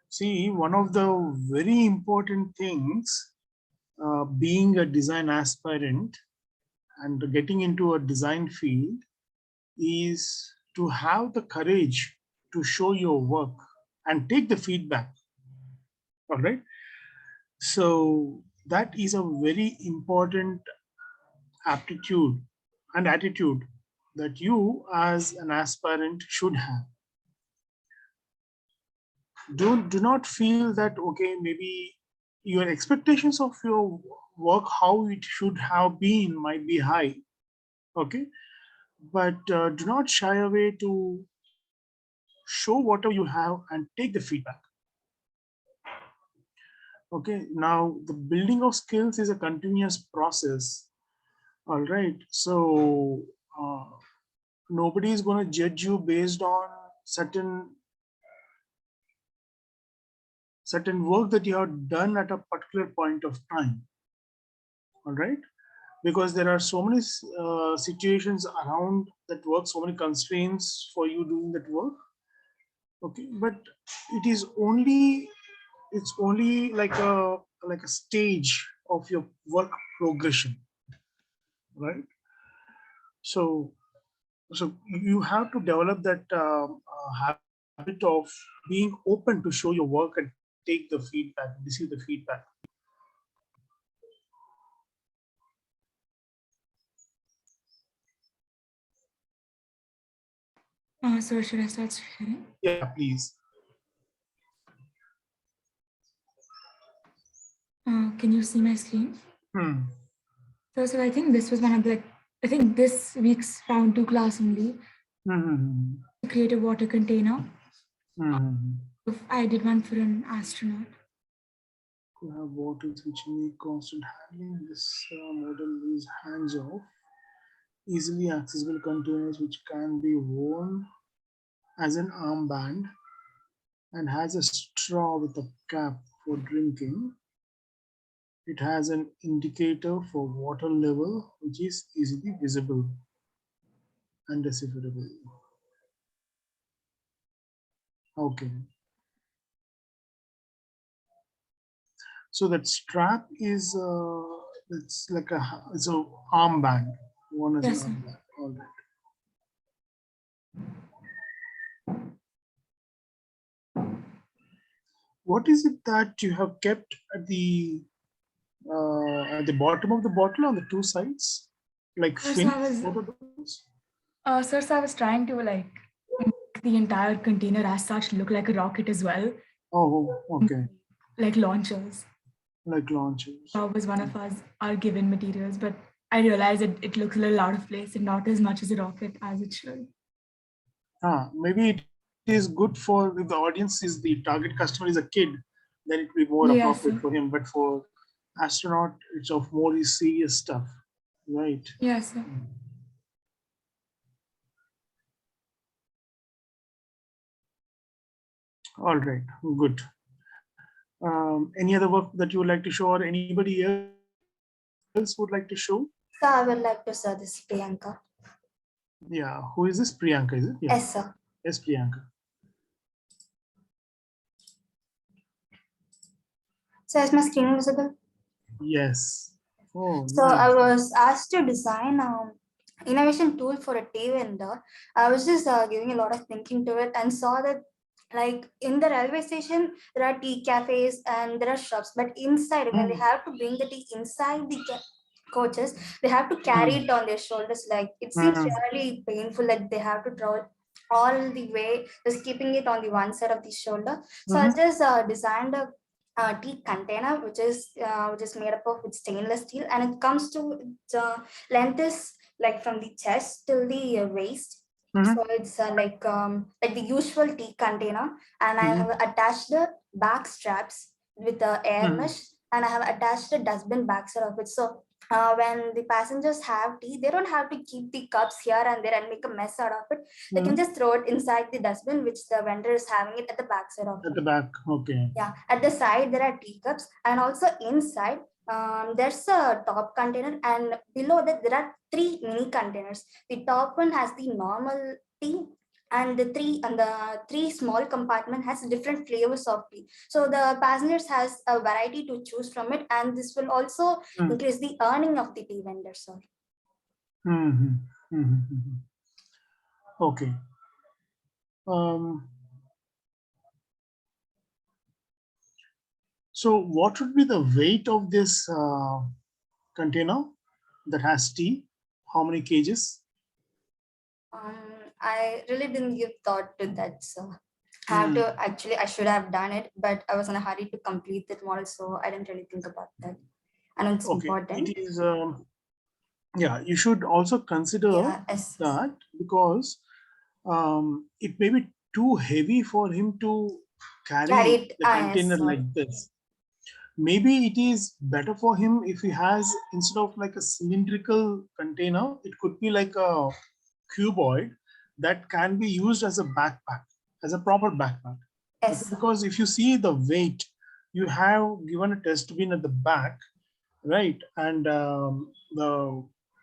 See, one of the very important things, being a design aspirant and getting into a design field, is to have the courage to show your work and take the feedback. All right. So that is a very important aptitude and attitude that you as an aspirant should have. Do not feel that, okay, maybe your expectations of your work, how it should have been, might be high. Okay. But do not shy away to show whatever you have and take the feedback. Okay. Now the building of skills is a continuous process. All right. So nobody is going to judge you based on certain work that you have done at a particular point of time. All right. Because there are so many situations around that work, so many constraints for you doing that work. Okay. But it is only, it's only like a stage of your work progression. Right. So you have to develop that habit of being open to show your work and take the feedback, receive the feedback. So should I start sharing? Yeah, please. Can you see my screen? Hmm. So I think this was one of the, I think this week's round 2 class only. Hmm. To create a water container. Hmm. I did one for an astronaut. To have bottles which need constant handling, this model is hands-off, easily accessible containers which can be worn as an armband and has a straw with a cap for drinking. It has an indicator for water level which is easily visible and decipherable. Okay. So that strap is it's like it's a armband. One as an Yes, sir. armband. All right. What is it that you have kept at the bottom of the bottle on the two sides, like So fin? I was, What are those? so I was trying to like make the entire container as such look like a rocket as well, Oh, okay. like launchers. Like launchers. That was one of our given materials, but I realized it looks a little out of place and not as much as a rocket as it should. Maybe it is good for, if the audience is the target customer is a kid, then it will be more Yes, appropriate sir. for him. But for astronaut, it's of more serious stuff, right? Yes, sir. All right, good. Any other work that you would like to show, or anybody else would like to show? So I would like to say this Priyanka. Yeah, who is this? Priyanka, is it? Yeah. Yes, sir. Yes, Priyanka. So is my screen visible? Yes. Oh, So I nice. was asked to design innovation tool for a tea vendor. I was just giving a lot of thinking to it and saw that like in the railway station there are tea cafes and there are shops, but inside when they have to bring the tea inside the coaches, they have to carry it on their shoulders. Like it seems really painful, like they have to travel all the way just keeping it on the one side of the shoulder. So I just designed a tea container which is made up of with stainless steel, and it comes to the length is like from the chest till the waist. So it's like the usual tea container, and I have attached the back straps with the air mesh, and I have attached the dustbin backside of it. So when the passengers have tea, they don't have to keep the cups here and there and make a mess out of it. They can just throw it inside the dustbin, which the vendor is having it at the backside of it. At the back, okay. Yeah, at the side there are teacups, and also inside there's a top container, and below that there are 3 mini containers. The top one has the normal tea, and the three small compartment has different flavors of tea, so the passengers has a variety to choose from it, and this will also increase the earning of the tea vendors, sir. Okay. So what would be the weight of this container that has tea? How many kgs? I really didn't give thought to that, so I should have done it, but I was in a hurry to complete that model, so I didn't really think about that. And it's Okay, important. it is. Yeah, you should also consider Yeah, yes. that because it may be too heavy for him to Carry carry it. the Ah, yes, container sir. like this. Maybe it is better for him if he has, instead of like a cylindrical container, it could be like a cuboid that can be used as a backpack, as a proper backpack. Yes, Okay? sir. Because if you see the weight, you have given a test bin at the back, right? And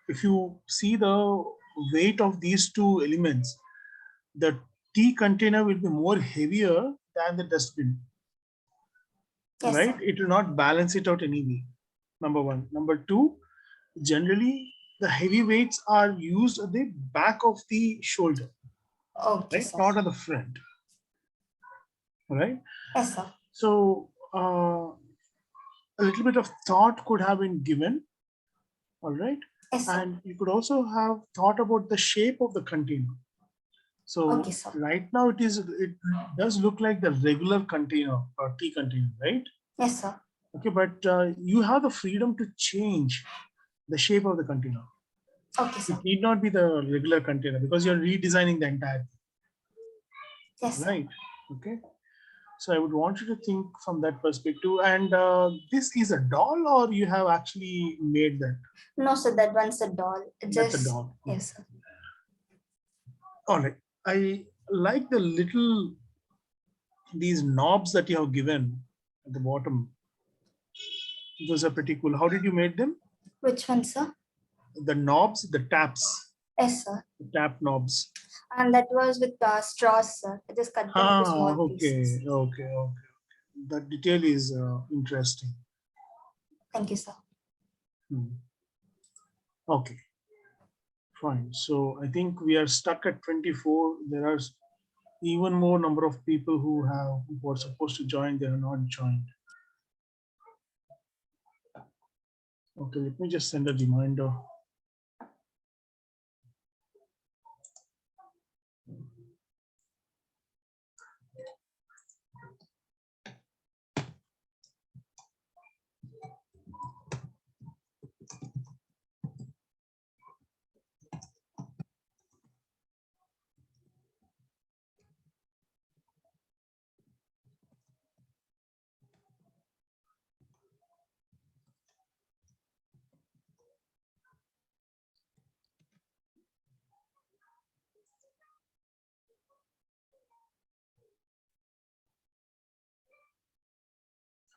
if you see the weight of these two elements, the tea container will be more heavier than the dustbin, Yes, right? sir. It will not balance it out anyway. Number one. Number two, generally the heavy weights are used at the back of the shoulder, Okay, right? sir. Not at the front, right? Yes, sir. So a little bit of thought could have been given, all right? Yes, sir. And you could also have thought about the shape of the container. Okay, So sir. right now it does look like the regular container or tea container, right? Yes, sir. Okay, but you have the freedom to change the shape of the container. Okay, It sir. need not be the regular container because you're redesigning the entire thing, Yes, sir. right? Okay. So I would want you to think from that perspective. And this is a doll, or you have actually made that? No, sir, that one's a doll. That's a Just, doll. yes, sir. All right. I like the little, these knobs that you have given at the bottom. Those are pretty cool. How did you make them? Which one, sir? The knobs, the taps, Yes, sir. the tap knobs. And that was with straws, sir. I just cut them into Ah, small okay, pieces. okay. That detail is interesting. Thank you, sir. Okay, fine. So I think we are stuck at 24. There are even more number of people who are supposed to join. They are not joined. Okay, let me just send a reminder.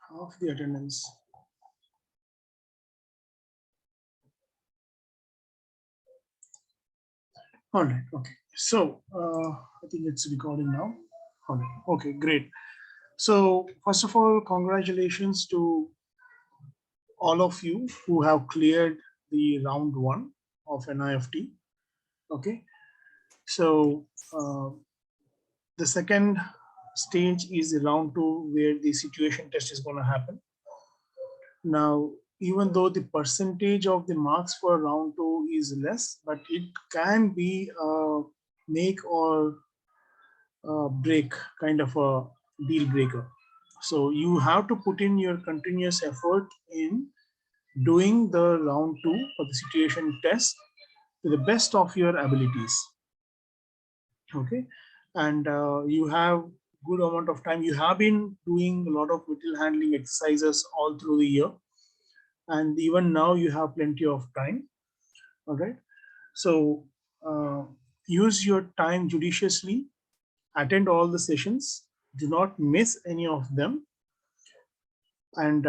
Half the attendance. All right. Okay. So I think it's recording now. All right. Okay. Great. So first of all, congratulations to all of you who have cleared the round one of NIFT. Okay. So the second stage is the round two, where the situation test is going to happen. Now, even though the percentage of the marks for round two is less, but it can be a make or break kind of a deal breaker. So you have to put in your continuous effort in doing the round two for the situation test to the best of your abilities. Okay, and you have good amount of time. You have been doing a lot of material handling exercises all through the year, and even now you have plenty of time. All right, so use your time judiciously, attend all the sessions, do not miss any of them, and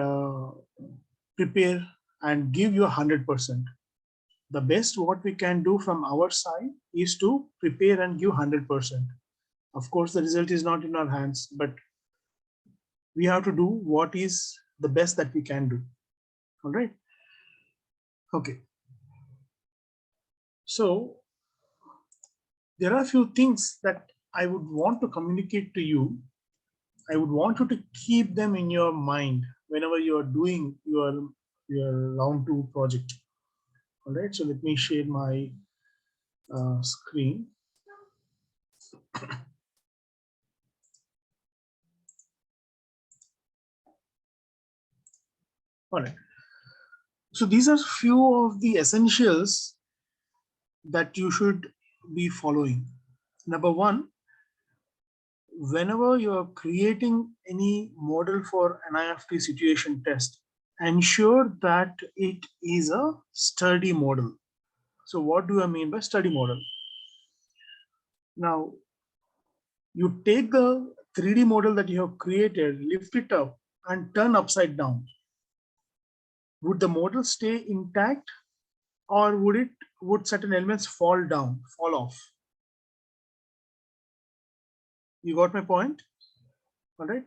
prepare and give your 100%. The best what we can do from our side is to prepare and give 100%. Of course, the result is not in our hands, but we have to do what is the best that we can do. All right. Okay. So there are a few things that I would want to communicate to you. I would want you to keep them in your mind whenever you are doing your round 2 project. All right. So let me share my screen. All right. So these are few of the essentials that you should be following. Number one, whenever you are creating any model for NIFT situation test, ensure that it is a sturdy model. So what do I mean by sturdy model? Now, you take the 3D model that you have created, lift it up and turn upside down. Would the model stay intact, or would certain elements fall down, fall off? You got my point? All right.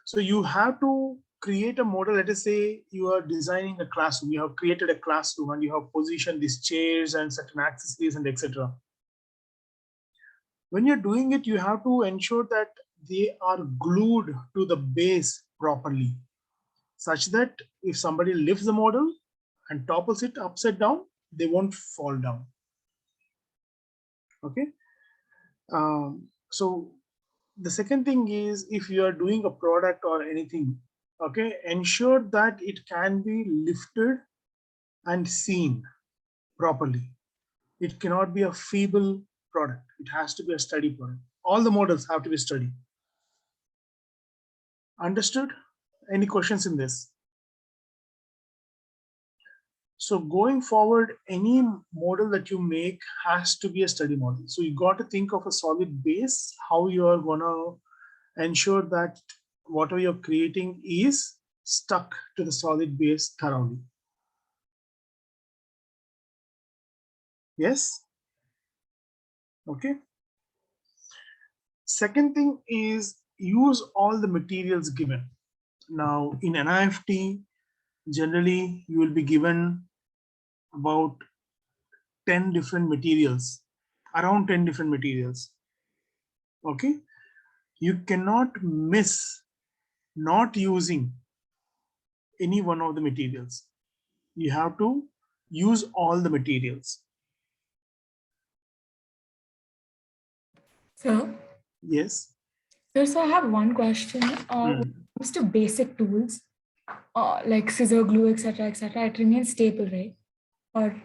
So you have to create a model. Let us say you are designing a classroom. You have created a classroom and you have positioned these chairs and certain accessories and etc. When you're doing it, you have to ensure that they are glued to the base properly, such that if somebody lifts the model and topples it upside down, they won't fall down. Okay. So the second thing is, if you are doing a product or anything, okay, ensure that it can be lifted and seen properly. It cannot be a feeble product. It has to be a steady product. All the models have to be steady. Understood? Any questions in this? So going forward, any model that you make has to be a steady model. So you got to think of a solid base, how you are gonna ensure that whatever you're creating is stuck to the solid base thoroughly. Yes? Okay. Second thing is, use all the materials given. Now in NIFT, generally you will be given about 10 different materials, around 10 different materials. Okay. You cannot miss not using any one of the materials. You have to use all the materials. So, Yes. so I have one question. When it comes to basic tools, like scissor, glue, etc., it remains stable, right? Or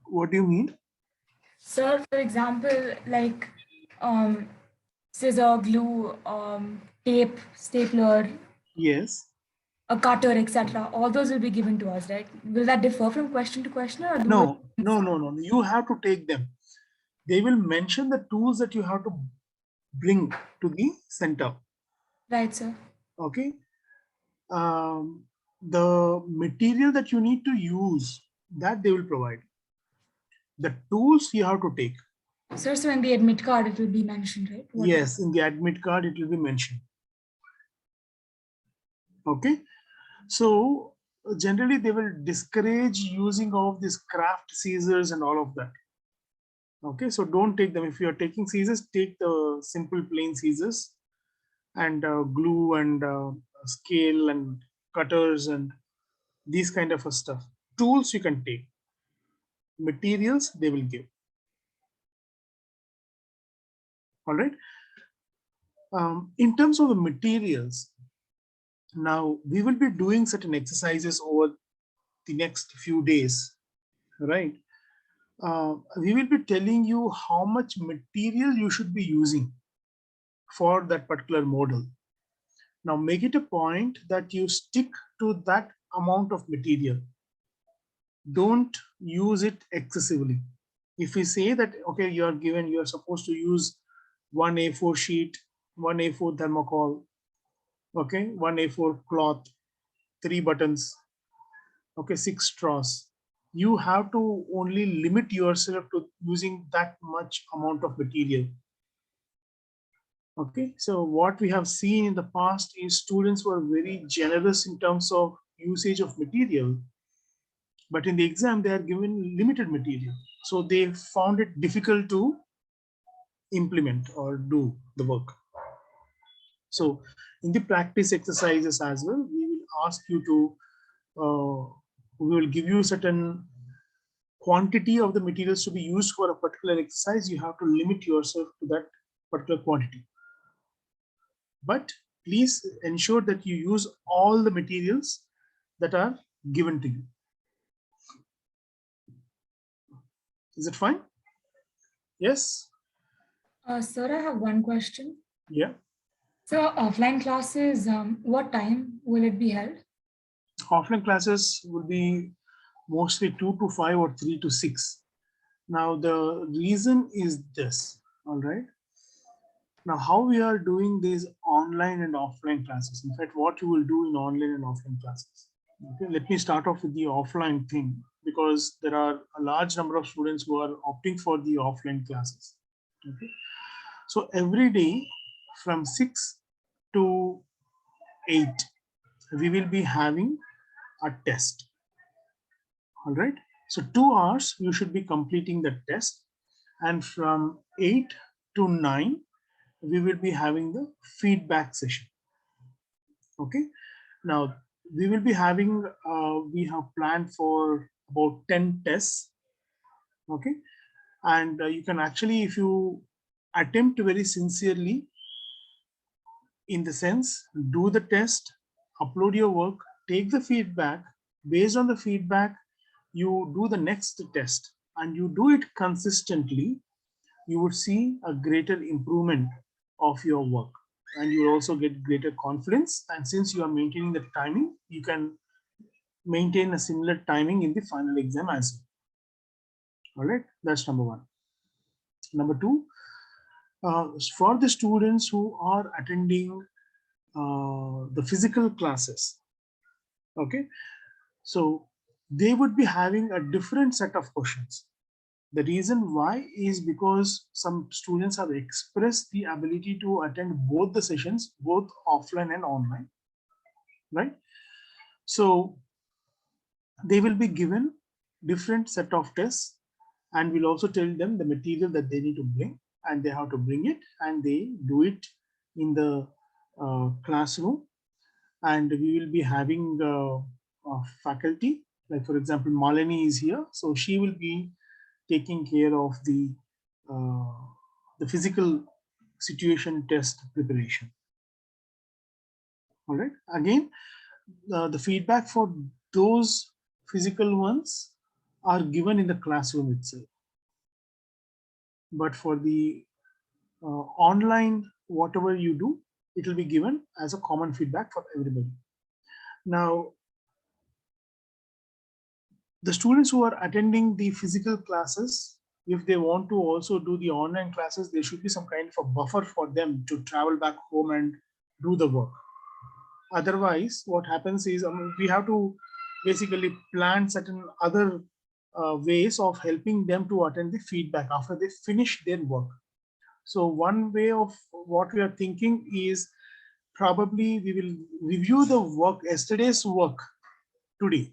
What do you mean? so, for example, like scissor, glue, tape, stapler, Yes. a cutter, etc. All those will be given to us, right? Will that differ from question to question, or do No. You have to take them. They will mention the tools that you have to bring to the center. Right, sir. Okay. The material that you need to use, that they will provide. The tools you have to take. Sir, so in the admit card, it will be mentioned, right? Yes, in the admit card, it will be mentioned. Okay. So generally they will discourage using of these craft scissors and all of that. Okay, so don't take them. If you are taking scissors, take the simple plain scissors and glue and scale and cutters and these kind of stuff. Tools you can take. Materials they will give. All right. In terms of the materials, now we will be doing certain exercises over the next few days, right? We will be telling you how much material you should be using for that particular model. Now make it a point that you stick to that amount of material. Don't use it excessively. If we say that, okay, you are supposed to use one A4 sheet, one A4 thermocol, okay, one A4 cloth, 3 buttons, okay, 6 straws. You have to only limit yourself to using that much amount of material. Okay, so what we have seen in the past is students were very generous in terms of usage of material, but in the exam they are given limited material. So they found it difficult to implement or do the work. So in the practice exercises as well, we will ask you to, we will give you certain quantity of the materials to be used for a particular exercise. You have to limit yourself to that particular quantity. But please ensure that you use all the materials that are given to you. Is it fine? Yes? Sir, I have one question. Yeah. So offline classes, what time will it be held? Offline classes will be mostly 2 to 5 or 3 to 6. Now, the reason is this, all right? Now, how we are doing these online and offline classes, in fact, what you will do in online and offline classes. Okay, let me start off with the offline thing because there are a large number of students who are opting for the offline classes. Okay, so every day from 6 to 8, we will be having a test. All right, so 2 hours you should be completing the test, and from 8 to 9 we will be having the feedback session. Okay, now we will be having, we have planned for about 10 tests. Okay, and you can actually, if you attempt very sincerely, in the sense, do the test, upload your work, take the feedback. Based on the feedback, you do the next test and you do it consistently, you would see a greater improvement of your work, and you will also get greater confidence. And since you are maintaining the timing, you can maintain a similar timing in the final exam as well. All right, that's number one. Number two, for the students who are attending the physical classes, okay, so they would be having a different set of questions. The reason why is because some students have expressed the ability to attend both the sessions, both offline and online, right? So they will be given different set of tests, and we'll also tell them the material that they need to bring, and they have to bring it, and they do it in the classroom. And we will be having faculty, like for example, Malini is here, so she will be taking care of the physical situation test preparation. All right. Again, the feedback for those physical ones are given in the classroom itself. But for the online, whatever you do, it will be given as a common feedback for everybody. Now, the students who are attending the physical classes, if they want to also do the online classes, there should be some kind of a buffer for them to travel back home and do the work. Otherwise, what happens is, we have to basically plan certain other ways of helping them to attend the feedback after they finish their work. So one way of what we are thinking is, probably we will review the work, yesterday's work, today.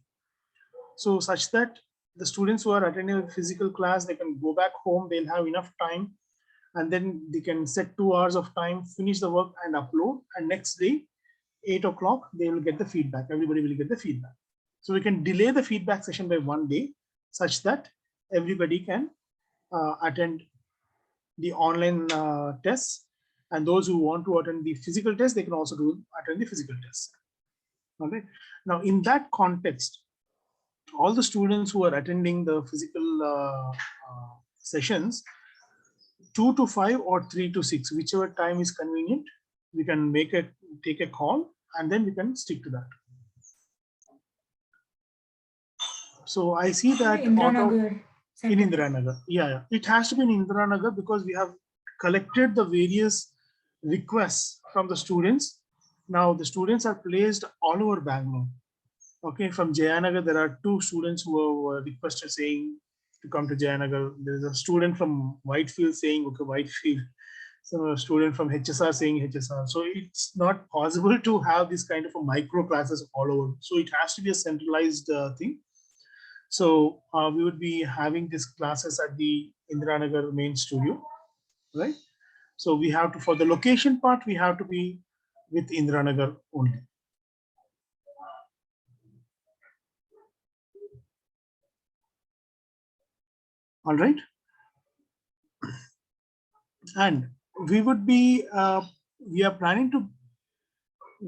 So such that the students who are attending a physical class, they can go back home, they'll have enough time, and then they can set 2 hours of time, finish the work and upload, and next day 8 o'clock they will get the feedback. Everybody will get the feedback. So we can delay the feedback session by 1 day, such that everybody can attend the online tests, and those who want to attend the physical test, they can also attend the physical test. Okay, now in that context, all the students who are attending the physical sessions, 2 to 5 or 3 to 6, whichever time is convenient, we can take a call, and then we can stick to that. So I see that in Indiranagar, yeah, it has to be in Indiranagar because we have collected the various requests from the students. Now the students are placed all over Bangalore. Okay, from Jayanagar, there are two students who were requested saying to come to Jayanagar. There's a student from Whitefield saying, okay, Whitefield. So a student from HSR saying HSR. So it's not possible to have this kind of a micro classes all over. So it has to be a centralized thing. So we would be having these classes at the Indiranagar main studio, right? So we have to, for the location part, we have to be with Indiranagar only. All right. And we would be, we are planning to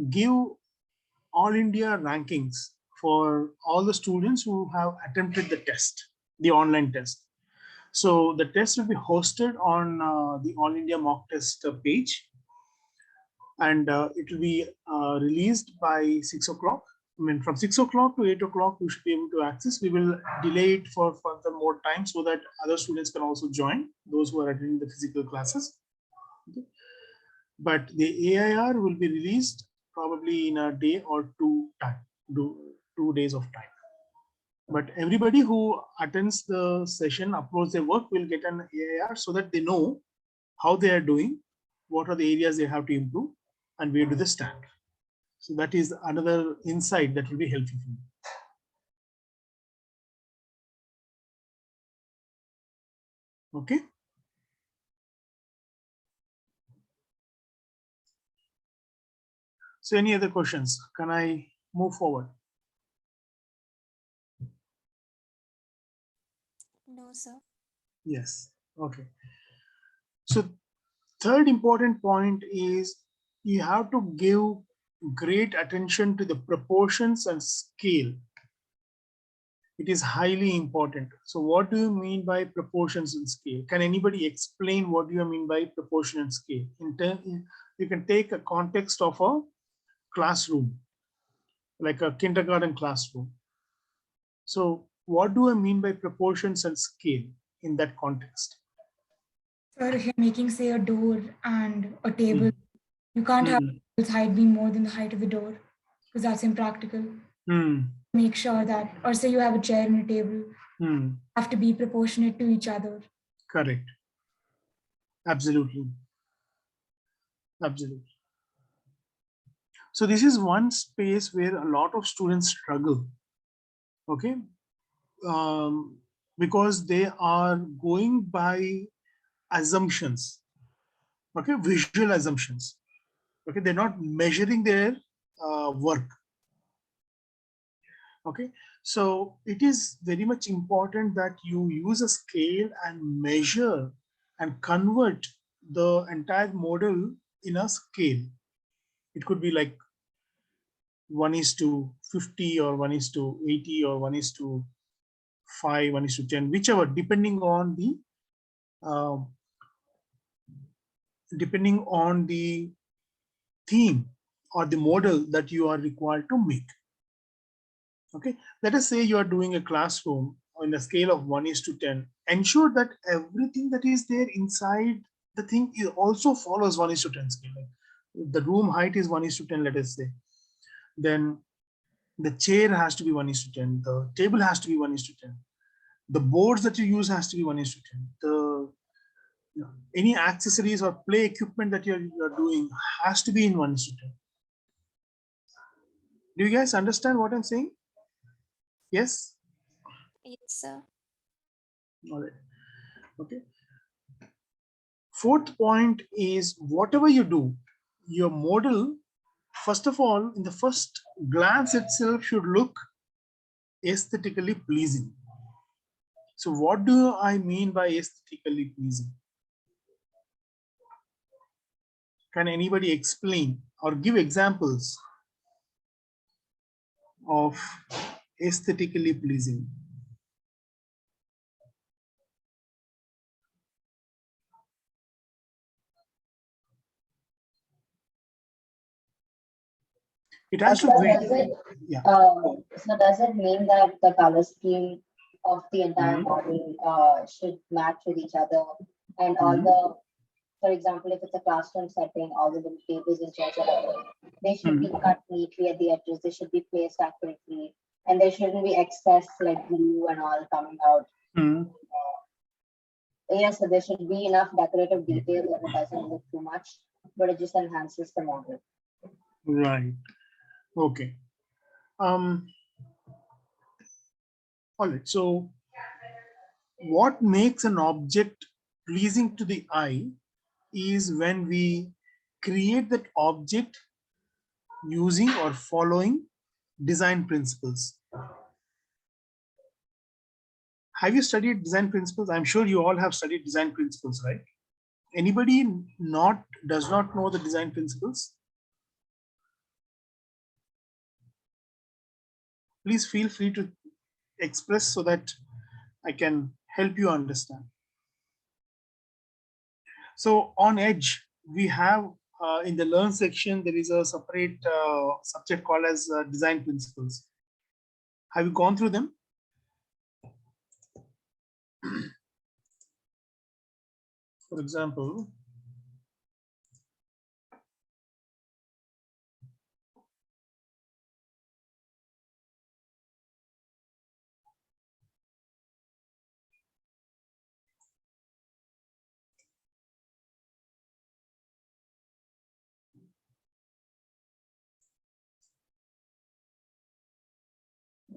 give all India rankings for all the students who have attempted the test, the online test. So the test will be hosted on the All India mock test page, and it will be released by 6 o'clock. I mean, from 6 o'clock to 8 o'clock, you should be able to access. We will delay it for further more time so that other students can also join, those who are attending the physical classes. Okay. But the AIR will be released probably in a day or two time, 2 days of time. But everybody who attends the session, uploads their work, will get an AIR so that they know how they are doing, what are the areas they have to improve, and where do they stand. So that is another insight that will be helpful for you. Okay. So any other questions? Can I move forward? No, sir. Yes. Okay. So third important point is you have to give great attention to the proportions and scale. It is highly important. So what do you mean by proportions and scale? Can anybody explain what do you mean by proportion and scale? You can take a context of a classroom, like a kindergarten classroom. So what do I mean by proportions and scale in that context? Sir, if you're making, say, a door and a table, you can't have its height be more than the height of the door because that's impractical. Make sure that, or say you have a chair and a table, have to be proportionate to each other. Correct. Absolutely. Absolutely. So this is one space where a lot of students struggle. Okay. Because they are going by assumptions. Okay. Visual assumptions. Okay. They're not measuring their work. Okay. So it is very much important that you use a scale and measure and convert the entire model in a scale. It could be like 1:50 or 1:80 or 1:5, 1:10, whichever, uh, depending on the theme or the model that you are required to make. Okay, let us say you are doing a classroom on a scale of 1:10. Ensure that everything that is there inside the thing is also follows 1:10 scale. Like the room height is 1:10, let us say. Then the chair has to be 1:10. The table has to be 1:10. The boards that you use has to be 1:10. Any accessories or play equipment that you're doing has to be in 1:10. Do you guys understand what I'm saying? Yes. Yes, sir. All right. Okay. Fourth point is whatever you do, your model, first of all, in the first glance itself, should look aesthetically pleasing. So what do I mean by aesthetically pleasing? Can anybody explain or give examples of aesthetically pleasing? It has to be. Yeah. So does it mean that the color scheme of the entire model should match with each other, and all the, for example, if it's a classroom setting, all the little tables and chairs, they should be cut neatly at the edges. They should be placed accurately. and there shouldn't be excess like glue and all coming out. Yes, so there should be enough decorative detail that it doesn't look too much, but it just enhances the model. Right. Okay. All right. So what makes an object pleasing to the eye is when we create that object using or following design principles. Have you studied design principles? I'm sure you all have studied design principles, right? Anybody does not know the design principles? Please feel free to express so that I can help you understand. So on Edge, we have in the Learn section, there is a separate subject called as design principles. Have you gone through them? For example,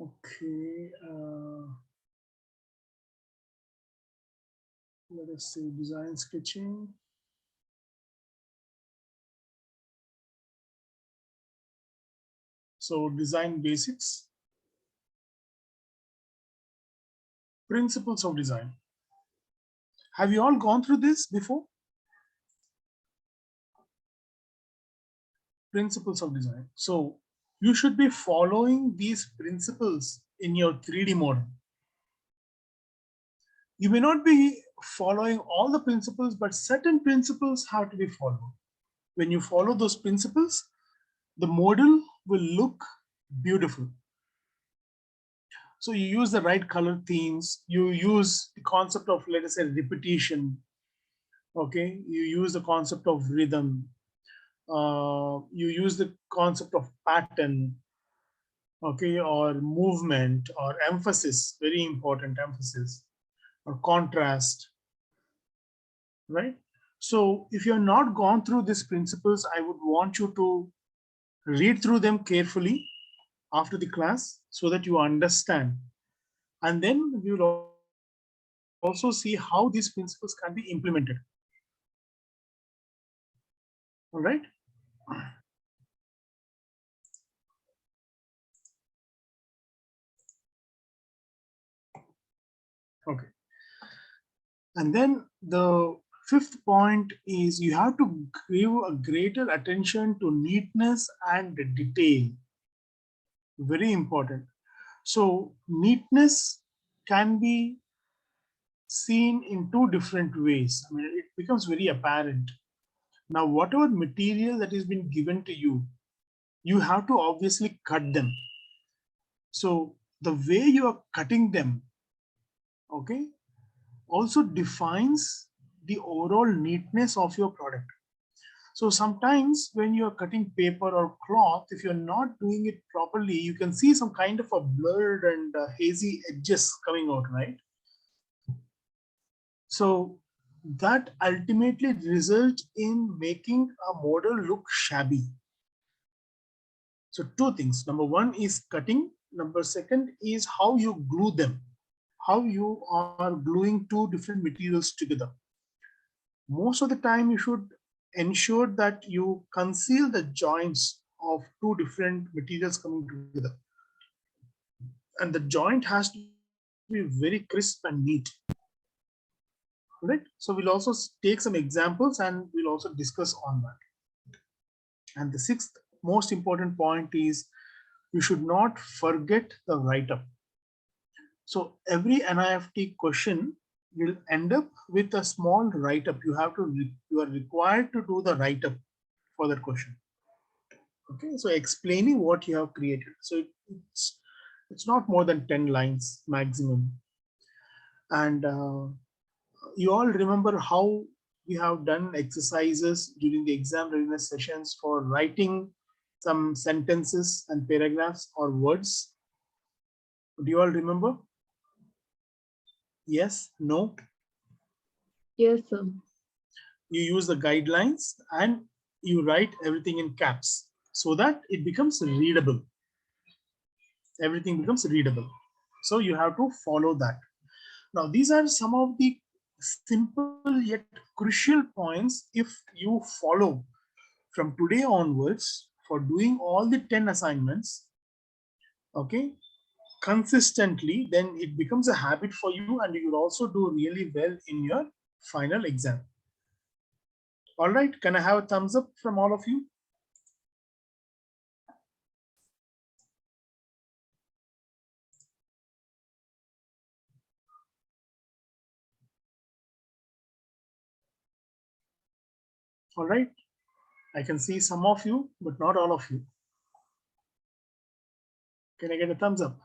okay, let us see, design sketching. So design basics, principles of design. Have you all gone through this before? Principles of design. So you should be following these principles in your 3D model. You may not be following all the principles, but certain principles have to be followed. When you follow those principles, the model will look beautiful. So you use the right color themes, you use the concept of, let us say, repetition. Okay, you use the concept of rhythm, you use the concept of pattern, okay, or movement, or emphasis, very important emphasis, or contrast, right? So if you're not gone through these principles, I would want you to read through them carefully after the class so that you understand. And then we will also see how these principles can be implemented. All right. Okay. And then the fifth point is you have to give a greater attention to neatness and detail. Very important. So neatness can be seen in two different ways. I mean, it becomes very apparent. Now, whatever material that has been given to you, you have to obviously cut them. So the way you are cutting them, okay, also defines the overall neatness of your product. So sometimes when you are cutting paper or cloth, if you're not doing it properly, you can see some kind of a blurred and hazy edges coming out, right? So that ultimately results in making a model look shabby. So two things. Number one is cutting. Number second is how you glue them, how you are gluing two different materials together. Most of the time, you should ensure that you conceal the joints of two different materials coming together. And the joint has to be very crisp and neat. Right? So we'll also take some examples and we'll also discuss on that. And the sixth most important point is you should not forget the write-up. So every NIFT question will end up with a small write-up. You are required to do the write-up for that question. Okay, so explaining what you have created. So it's not more than 10 lines maximum. And you all remember how we have done exercises during the exam readiness sessions for writing some sentences and paragraphs or words. Do you all remember? Yes, no? Yes, sir. You use the guidelines and you write everything in caps so that it becomes readable. Everything becomes readable. So you have to follow that. Now, these are some of the simple yet crucial points if you follow from today onwards for doing all the 10 assignments, okay, consistently, then it becomes a habit for you and you will also do really well in your final exam. All right, can I have a thumbs up from all of you? All right, I can see some of you, but not all of you. Can I get a thumbs up?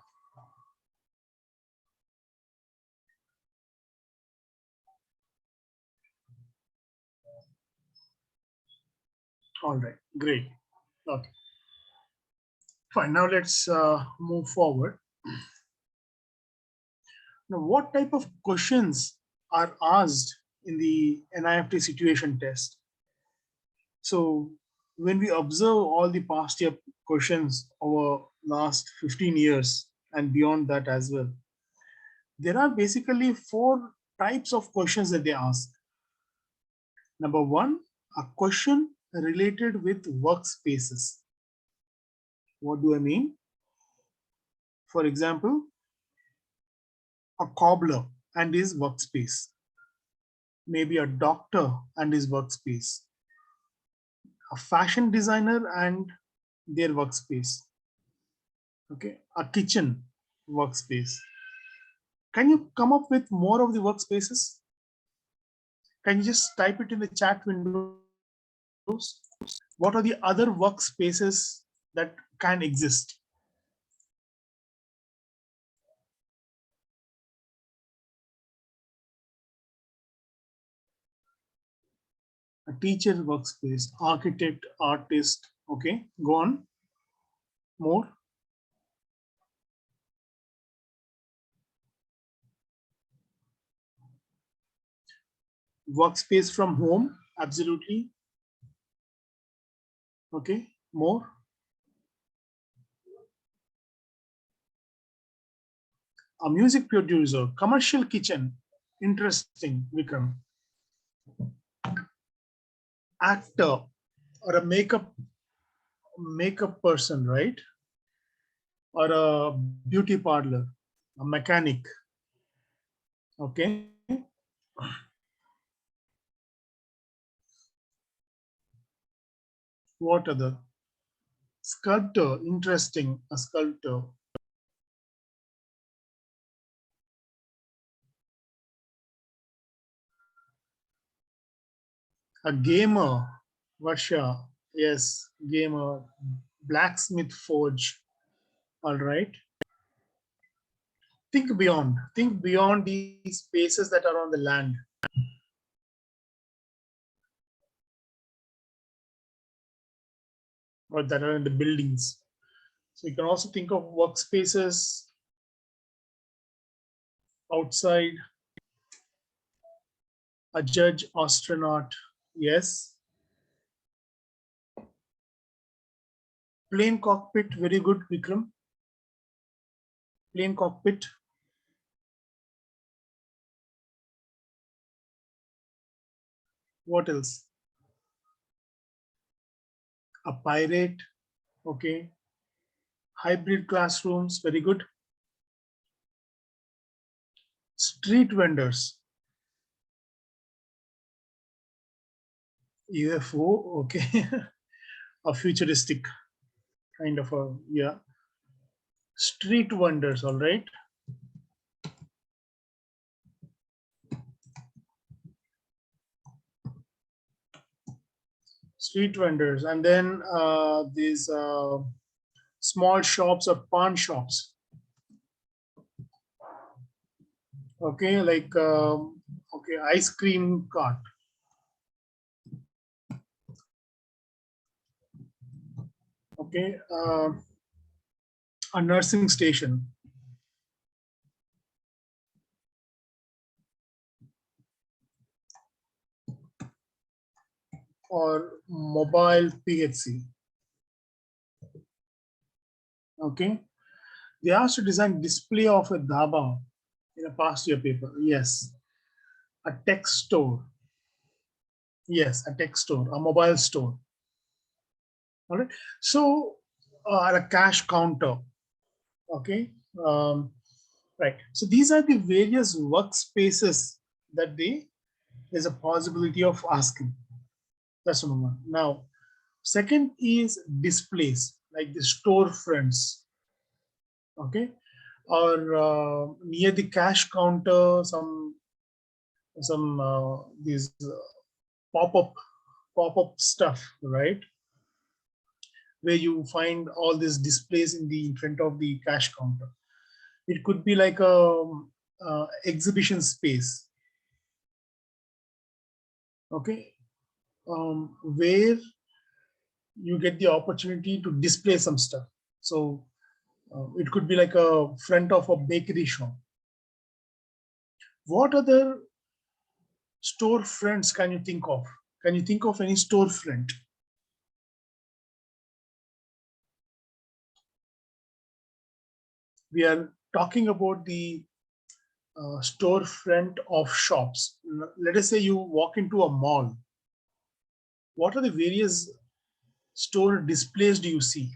All right, great. Okay, fine. Now let's move forward. Now, what type of questions are asked in the NIFT situation test? So, when we observe all the past year questions over last 15 years and beyond that as well, there are basically four types of questions that they ask. Number one, a question related with workspaces. What do I mean? For example, a cobbler and his workspace, maybe a doctor and his workspace, a fashion designer and their workspace, okay, a kitchen workspace. Can you come up with more of the workspaces? Can you just type it in the chat windows? What are the other workspaces that can exist? A teacher workspace, architect, artist. Okay, go on. More. Workspace from home, absolutely. Okay, more. A music producer, commercial kitchen, interesting, Vikram. Actor or a makeup person, right? Or a beauty parlor, a mechanic. Okay. What other? Sculptor, interesting, a sculptor. A gamer, Varsha, yes, gamer. Blacksmith forge, all right. Think beyond these spaces that are on the land. Or that are in the buildings. So you can also think of workspaces outside, a judge, astronaut, yes. Plane cockpit, very good, Vikram. Plane cockpit. What else? A pirate, okay. Hybrid classrooms, very good. Street vendors, UFO, okay. A futuristic kind of a, yeah. Street vendors, all right. Street vendors, and then these small shops or pawn shops. Okay, like okay, ice cream cart. Okay, a nursing station. or mobile PHC. Okay. They asked to design display of a dhaba in a past year paper. Yes. A tech store. Yes, a tech store, a mobile store. All right. So a cash counter. Okay. Right. So these are the various workspaces that there's a possibility of asking. That's number one. Now, second is displays like the storefronts. Okay. Or near the cash counter, some these pop-up stuff, right? Where you find all these displays in front of the cash counter. It could be like a exhibition space. Okay, where you get the opportunity to display some stuff. So it could be like a front of a bakery shop. What other storefronts can you think of? Can you think of any storefront? We are talking about the storefront of shops. Let us say you walk into a mall. What are the various store displays do you see?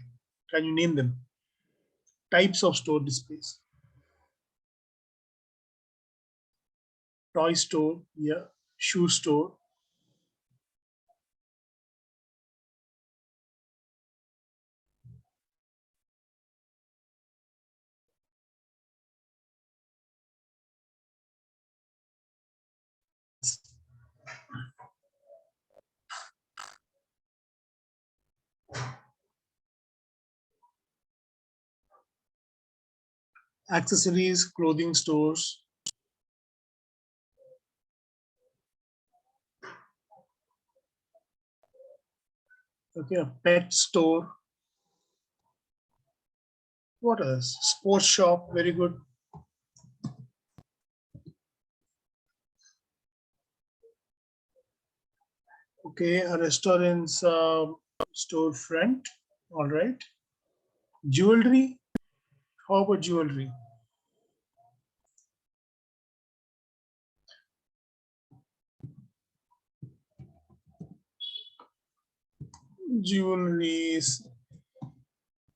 Can you name them? Types of store displays. Toy store, yeah. Shoe store. Accessories, clothing stores. Okay, a pet store. What else? Sports shop, very good. Okay, a restaurant's storefront. All right. Jewelry. How about jewelry? Jewelries,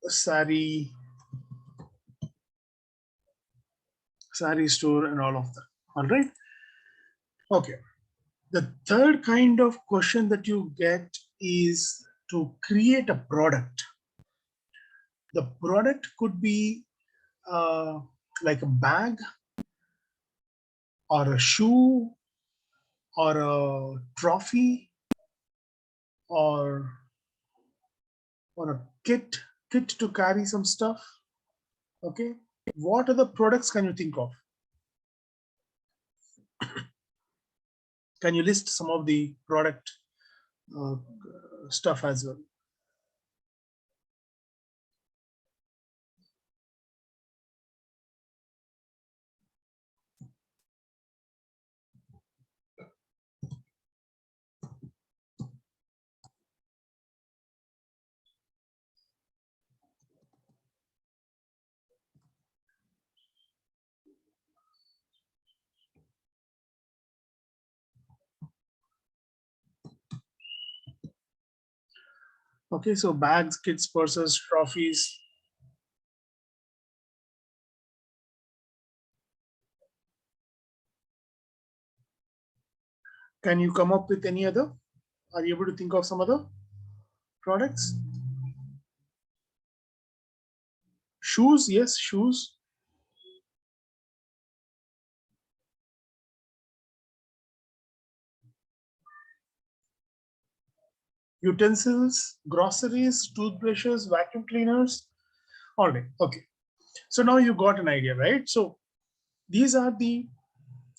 sari store, and all of that. All right. Okay. The third kind of question that you get is to create a product. The product could be like a bag or a shoe or a trophy or a kit to carry some stuff. Okay, what other products can you think of? Can you list some of the product uh, stuff as well? Okay, so bags, kits, purses, trophies. Can you come up with any other? Are you able to think of some other products? Shoes, yes, shoes. Utensils, groceries, toothbrushes, vacuum cleaners. All right, okay. So now you got an idea, right? So these are the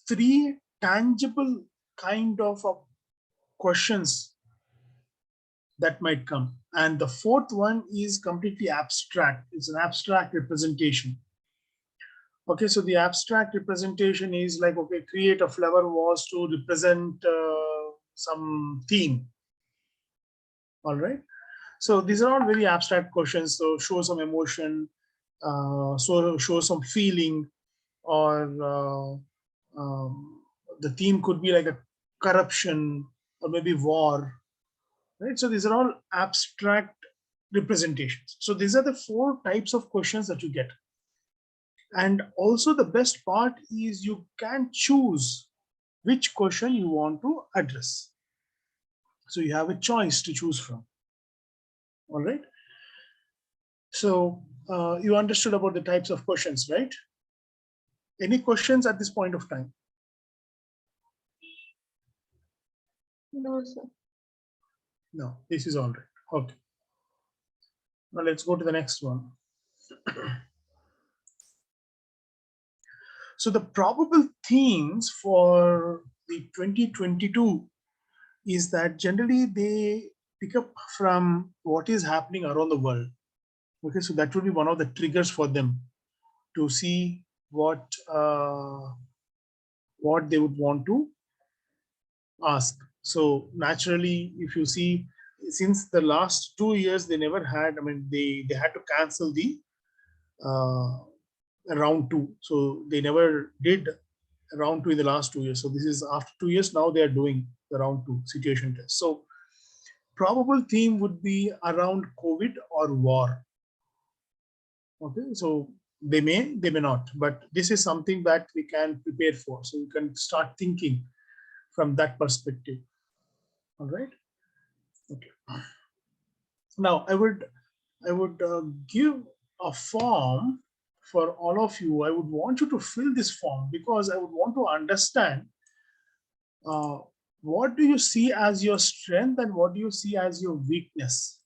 three tangible kind of questions that might come. And the fourth one is completely abstract. It's an abstract representation. Okay, so the abstract representation is like, okay, create a flower vase to represent some theme. All right. So these are all very abstract questions. So show some emotion, so show some feeling, or the theme could be like a corruption or maybe war, right? So these are all abstract representations. So these are the 4 types of questions that you get. And also the best part is you can choose which question you want to address. So you have a choice to choose from. All right. So you understood about the types of questions, right? Any questions at this point of time? No, sir. No, this is all right. Okay. Now let's go to the next one. So the probable themes for the 2022 is that generally they pick up from what is happening around the world. Okay, so that will be one of the triggers for them to see what they would want to ask. So naturally, if you see, since the last 2 years, they never had, I mean, they had to cancel the uh, round 2. So they never did round 2 in the last 2 years. So this is after 2 years, now they are doing the round 2 situation test. So probable theme would be around COVID or war. Okay, so they may not, but this is something that we can prepare for. So you can start thinking from that perspective. All right. Okay. Now I would give a form for all of you. I would want you to fill this form because I would want to understand what do you see as your strength and what do you see as your weakness.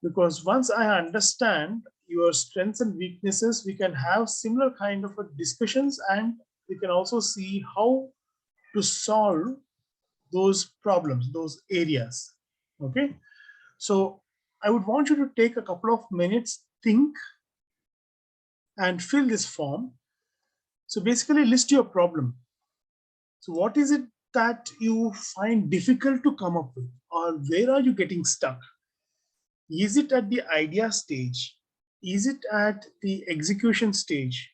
Because once I understand your strengths and weaknesses, we can have similar kind of a discussions, and we can also see how to solve those problems, those areas. Okay. So I would want you to take a couple of minutes, think, and fill this form. So basically list your problem. So what is it that you find difficult to come up with, or where are you getting stuck? Is it at the idea stage? Is it at the execution stage?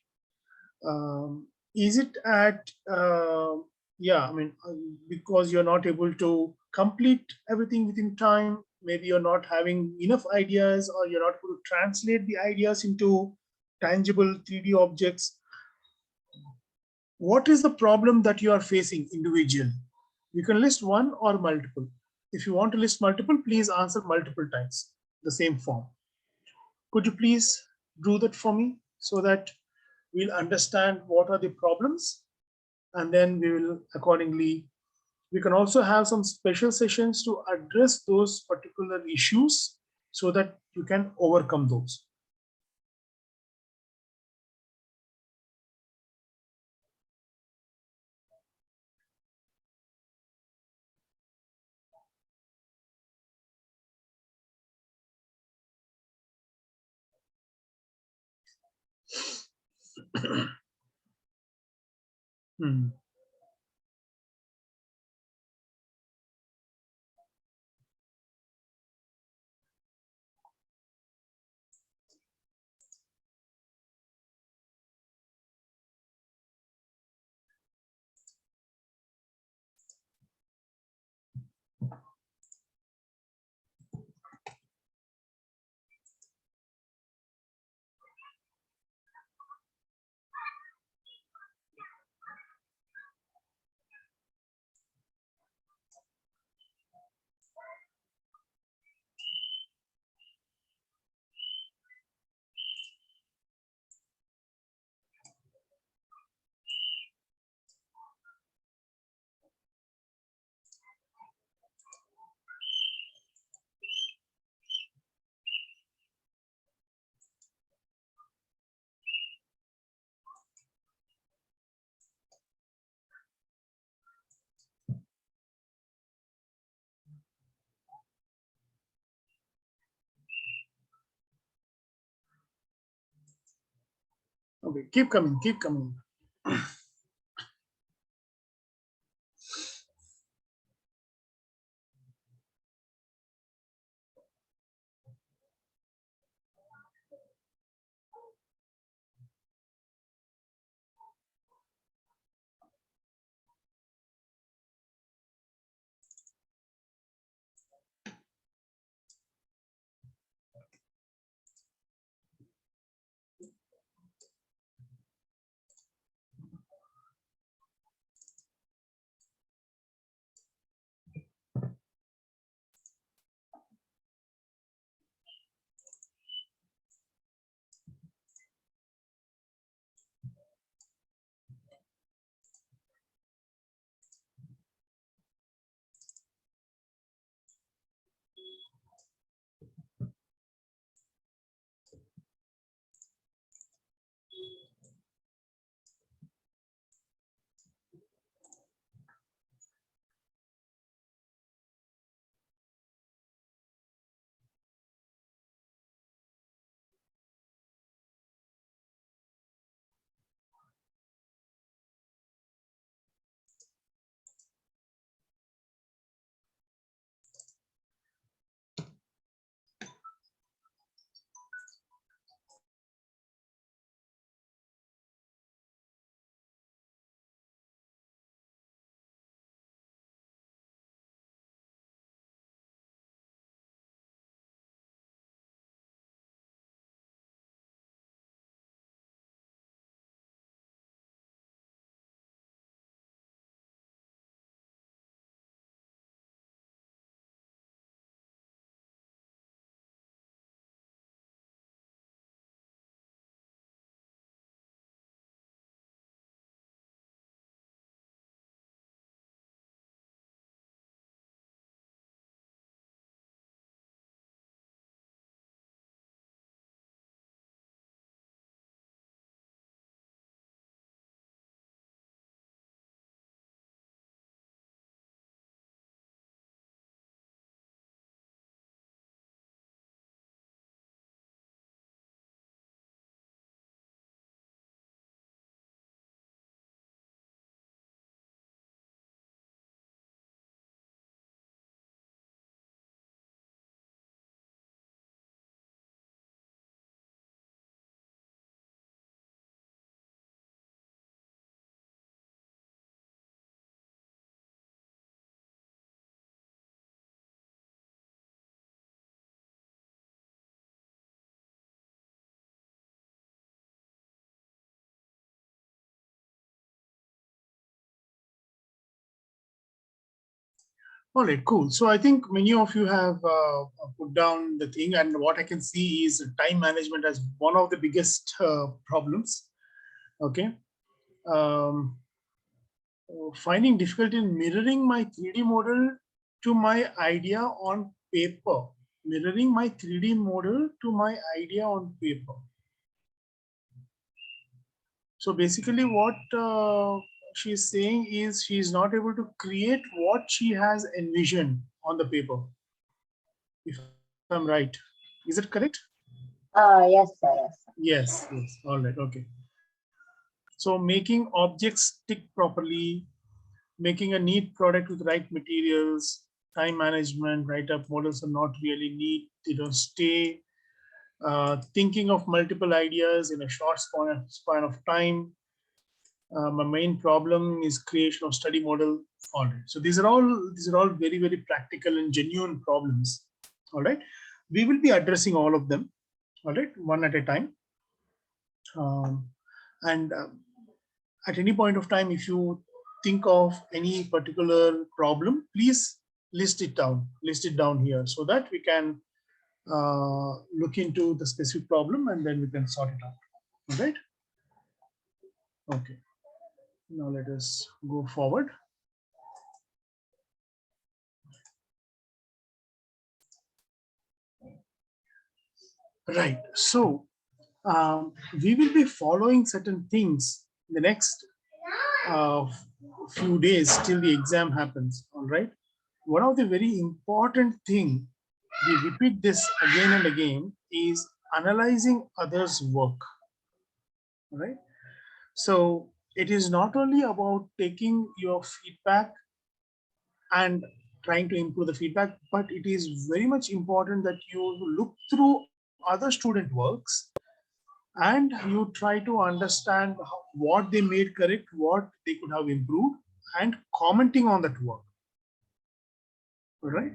Is it at yeah, I mean, because you're not able to complete everything within time, maybe you're not having enough ideas, or you're not able to translate the ideas into tangible 3D objects. What is the problem that you are facing individually? You can list one or multiple. If you want to list multiple, please answer multiple times the same form. Could you please do that for me so that we'll understand what are the problems, and then we will accordingly. We can also have some special sessions to address those particular issues so that you can overcome those. Hmm. Okay, keep coming, keep coming. All right, cool. So I think many of you have put down the thing, and what I can see is time management as one of the biggest problems. Okay. Um, Finding difficulty in mirroring my 3D model to my idea on paper. Mirroring my 3D model to my idea on paper. So basically what she's saying is she is not able to create what she has envisioned on the paper. If I'm right, is it correct? Yes, sir. Yes, sir. Yes, yes. All right, okay. So making objects stick properly, making a neat product with right materials, time management, write-up models are not really neat. They don't stay. Thinking of multiple ideas in a short span of time. My main problem is creation of study model. All right. So these are all very, very practical and genuine problems. All right. We will be addressing all of them. All right, one at a time. And at any point of time, if you think of any particular problem, please list it down here so that we can look into the specific problem and then we can sort it out. All right. Okay. Now let us go forward. Right. So we will be following certain things in the next uh, few days till the exam happens. All right. One of the very important thing, we repeat this again and again, is analyzing others' work. All right. So it is not only about taking your feedback and trying to improve the feedback, but it is very much important that you look through other student works and you try to understand what they made correct, what they could have improved, and commenting on that work. All right.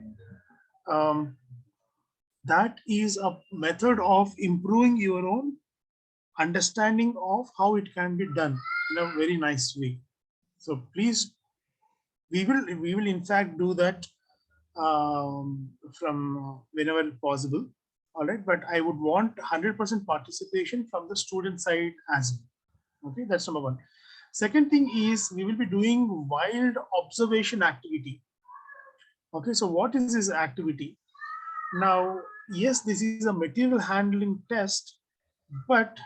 Um, that is a method of improving your own understanding of how it can be done in a very nice way. So please, we will in fact do that from whenever possible. All right, but I would want 100% participation from the student side as well. Okay, that's number one. Second thing is we will be doing wild observation activity. Okay, so what is this activity? Now, yes, this is a material handling test, but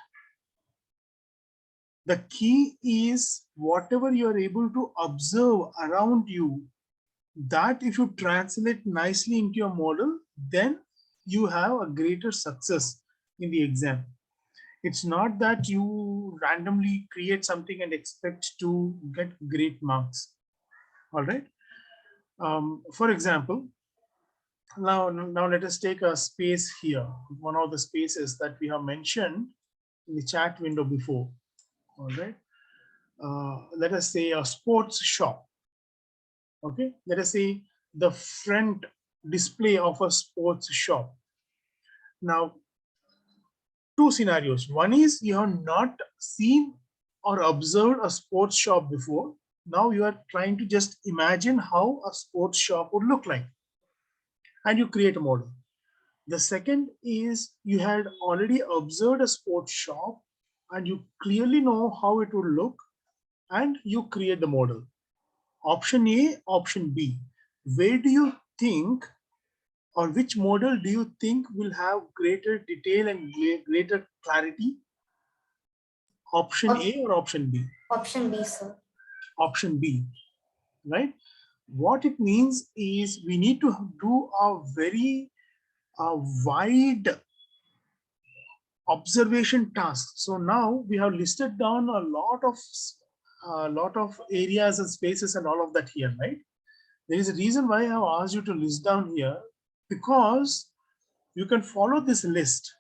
the key is whatever you are able to observe around you, that if you translate nicely into your model, then you have a greater success in the exam. It's not that you randomly create something and expect to get great marks. All right. For example, now let us take a space here, one of the spaces that we have mentioned in the chat window before. All right. Let us say a sports shop. Okay. Let us say the front display of a sports shop. Now, two scenarios. One is you have not seen or observed a sports shop before. Now you are trying to just imagine how a sports shop would look like, and you create a model. The second is you had already observed a sports shop and you clearly know how it would look, and you create the model. Option A, option B. Where do you think, or which model do you think will have greater detail and greater clarity? Option A or option B? Option B, sir. Option B, right? What it means is we need to do a very wide observation task. So now we have listed down a lot of areas and spaces and all of that here, right? There is a reason why I have asked you to list down here, because you can follow this list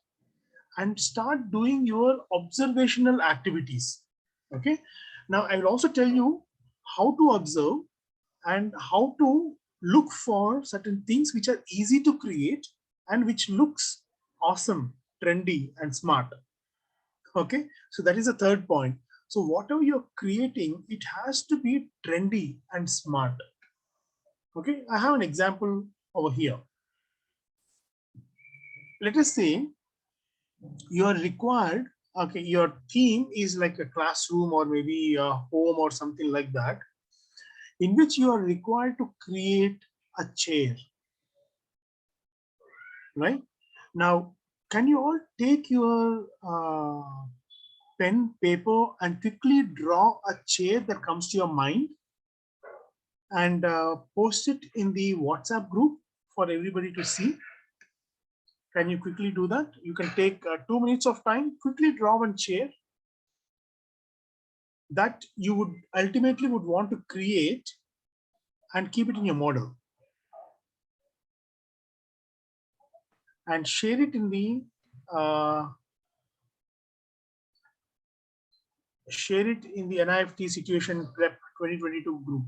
and start doing your observational activities. Okay. Now I will also tell you how to observe and how to look for certain things which are easy to create and which looks awesome, trendy, and smart. Okay, so that is the third point. So whatever you're creating, it has to be trendy and smart. Okay, I have an example over here. Let us say you are required, okay, your theme is like a classroom or maybe a home or something like that, in which you are required to create a chair, right? Now, can you all take your pen, paper, and quickly draw a chair that comes to your mind and post it in the WhatsApp group for everybody to see? Can you quickly do that? You can take 2 minutes of time, quickly draw one chair that you would ultimately would want to create and keep it in your model and share it in the uh, NIFT Situation Prep 2022 group.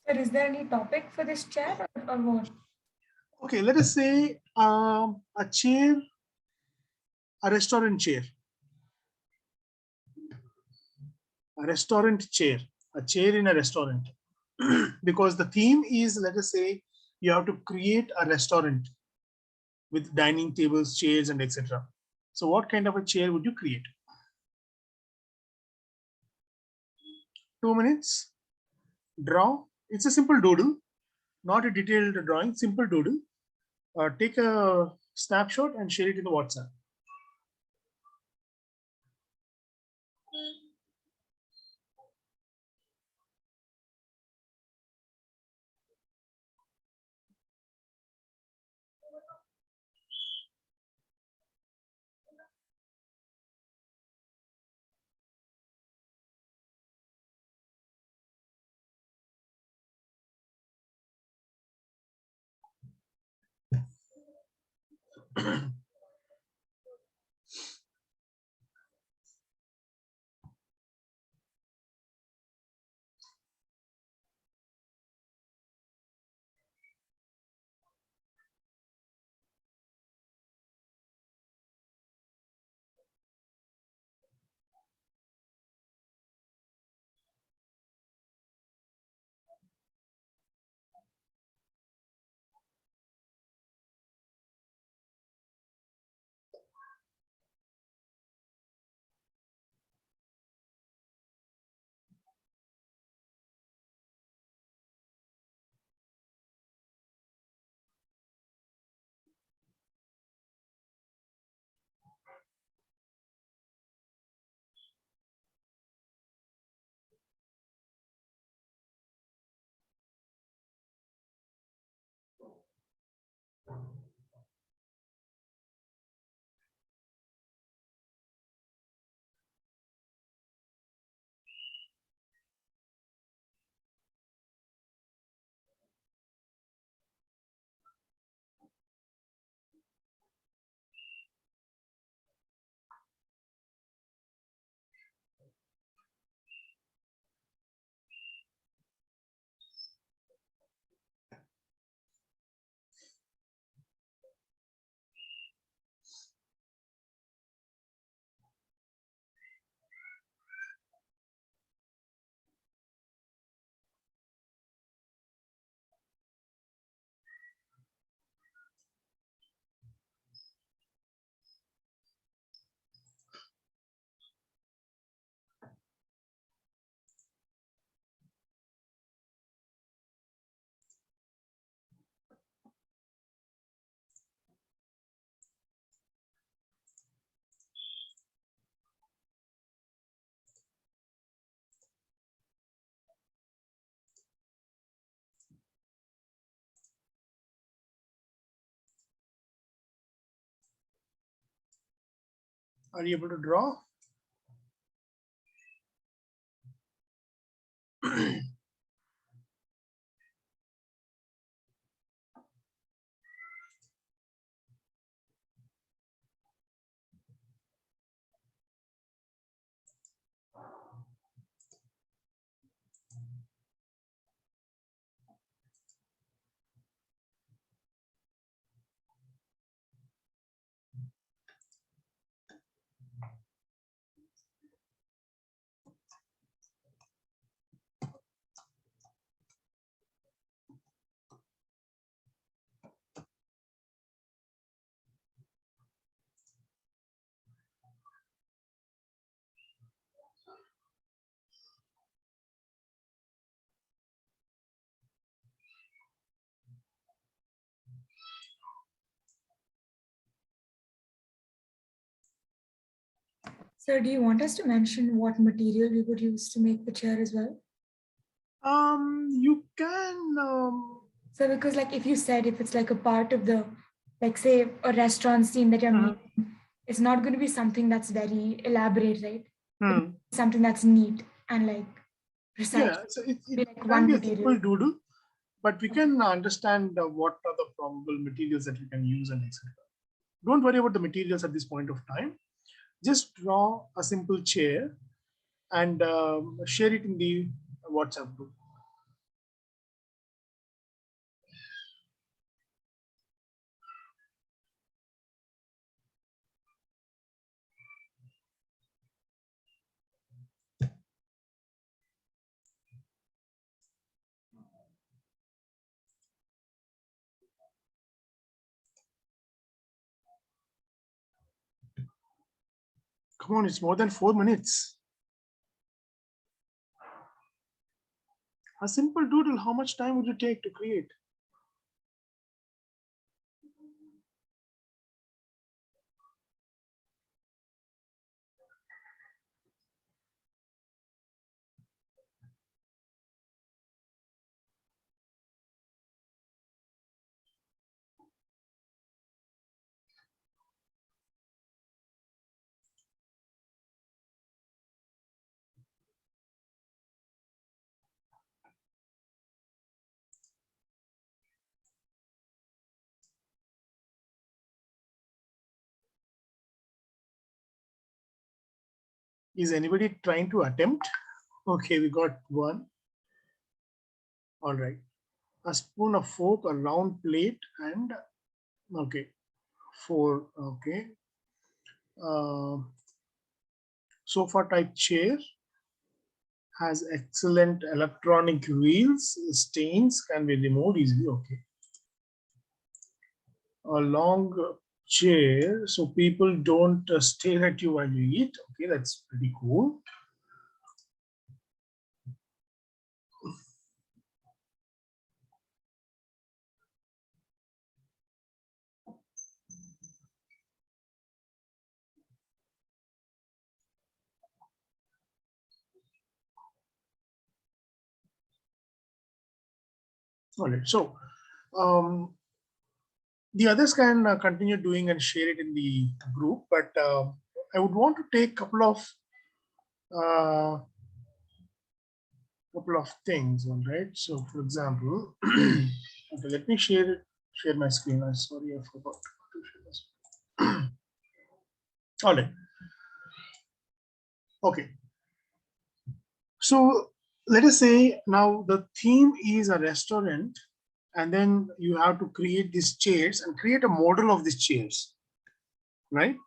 So is there any topic for this chair or what? Okay, let us say a chair, a restaurant chair, a chair in a restaurant. Because the theme is, let us say, you have to create a restaurant with dining tables, chairs, and etc. So what kind of a chair would you create? 2 minutes, draw. It's a simple doodle, not a detailed drawing, simple doodle. Take a snapshot and share it in the WhatsApp. Are you able to draw? So do you want us to mention what material we would use to make the chair as well? You can. So because like if you said if it's like a part of the, like say a restaurant scene that you're making, it's not going to be something that's very elaborate, right? Something that's neat and like precise. Yeah, so it Be like can one be a material. simple doodle, but we can understand what are the probable materials that we can use and etc. Don't worry about the materials at this point of time. Just draw a simple chair and share it in the WhatsApp group. Come on, it's more than 4 minutes. A simple doodle, how much time would you take to create? Is anybody trying to attempt? Okay, we got one. All right. A spoon, a fork, a round plate, and okay, 4. Okay. Sofa type chair has excellent electronic wheels. Stains can be removed easily. Okay. A long chair so people don't stare at you while you eat. Okay, that's pretty cool. All right, so the others can continue doing and share it in the group, but I would want to take uh, couple of things. All right, so for example, okay, let me share my screen. I'm sorry, I forgot to share my screen. All right, okay, so let us say now the theme is a restaurant, and then you have to create these chairs and create a model of these chairs, right?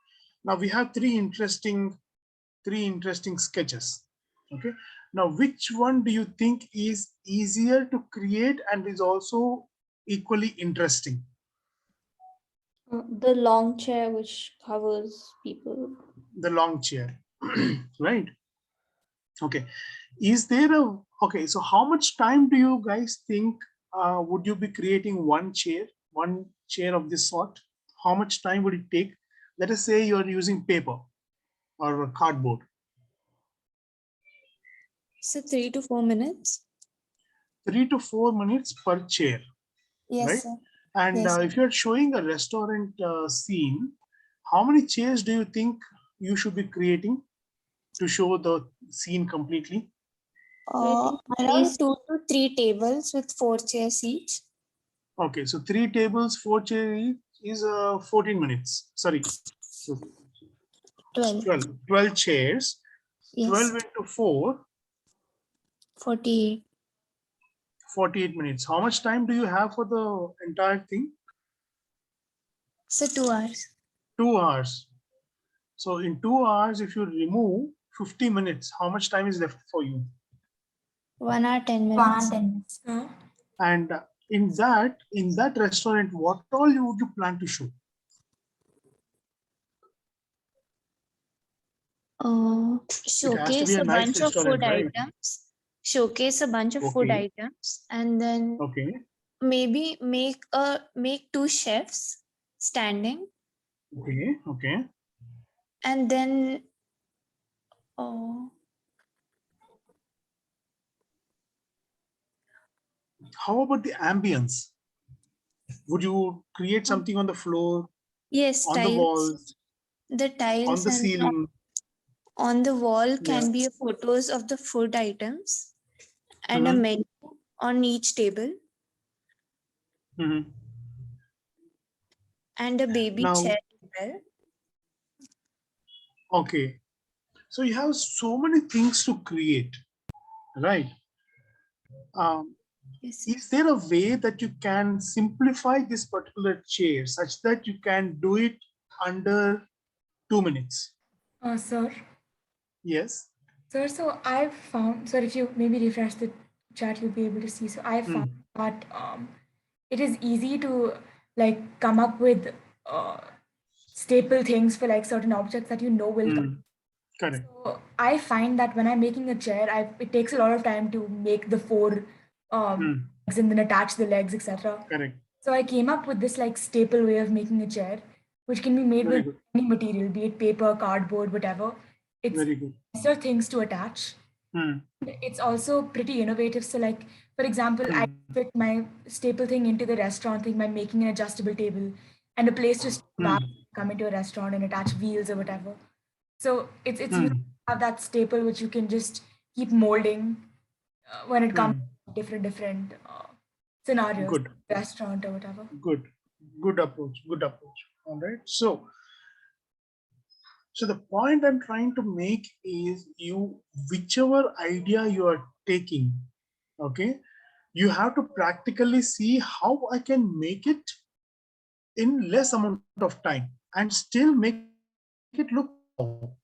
Now we have three interesting sketches. Okay, now which one do you think is easier to create and is also equally interesting? The long chair which covers people. The long chair. Right? Okay, is there a, okay, so how much time do you guys think would you be creating one chair of this sort? How much time would it take? Let us say you're using paper or cardboard. So 3 to 4 minutes. 3 to 4 minutes per chair. Yes, right? sir. And Yes, sir. if you're showing a restaurant scene, how many chairs do you think you should be creating to show the scene completely? I think at Around least 2 to 3 tables with 4 chairs each. Okay, so 3 tables, 4 chairs is 14 minutes. Sorry, so 12. 12 chairs, Yes. 12 into 4, 48. 48 minutes. How much time do you have for the entire thing? So 2 hours. 2 hours. So in 2 hours, if you remove 50 minutes, how much time is left for you? 1 hour 10 minutes. 1 hour 10 minutes. And in that restaurant, what all would you plan to show? It has to be Showcase a a nice bunch of food restaurant, right? items. Showcase a bunch of food Okay. items, and then Okay. maybe make 2 chefs standing, Okay. Okay. and then Oh. How about the ambience? Would you create something on the floor, Yes, on the tiles. walls, The on tiles the and ceiling? on the wall Yeah. can be photos of the food items and a Mhm. menu on each table Mhm. and a baby Now, chair as well. okay. So you have so many things to create, right? Um, Yes. is there a way that you can simplify this particular chair such that you can do it under 2 minutes? Sir. Yes. Sir, so I've found, sir, if you maybe refresh the chat, you'll be able to see. So I've found that it is easy to like come up with uh, staple things for like certain objects that you know will come. Correct. So I find that when I'm making a chair, it takes a lot of time to make the four legs and then attach the legs, etc. Correct. So I came up with this like staple way of making a chair, which can be made Very with good. any material, be it paper, cardboard, whatever. It's Very good. nicer things to attach. It's also pretty innovative. So, like for example, I fit my staple thing into the restaurant thing by making an adjustable table and a place to store bags, come into a restaurant and attach wheels or whatever. So it's nice to have that staple which you can just keep molding when it comes to different scenarios, Good. restaurant or whatever. Good. Good approach. Good approach. All right. So the point I'm trying to make is whichever idea you are taking, okay, you have to practically see how I can make it in less amount of time and still make it look wow.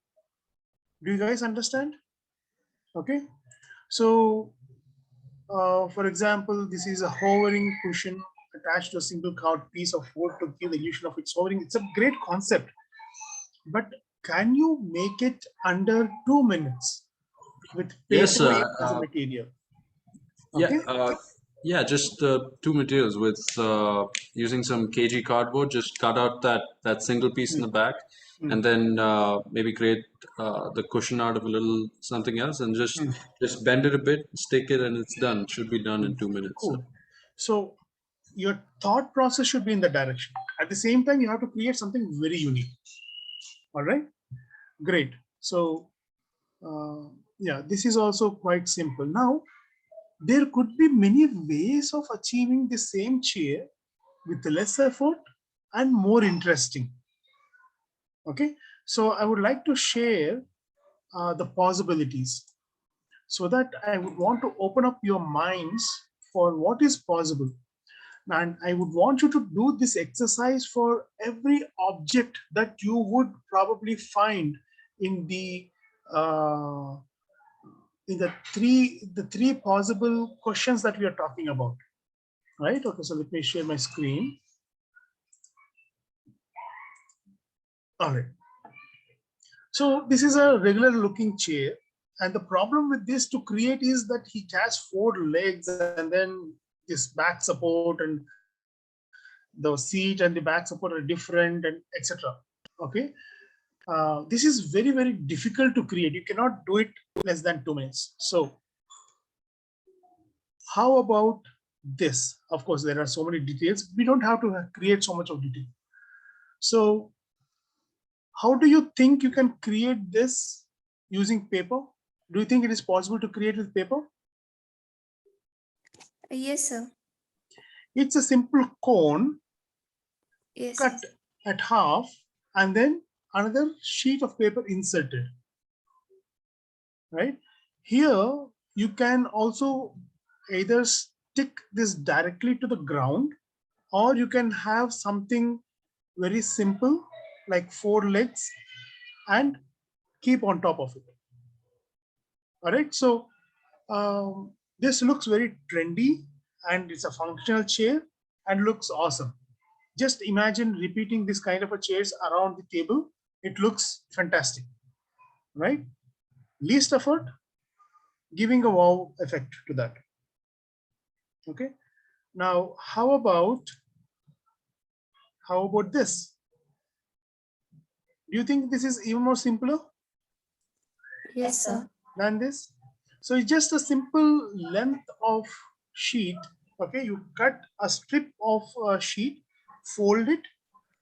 Do you guys understand? Okay. So, for example, this is a hovering cushion attached to a single carved piece of wood to give the illusion of its hovering. It's a great concept, but can you make it under 2 minutes with Yes, paper as a material? yeah, Okay. yeah, just two materials with using some kg cardboard. Just cut out that single piece in the back, and then maybe create the cushion out of a little something else, and just bend it a bit, stick it, and it's done. Should be done in 2 minutes. Cool. So your thought process should be in that direction. At the same time, you have to create something very unique. All right. Great. So yeah, this is also quite simple. Now, there could be many ways of achieving the same chair with less effort and more interesting. Okay, so I would like to share the possibilities so that I would want to open up your minds for what is possible. And I would want you to do this exercise for every object that you would probably find in uh, the three possible questions that we are talking about. Right? Okay, so let me share my screen. All right. So this is a regular looking chair. And the problem with this to create is that he has 4 legs and then this back support and the seat and the back support are different and etc. Okay. This is very, very difficult to create. You cannot do it less than 2 minutes. So how about this? Of course, there are so many details. We don't have to create so much of detail. So how do you think you can create this using paper? Do you think it is possible to create with paper? Yes, sir. It's a simple cone Yes. cut at half and then another sheet of paper inserted. Right? Here, you can also either stick this directly to the ground or you can have something very simple like 4 legs and keep on top of it. All right, so this looks very trendy and it's a functional chair and looks awesome. Just imagine repeating this kind of a chairs around the table. It looks fantastic, right? Least effort, giving a wow effect to that. Okay. Now, how about this? Do you think this is even more simpler? Yes, sir. Than this. So it's just a simple length of sheet. Okay, you cut a strip of sheet, fold it,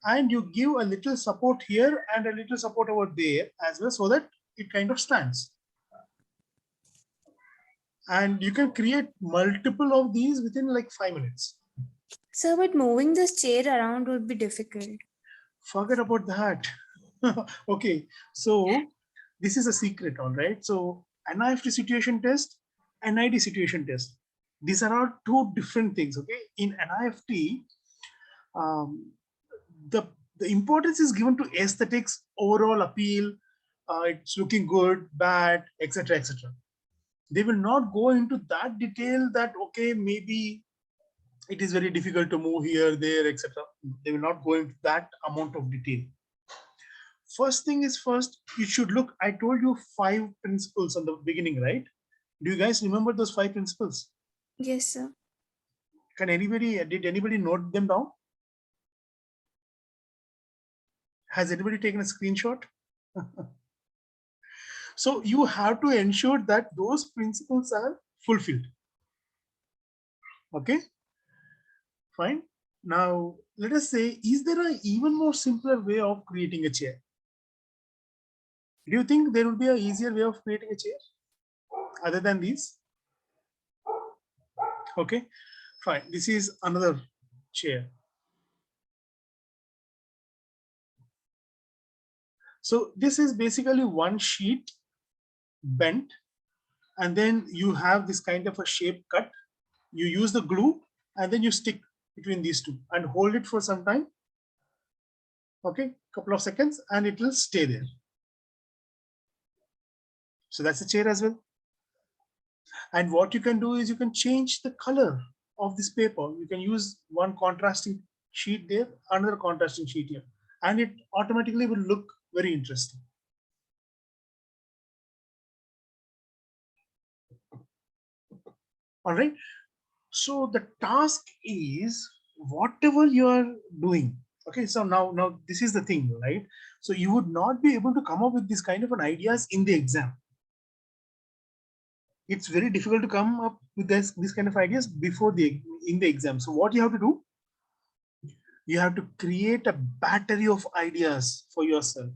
and you give a little support here and a little support over there as well, so that it kind of stands. And you can create multiple of these within like 5 minutes. Sir, but moving this chair around would be difficult. Forget about that. Okay, so this is a secret, all right? So NIFT situation test, NID situation test. These are all two different things, okay? In NIFT, um, the importance is given to aesthetics, overall appeal, it's looking good, bad, etc., etc. They will not go into that detail that, okay, maybe it is very difficult to move here, there, etc. They will not go into that amount of detail. First thing is first, you should look, I told you 5 principles on the beginning, right? Do you guys remember those 5 principles? Yes, sir. Did anybody note them down? Has anybody taken a screenshot? So you have to ensure that those principles are fulfilled. Okay, fine. Now, let us say, is there an even more simpler way of creating a chair? Do you think there would be an easier way of creating a chair other than these? Okay, fine. This is another chair. So this is basically one sheet bent, and then you have this kind of a shape cut. You use the glue and then you stick between these two and hold it for some time. Okay, couple of seconds, and it will stay there. So that's a chair as well. And what you can do is you can change the color of this paper. You can use one contrasting sheet there, another contrasting sheet here, and it automatically will look very interesting. All right. So the task is whatever you are doing. Okay. So now this is the thing, right? So you would not be able to come up with this kind of an ideas in the exam. It's very difficult to come up with this kind of ideas in the exam. So what you have to do, you have to create a battery of ideas for yourself.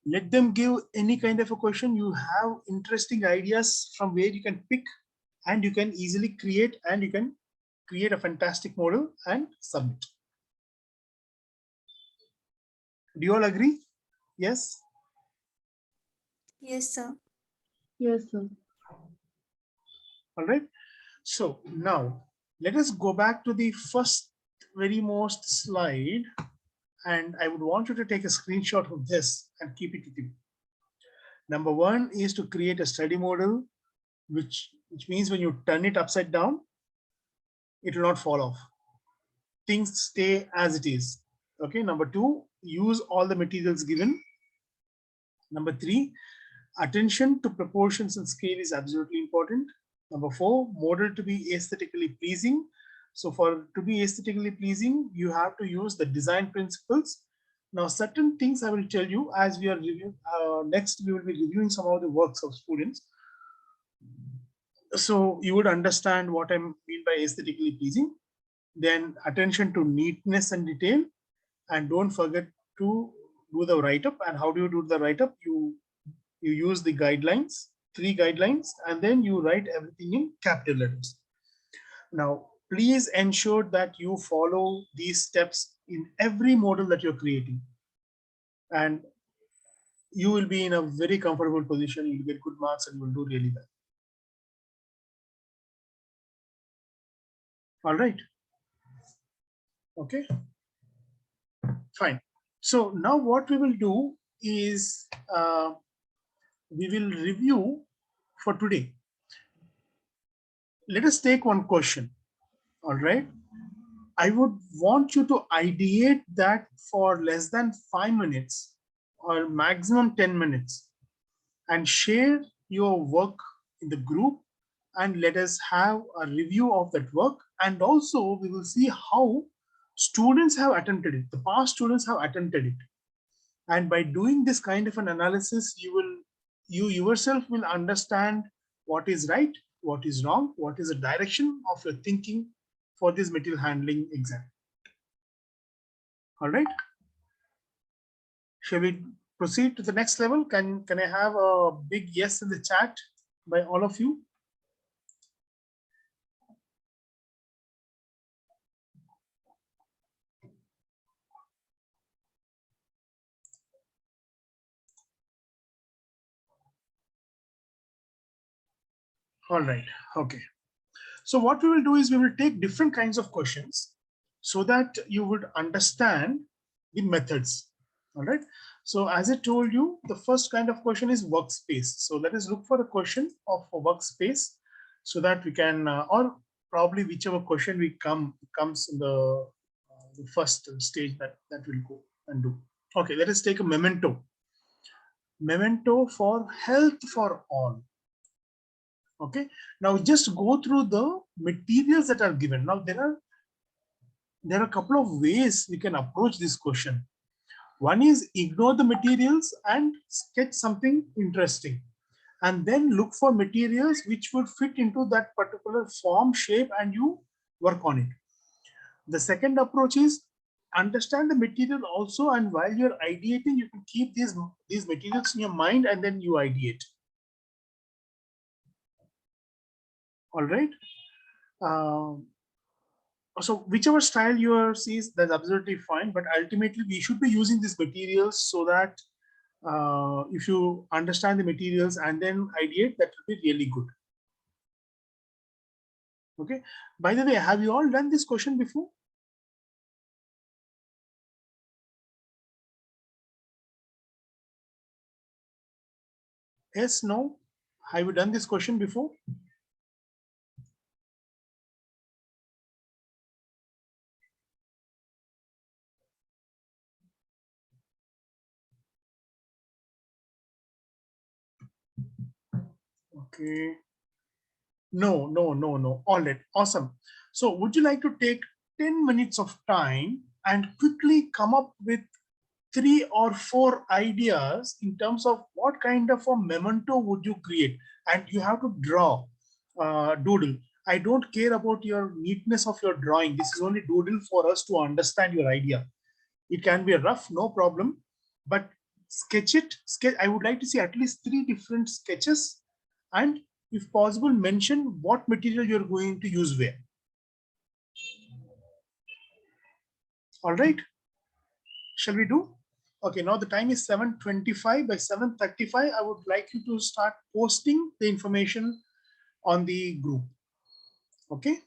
Let them give any kind of a question. You have interesting ideas from where you can pick, and you can easily create, and you can create a fantastic model and submit. Do you all agree? Yes? Yes, sir. Yes, sir. All right. So now let us go back to the first very most slide, and I would want you to take a screenshot of this and keep it with you. Number one is to create a study model, which means when you turn it upside down, it will not fall off. Things stay as it is. Okay. Number two, use all the materials given. Number three, attention to proportions and scale is absolutely important. Number four, model to be aesthetically pleasing. So to be aesthetically pleasing, you have to use the design principles. Now, certain things I will tell you as we are reviewing. Next, we will be reviewing some of the works of students. So you would understand what I mean by aesthetically pleasing. Then attention to neatness and detail. And don't forget to do the write-up. And how do you do the write-up? You use the guidelines, 3 guidelines, and then you write everything in capital letters. Now, please ensure that you follow these steps in every model that you're creating. And you will be in a very comfortable position. You'll get good marks and you'll do really well. All right. Okay. Fine. So now what we will do is we will review for today. Let us take one question. All right. I would want you to ideate that for less than 5 minutes or maximum 10 minutes and share your work in the group, and let us have a review of that work. And also we will see how students have attempted it. The past students have attempted it. And by doing this kind of an analysis, you yourself will understand what is right, what is wrong, what is the direction of your thinking for this material handling exam. All right. Shall we proceed to the next level? Can I have a big yes in the chat by all of you? All right. Okay. So what we will do is we will take different kinds of questions so that you would understand the methods. All right. So as I told you, the first kind of question is workspace. So let us look for a question of a workspace so that we can, or probably whichever question we comes in the first stage that we'll go and do. Okay, let us take a memento. Memento for health for all. Okay, now just go through the materials that are given. Now there are a couple of ways we can approach this question. One is ignore the materials and sketch something interesting, and then look for materials which would fit into that particular form, shape, and you work on it. The second approach is understand the material also, and while you're ideating, you can keep these materials in your mind and then you ideate. All right. So whichever style yours is, that's absolutely fine, but ultimately we should be using these materials so that if you understand the materials and then ideate, that will be really good. Okay. By the way, have you all done this question before? Yes, no? Have you done this question before? Okay. No, no, no, no. All right. Awesome. So would you like to take 10 minutes of time and quickly come up with 3 or 4 ideas in terms of what kind of a memento would you create? And you have to draw, doodle. I don't care about your neatness of your drawing. This is only doodle for us to understand your idea. It can be rough, no problem, but sketch it. I would like to see at least 3 different sketches, and if possible, mention what material you're going to use where. All right. Shall we do? Okay, now the time is 7:25. By 7:35, I would like you to start posting the information on the group. Okay.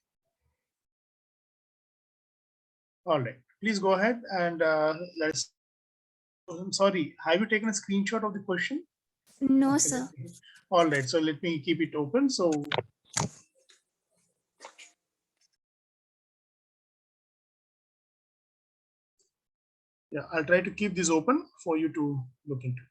All right. Please go ahead and let's. I'm sorry. Have you taken a screenshot of the question? No, Okay, sir. all right. So let me keep it open. So yeah, I'll try to keep this open for you to look into.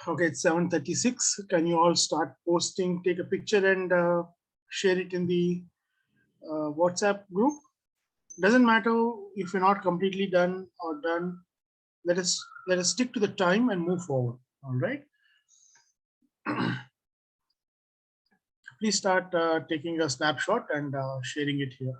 Okay, it's 7:36. Can you all start posting, take a picture and share it in the WhatsApp group? Doesn't matter if you're not completely done or done. Let us stick to the time and move forward. All right. Please start taking a snapshot and sharing it here.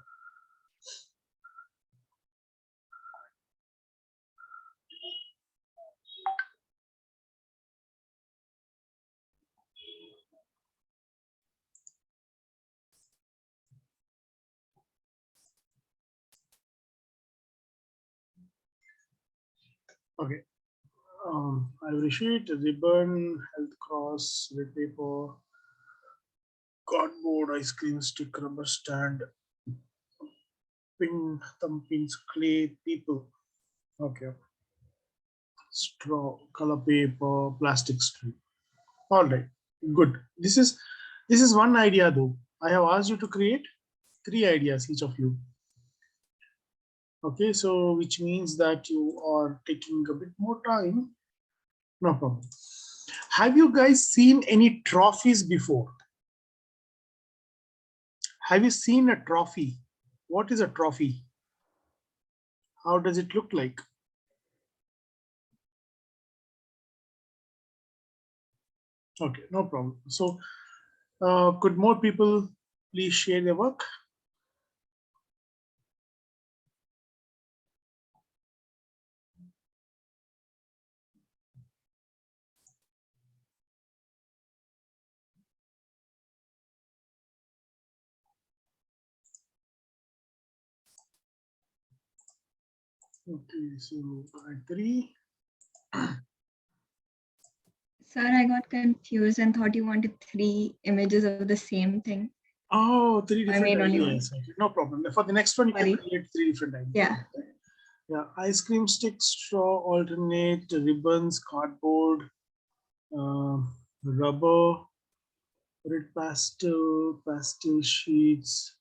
Okay. I will sheet, ribbon, health cross, red paper, cardboard, ice cream stick, rubber stand, pin, thumb pins, clay, people. Okay. Straw, color paper, plastic strip. All right. Good. This is one idea though. I have asked you to create 3 ideas, each of you. Okay, so which means that you are taking a bit more time. No problem. Have you guys seen any trophies before? Have you seen a trophy? What is a trophy? How does it look like? Okay, no problem. So could more people please share their work? Okay, so Gayatri. Sir, I got confused and thought you wanted 3 images of the same thing. Oh, 3 I different made only one. ideas. Okay, no problem. For the next one, you Sorry. can create 3 different ideas. Yeah. Yeah, ice cream stick, straw, alternate, ribbons, cardboard, rubber, red pastel sheets.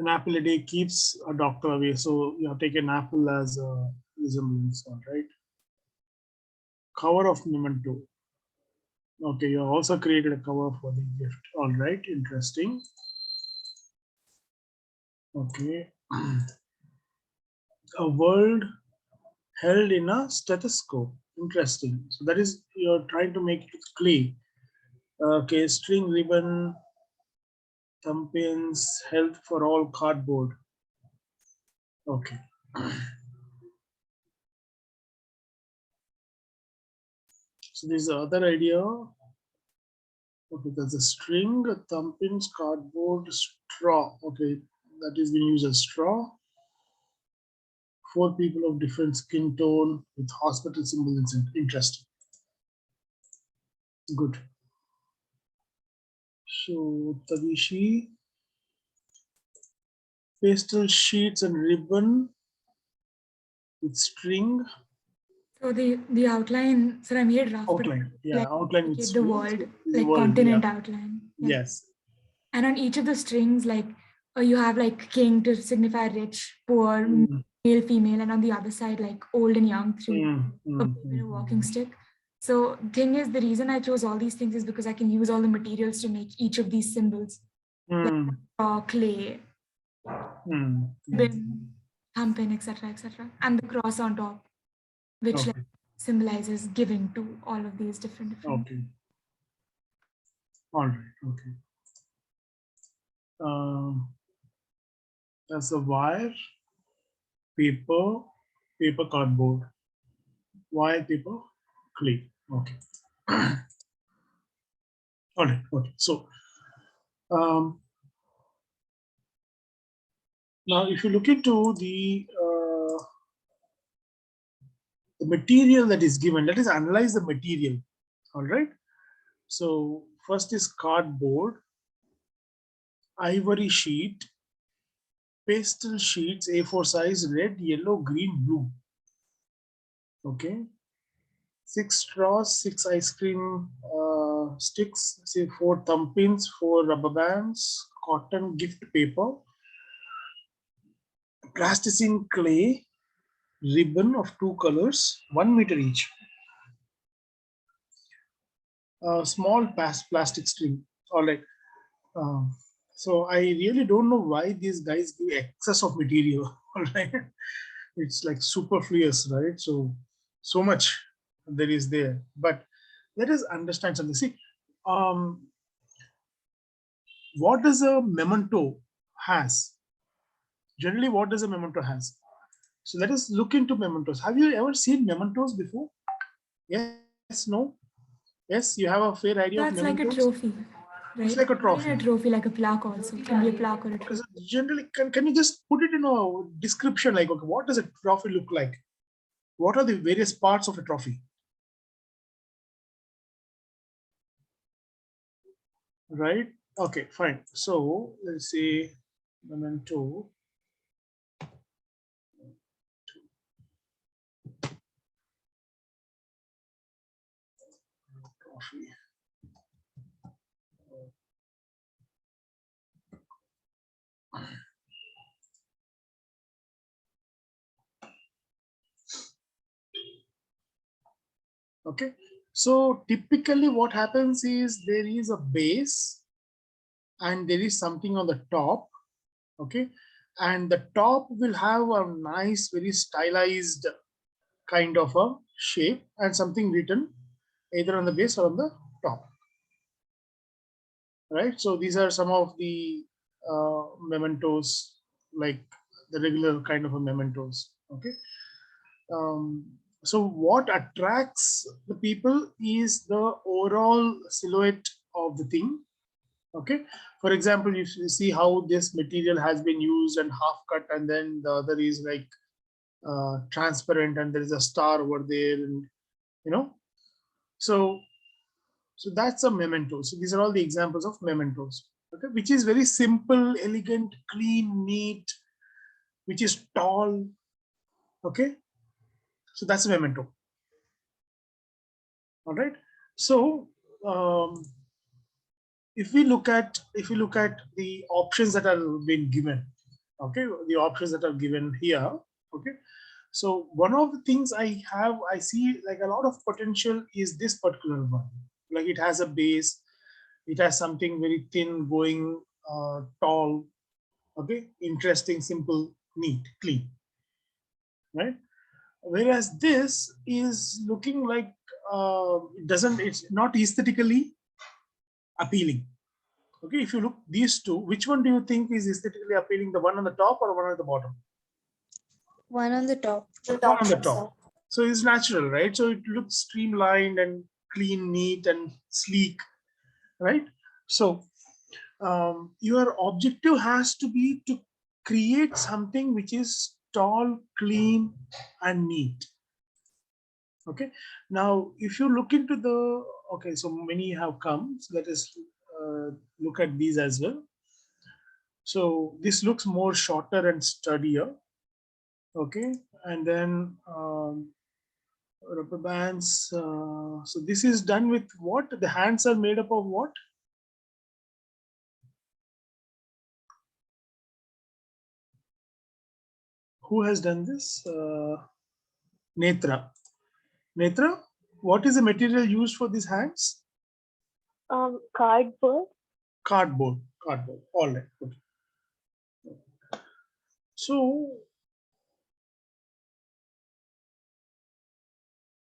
An apple a day keeps a doctor away. So you have taken apple as a resemblance, all right? Cover of memento. Okay, you have also created a cover for the gift. All right, interesting. Okay. A world held in a stethoscope. Interesting. So that is, you're trying to make it with clay. Okay, string, ribbon, thumb pins, health for all, cardboard. Okay. So this is the other idea. Okay, there's a string, thumb pins, cardboard, straw. Okay, that is being used as straw. 4 people of different skin tone with hospital symbols. Interesting. Good. So Tavishi, pastel sheets and ribbon with string. So the outline, so I made a draft, Outline. but Yeah, like outline with the strings. world, The like world, continent yeah. outline. Yeah. Yes. And on each of the strings, like you have like king to signify rich, poor, male, female, and on the other side, like old and young through a walking stick. So thing is, the reason I chose all these things is because I can use all the materials to make each of these symbols. Like clay, bin, thumbpin, etc., etc., and the cross on top, which like symbolizes giving to all of these different. Okay. All right. Okay. That's a wire, paper, cardboard, wire, paper, clay. Okay. All right. Okay. So now, if you look into the material that is given, let us analyze the material. All right. So first is cardboard, ivory sheet, pastel sheets, A4 size, red, yellow, green, blue. Okay. 6 straws, 6 ice cream sticks, say 4 thumb pins, 4 rubber bands, cotton gift paper, plasticine clay, ribbon of 2 colors, 1 meter each. small plastic string. All right. So I really don't know why these guys give excess of material. All right. It's like superfluous, right? So much there is there. But let us understand something. See, what does a memento has? Generally, what does a memento has? So let us look into mementos. Have you ever seen mementos before? Yes, no? Yes, you have a fair idea of That's like a mementos? trophy, It's right? like a Not even trophy. a trophy, like a plaque also. Can be a plaque or a Okay, so trophy. generally, can you just put it in a description like, okay, what does a trophy look like? What are the various parts of a trophy? Right? Okay, fine. So let's say memento trophy. Okay, so typically what happens is there is a base and there is something on the top. Okay, and the top will have a nice, very stylized kind of a shape and something written either on the base or on the top. Right, so these are some of the mementos, like the regular kind of a mementos. Okay, um, so what attracts the people is the overall silhouette of the thing. Okay, for example, you see how this material has been used and half cut, and then the other is like transparent, and there is a star over there, and you know, so that's a memento. So these are all the examples of mementos. Okay, which is very simple, elegant, clean, neat, which is tall. Okay, so that's a memento. All right, so um, if we look at the options that are been given, okay, the options that are given here. Okay, so one of the things I see like a lot of potential is this particular one. Like it has a base, it has something very thin going, tall. Okay, interesting, simple, neat, clean, right? Whereas this is looking like it doesn't, it's not aesthetically appealing. Okay, if you look these two, which one do you think is aesthetically appealing? The one on the top or one at the bottom? One on the top. The One on top, the sir. top. So it's natural, right? So it looks streamlined and clean, neat, and sleek, right? So your objective has to be to create something which is tall, clean, and neat. Okay. Now, if you look into the, okay, so many have come. So let us look at these as well. So this looks more shorter and sturdier. Okay. And then rubber bands. So this is done with what? The hands are made up of what? Who has done this? Netra. Netra, what is the material used for these hands? Cardboard. Cardboard. Cardboard. All right. Okay. So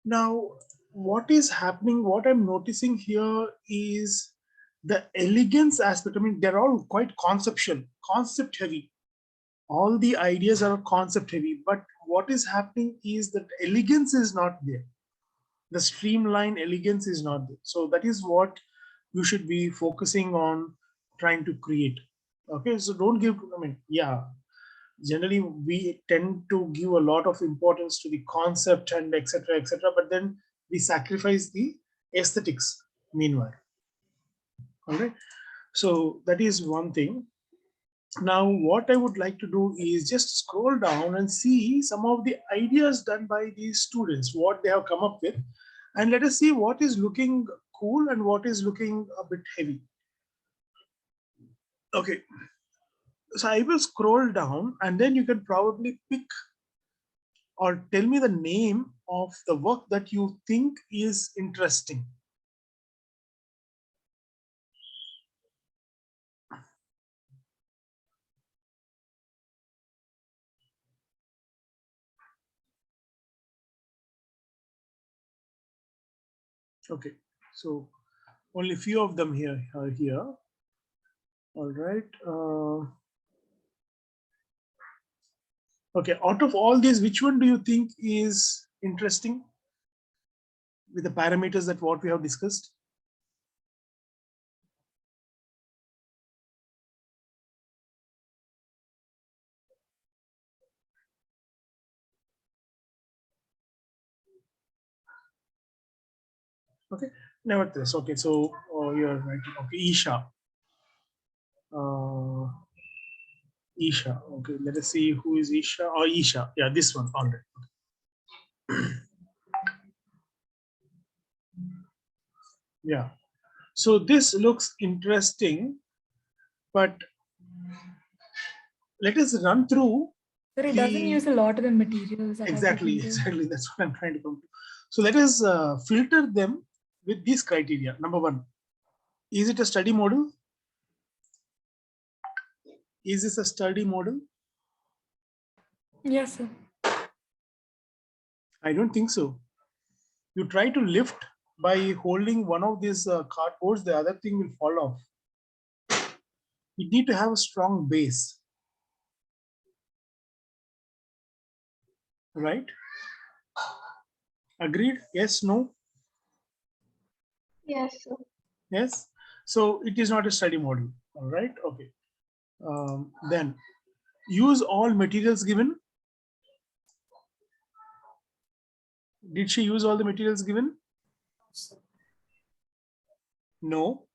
now, what is happening? What I'm noticing here is the elegance aspect. I mean, they're all quite conceptual, concept heavy. All the ideas are concept heavy, but what is happening is that elegance is not there. The streamline elegance is not there. So that is what you should be focusing on trying to create. Okay, so don't give, I mean, yeah, generally we tend to give a lot of importance to the concept and etc., but then we sacrifice the aesthetics meanwhile. All right, so that is one thing. Now what I would like to do is just scroll down and see some of the ideas done by these students, what they have come up with, and let us see what is looking cool and what is looking a bit heavy. Okay, so I will scroll down and then you can probably pick or tell me the name of the work that you think is interesting. Okay, so only few of them here are here. All right. Okay, out of all these, which one do you think is interesting with the parameters that what we have discussed? Okay, nevertheless, okay, so you're right. Okay, Isha. Isha. Okay, let us see who is Isha. Or Isha. Yeah, this one. All right. Yeah. So this looks interesting, but let us run through. But it doesn't use a lot of the materials that Exactly, exactly. That's what I'm trying to come to. So let us filter them with these criteria. Number one, is it a study model? Is this a study model? Yes, sir. I don't think so. You try to lift by holding one of these cardboards, the other thing will fall off. You need to have a strong base. Right? Agreed? Yes, no? Yes, sir. Yes. So it is not a study model. All right. Okay. Then use all materials given. Did she use all the materials given? No.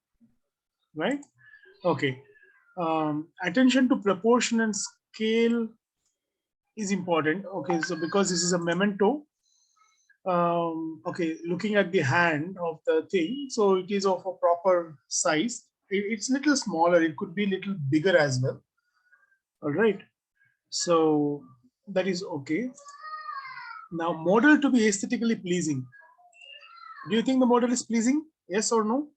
Right. Okay. Attention to proportion and scale is important. Okay. So because this is a memento, okay, looking at the hand of the thing, so it is of a proper size. It's a little smaller. It could be a little bigger as well. All right. So that is okay. Now, model to be aesthetically pleasing. Do you think the model is pleasing? Yes or no?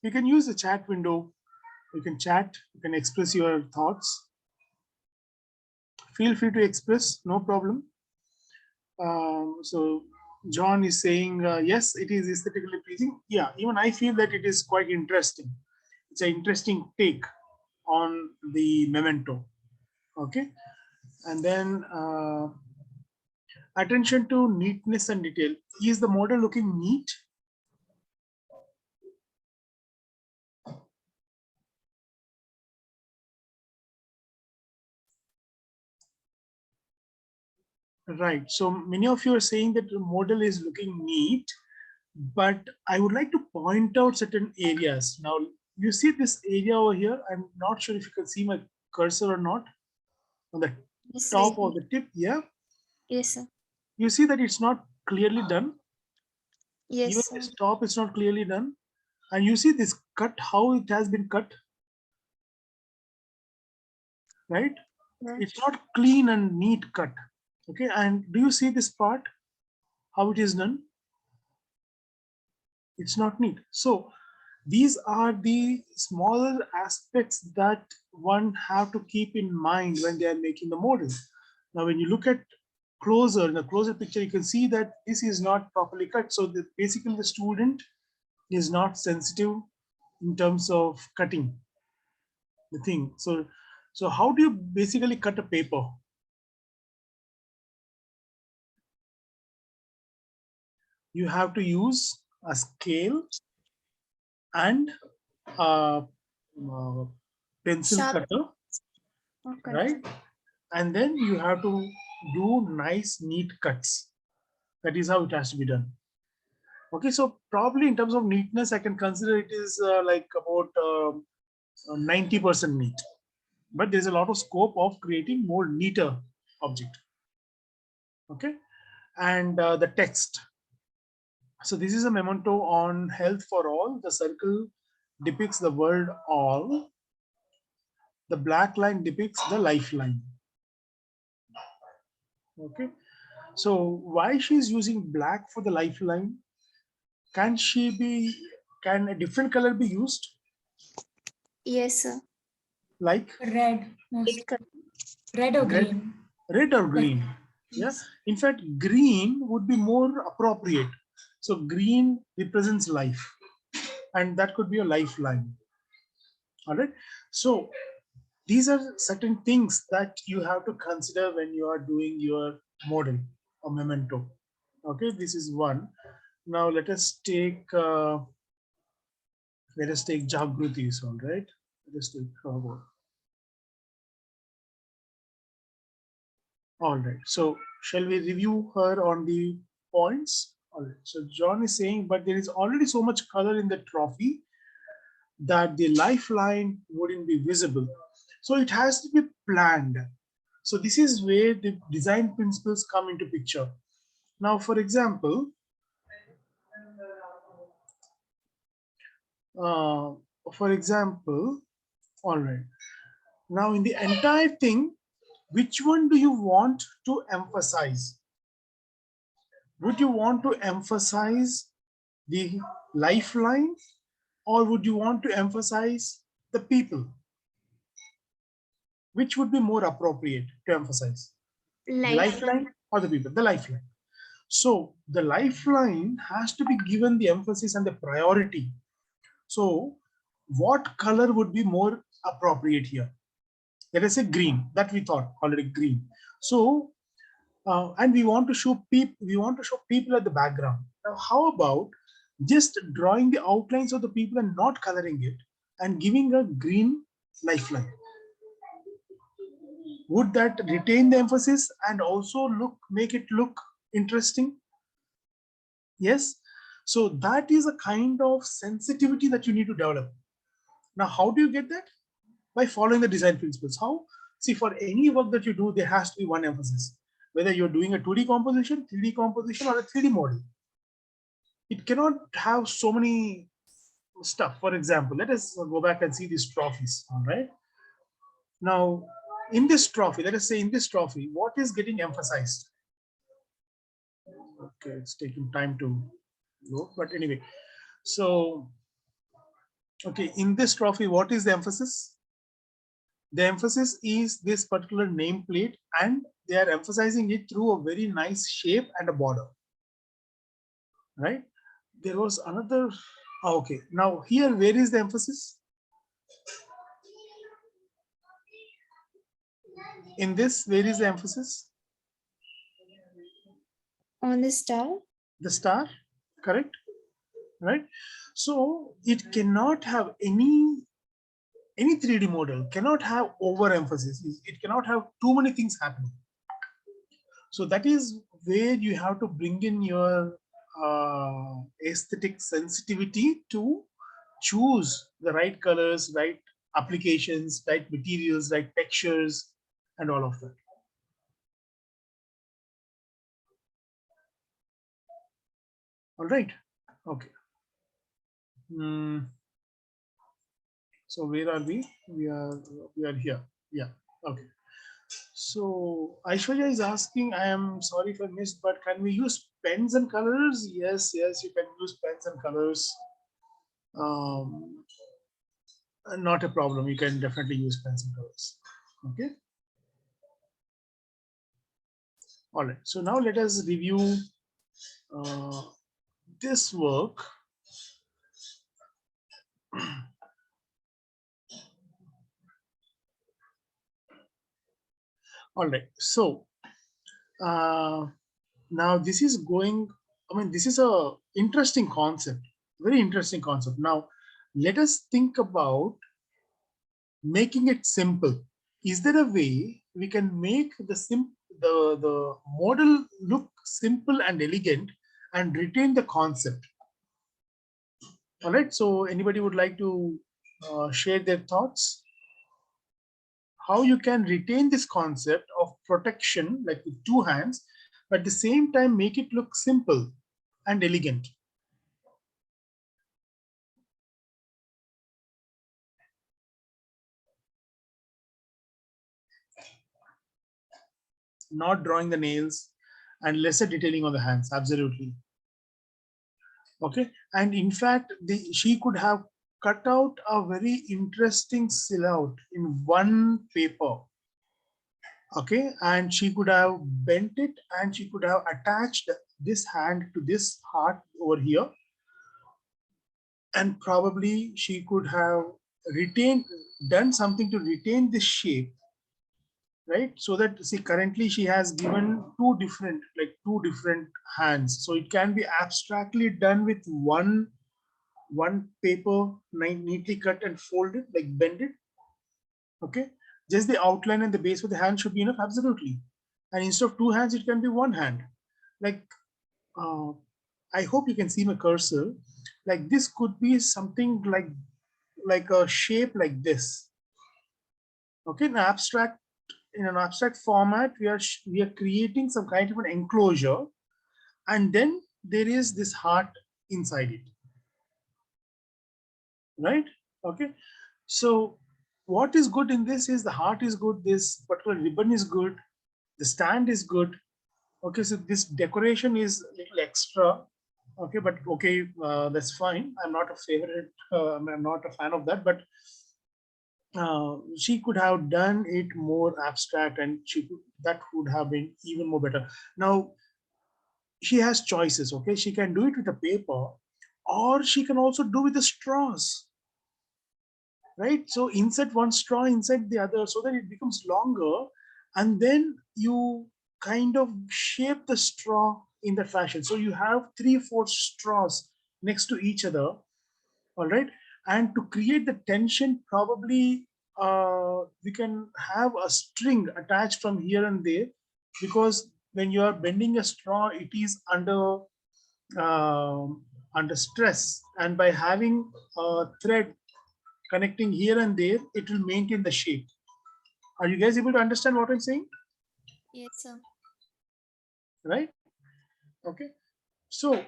You can use the chat window. You can chat. You can express your thoughts. Feel free to express. No problem. So John is saying, yes, it is aesthetically pleasing. Yeah, even I feel that it is quite interesting. It's an interesting take on the memento. Okay. And then attention to neatness and detail. Is the model looking neat? Right. So many of you are saying that the model is looking neat, but I would like to point out certain areas. Now, you see this area over here. I'm not sure if you can see my cursor or not on the Yes, top sir. of the tip. Yeah. Yes, sir. You see that it's not clearly done. Yes, Even sir. this top is not clearly done. And you see this cut, how it has been cut, right? Yeah. It's not clean and neat cut. Okay. And do you see this part, how it is done? It's not neat. So these are the smaller aspects that one have to keep in mind when they are making the model. Now, when you look at closer, in the closer picture, you can see that this is not properly cut. So basically the student is not sensitive in terms of cutting the thing. So how do you basically cut a paper? You have to use a scale and a, pencil Sharp. cutter, Okay. right? And then you have to do nice neat cuts. That is how it has to be done. Okay, so probably in terms of neatness, I can consider it is like about 90% neat, but there's a lot of scope of creating more neater object. Okay, and the text. So this is a memento on health for all. The circle depicts the word all. The black line depicts the lifeline. Okay, so why she's using black for the lifeline? Can a different color be used? Yes, sir. Like Red, mostly. Red or red, green. red or green? Yes. In fact, green would be more appropriate. So green represents life, and that could be a lifeline. All right. So these are certain things that you have to consider when you are doing your model or memento. Okay, this is one. Now let us take Jagrutis. All right. Let us take her. All right. So shall we review her on the points? All right. So John is saying, but there is already so much color in the trophy that the lifeline wouldn't be visible. So it has to be planned. So this is where the design principles come into picture. Now, for example, uh, all right. Now in the entire thing, which one do you want to emphasize? Would you want to emphasize the lifeline, or would you want to emphasize the people? Which would be more appropriate to emphasize? The lifeline or the people? The lifeline. So the lifeline has to be given the emphasis and the priority. So what color would be more appropriate here? Let us say green, that we thought already green. So and we want to show people at the background. Now how about just drawing the outlines of the people and not coloring it and giving a green lifeline? Would that retain the emphasis and also make it look interesting? Yes. So that is a kind of sensitivity that you need to develop. Now how do you get that? By following the design principles. How? See, for any work that you do, there has to be one emphasis. Whether you're doing a 2D composition, 3D composition, or a 3D model, it cannot have so many stuff. For example, let us go back and see these trophies. All right. Now, in this trophy, let us say in this trophy, what is getting emphasized? Okay, it's taking time to load, but anyway. So, okay, in this trophy, what is the emphasis? The emphasis is this particular nameplate, and they are emphasizing it through a very nice shape and a border. Right? There was another. Okay, now here, where is the emphasis? In this, where is the emphasis? On the star. The star, correct? Right? So it cannot have any 3D model cannot have overemphasis. It cannot have too many things happening. So that is where you have to bring in your aesthetic sensitivity to choose the right colors, right applications, right materials, right textures, and all of that. All right. Okay. So where are we? We are here. Yeah. Okay. So Aishwarya is asking, I am sorry if I missed, but can we use pens and colors? Yes, yes, you can use pens and colors. Not a problem. You can definitely use pens and colors. Okay. All right. So now let us review this work. All right. So now this is going. I mean, this is a interesting concept. Very interesting concept. Now, let us think about making it simple. Is there a way we can make the model look simple and elegant and retain the concept? All right. So anybody would like to share their thoughts? How you can retain this concept of protection, like with two hands, but at the same time make it look simple and elegant. Not drawing the nails and lesser detailing on the hands. Absolutely. Okay. And in fact, she could have cut out a very interesting silhouette in one paper. Okay, and she could have bent it and she could have attached this hand to this heart over here, and probably she could have retained, done something to retain this shape, right? So that, see, currently she has given two different hands, so it can be abstractly done with one paper, neatly cut and folded, like bend it. Okay, just the outline and the base of the hand should be enough, absolutely. And instead of two hands, it can be one hand. Like, uh, I hope you can see my cursor. Like, this could be something like a shape like this. Okay, in an abstract format, we are creating some kind of an enclosure, and then there is this heart inside it, right? Okay, so what is good in this is the heart is good, this particular ribbon is good, the stand is good. Okay, so this decoration is a little extra. Okay, but okay, that's fine. I'm not a favorite. I'm not a fan of that. But she could have done it more abstract, and that would have been even more better. Now she has choices. Okay, she can do it with a paper, or she can also do with the straws, right? So insert one straw inside the other so that it becomes longer, and then you kind of shape the straw in that fashion. So you have 3-4 straws next to each other, all right? And to create the tension, probably we can have a string attached from here and there, because when you are bending a straw, it is under stress, and by having a thread connecting here and there, it will maintain the shape. Are you guys able to understand what I'm saying? Yes, sir. Right? Okay. So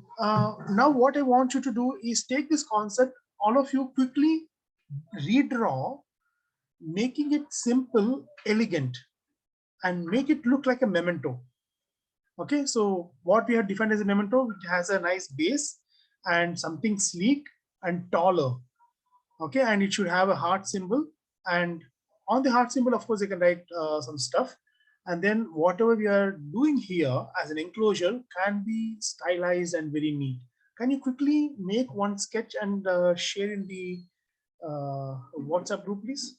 now what I want you to do is take this concept, all of you quickly redraw, making it simple, elegant, and make it look like a memento. Okay, so what we have defined as a memento, it has a nice base and something sleek and taller. Okay, and it should have a heart symbol, and on the heart symbol, of course, you can write some stuff, and then whatever we are doing here as an enclosure can be stylized and very neat. Can you quickly make one sketch and share in the WhatsApp group, please?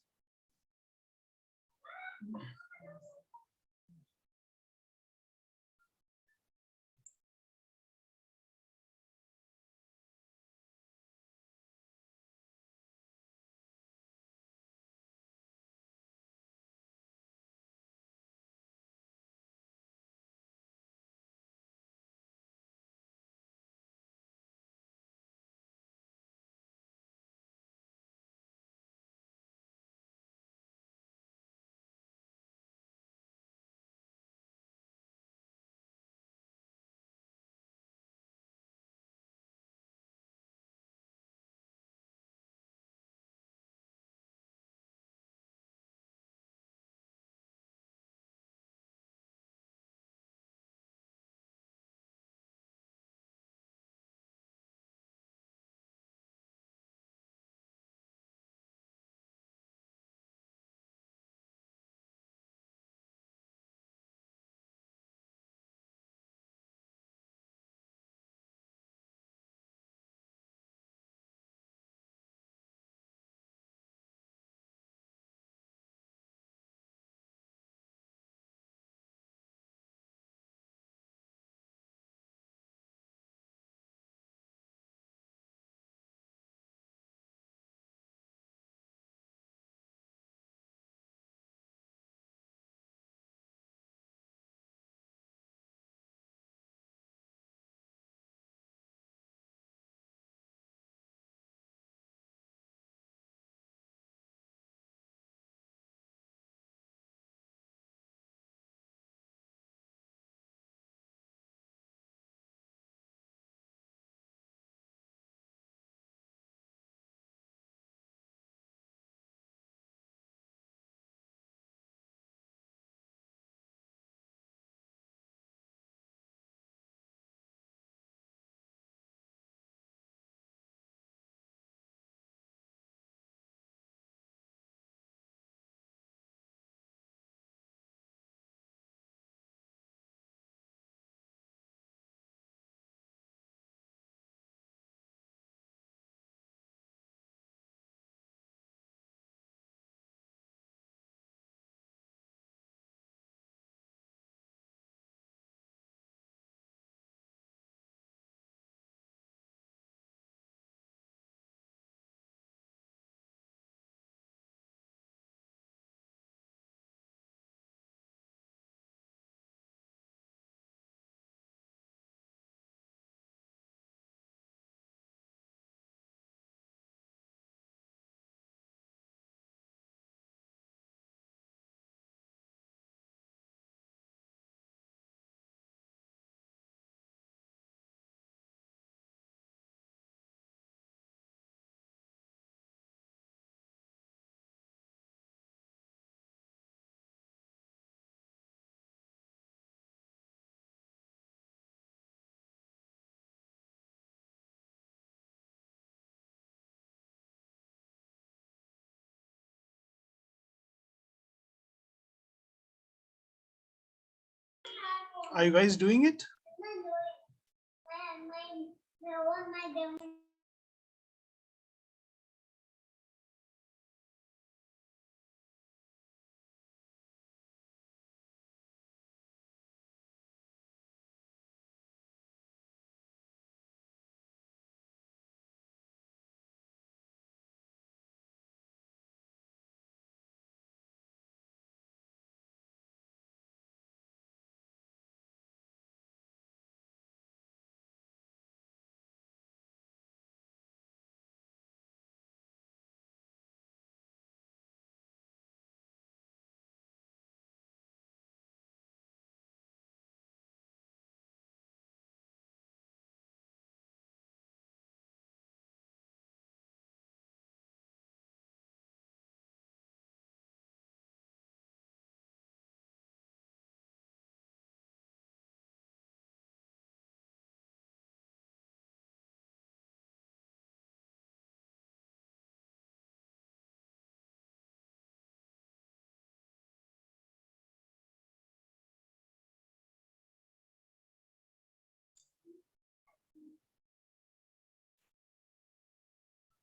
Are you guys doing it?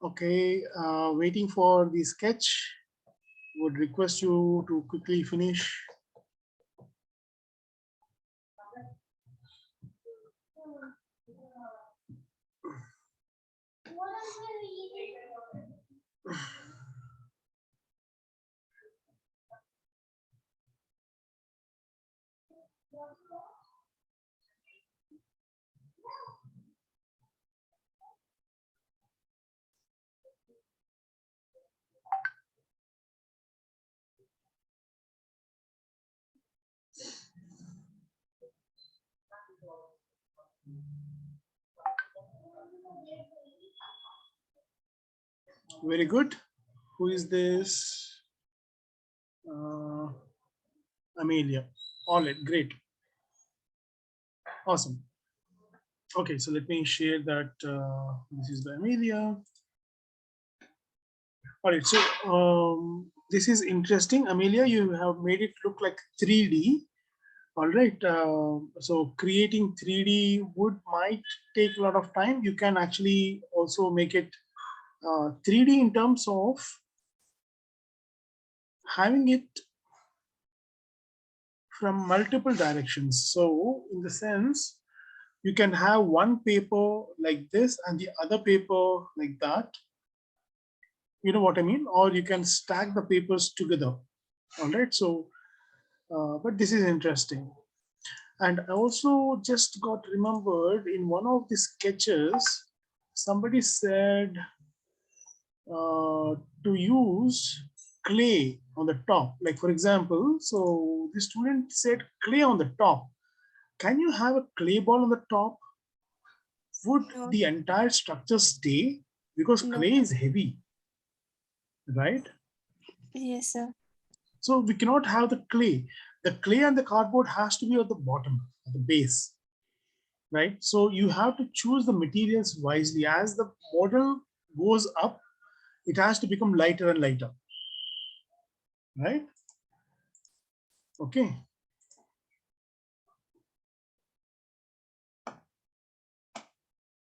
Okay, waiting for the sketch. Would request you to quickly finish. Very good. Who is this? Amelia. All right, great. Awesome. Okay, so let me share that. This is the Amelia. All right, so this is interesting. Amelia, you have made it look like 3D. All right, so creating 3D would might take a lot of time. You can actually also make it 3D in terms of having it from multiple directions. So in the sense, you can have one paper like this and the other paper like that. You know what I mean? Or you can stack the papers together. All right, so, but this is interesting. And I also just got remembered in one of the sketches, somebody said to use clay on the top. Like for example, so the student said clay on the top. Can you have a clay ball on the top? Would No, the entire structure stay? Because no. clay is heavy, right? Yes, sir. So we cannot have the clay. The clay and the cardboard has to be at the bottom, at the base, right? So you have to choose the materials wisely. As the model goes up, it has to become lighter and lighter, right? Okay.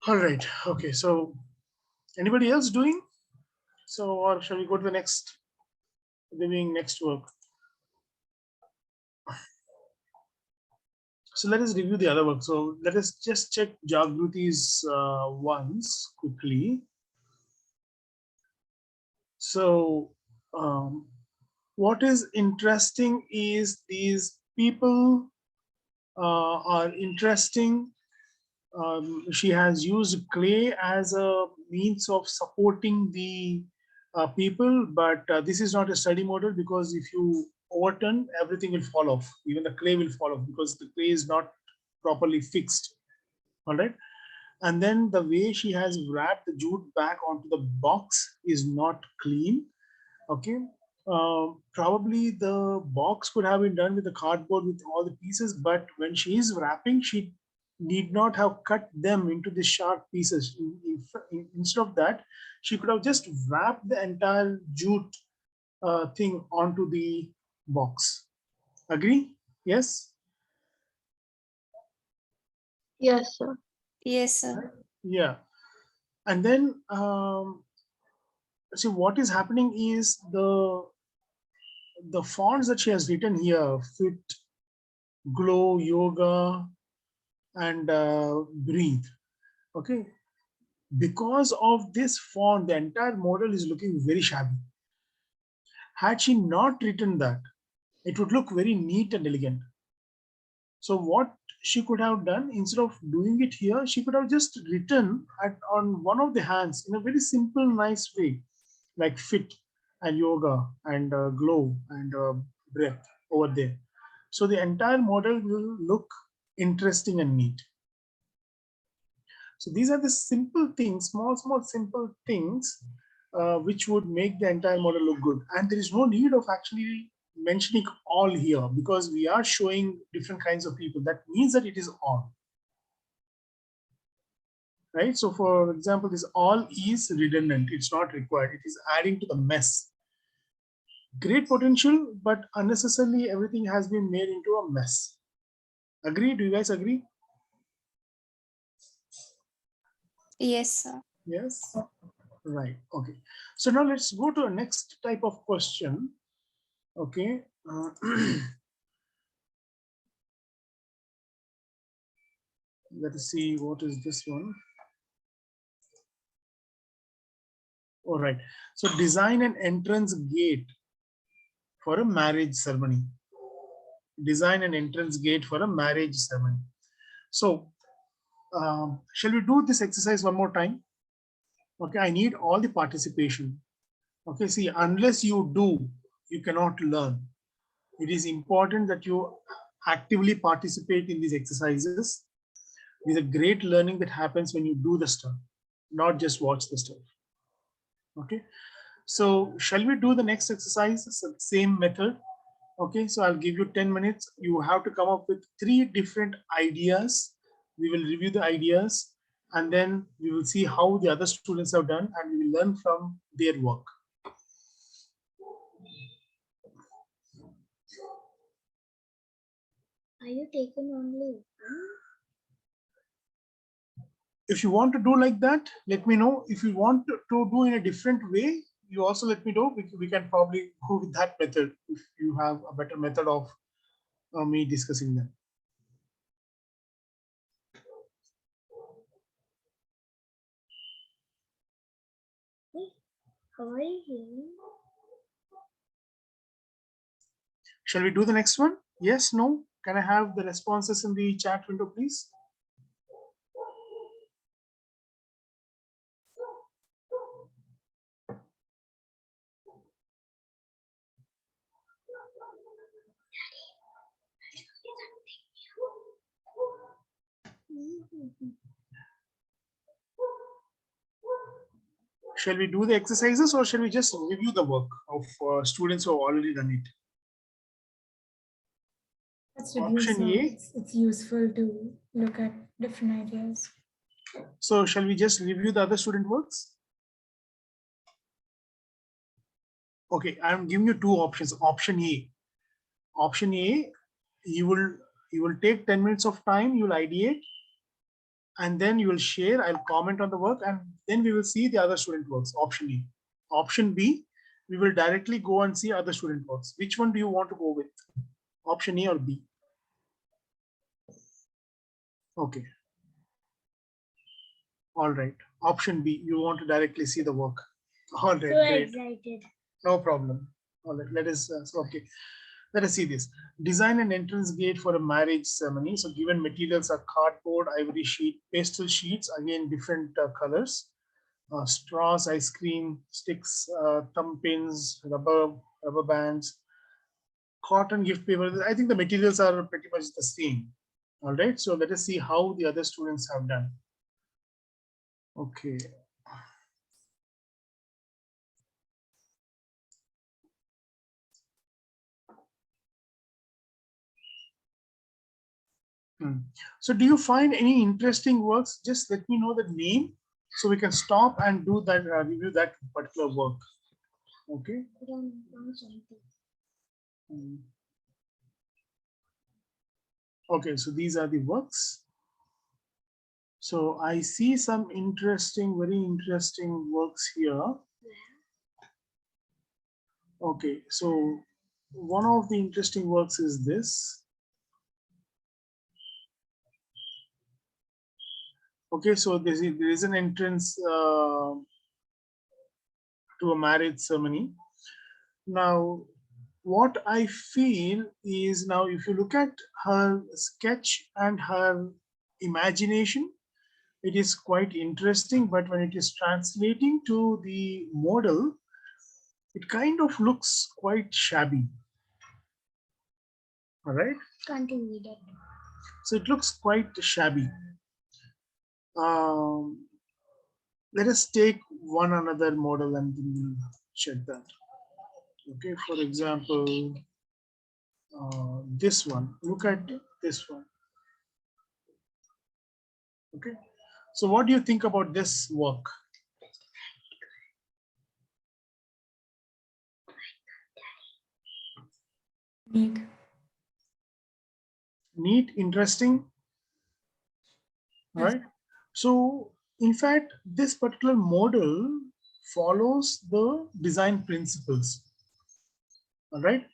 All right. Okay. So anybody else doing? So, or shall we go to the next, doing next work? So let us review the other work. So let us just check Jagruti's ones quickly. So what is interesting is these people are interesting. She has used clay as a means of supporting the people, but this is not a study model because if you overturn, everything will fall off. Even the clay will fall off because the clay is not properly fixed. All right. And then the way she has wrapped the jute back onto the box is not clean. Okay. Probably the box could have been done with the cardboard with all the pieces, but when she is wrapping, she need not have cut them into the sharp pieces. Instead of that, she could have just wrapped the entire jute thing onto the box. Agree? Yes? Yes, sir. Yes, sir. Yeah. And then, see what is happening is the fonts that she has written here, fit, glow, yoga, and breathe. Okay. Because of this font, the entire model is looking very shabby. Had she not written that, it would look very neat and elegant. So what she could have done, instead of doing it here, she could have just written on one of the hands in a very simple, nice way, like fit and yoga and glow and breath over there. So the entire model will look interesting and neat. So these are the simple things, small, simple things, which would make the entire model look good. And there is no need of actually mentioning all here because we are showing different kinds of people. That means that it is all. Right? So for example, this all is redundant. It's not required. It is adding to the mess. Great potential, but unnecessarily everything has been made into a mess. Agree? Do you guys agree? Yes, sir. Yes. Right. Okay. So now let's go to a next type of question. Okay. Let us see what is this one. All right. So design an entrance gate for a marriage ceremony. Design an entrance gate for a marriage ceremony. So shall we do this exercise one more time? Okay. I need all the participation. Okay. See, unless you do, you cannot learn. It is important that you actively participate in these exercises. There's a great learning that happens when you do the stuff, not just watch the stuff. Okay. So shall we do the next exercise? So same method. Okay. So I'll give you 10 minutes. You have to come up with 3 different ideas. We will review the ideas and then we will see how the other students have done and we will learn from their work. Are you taking only? If you want to do like that, let me know. If you want to do in a different way, you also let me know. We can probably go with that method if you have a better method of me discussing them. How are you hearing? Shall we do the next one? Yes, no? Can I have the responses in the chat window, please? Shall we do the exercises or shall we just review the work of students who have already done it? Let's review Option some. A. It's useful to look at different ideas. So shall we just review the other student works? Okay, I'm giving you 2 options. Option A. Option A, you will take 10 minutes of time, you will ideate, and then you will share. I'll comment on the work, and then we will see the other student works. Option A. Option B, we will directly go and see other student works. Which one do you want to go with? Option A or B? Okay. All right. Option B, you want to directly see the work. All right. So Great. excited. No problem. All right. Let us okay. Let us see this. Design an entrance gate for a marriage ceremony. So given materials are cardboard, ivory sheet, pastel sheets, again different colors, straws, ice cream, sticks, thumb pins, rubber bands, cotton gift paper. I think the materials are pretty much the same. All right. So let us see how the other students have done. Okay. So do you find any interesting works? Just let me know the name so we can stop and do that, review that particular work. Okay. Okay, so these are the works. So I see some interesting, very interesting works here. Okay, so one of the interesting works is this. Okay, so there is an entrance to a marriage ceremony. Now, what I feel is, now if you look at her sketch and her imagination, it is quite interesting, but when it is translating to the model, it kind of looks quite shabby. All right. Continue that. So it looks quite shabby. Let us take one another model and then we'll check that. Okay, for example, this one. Look at this one. Okay, so what do you think about this work? Neat. Neat, interesting, right? So in fact, this particular model follows the design principles. All right.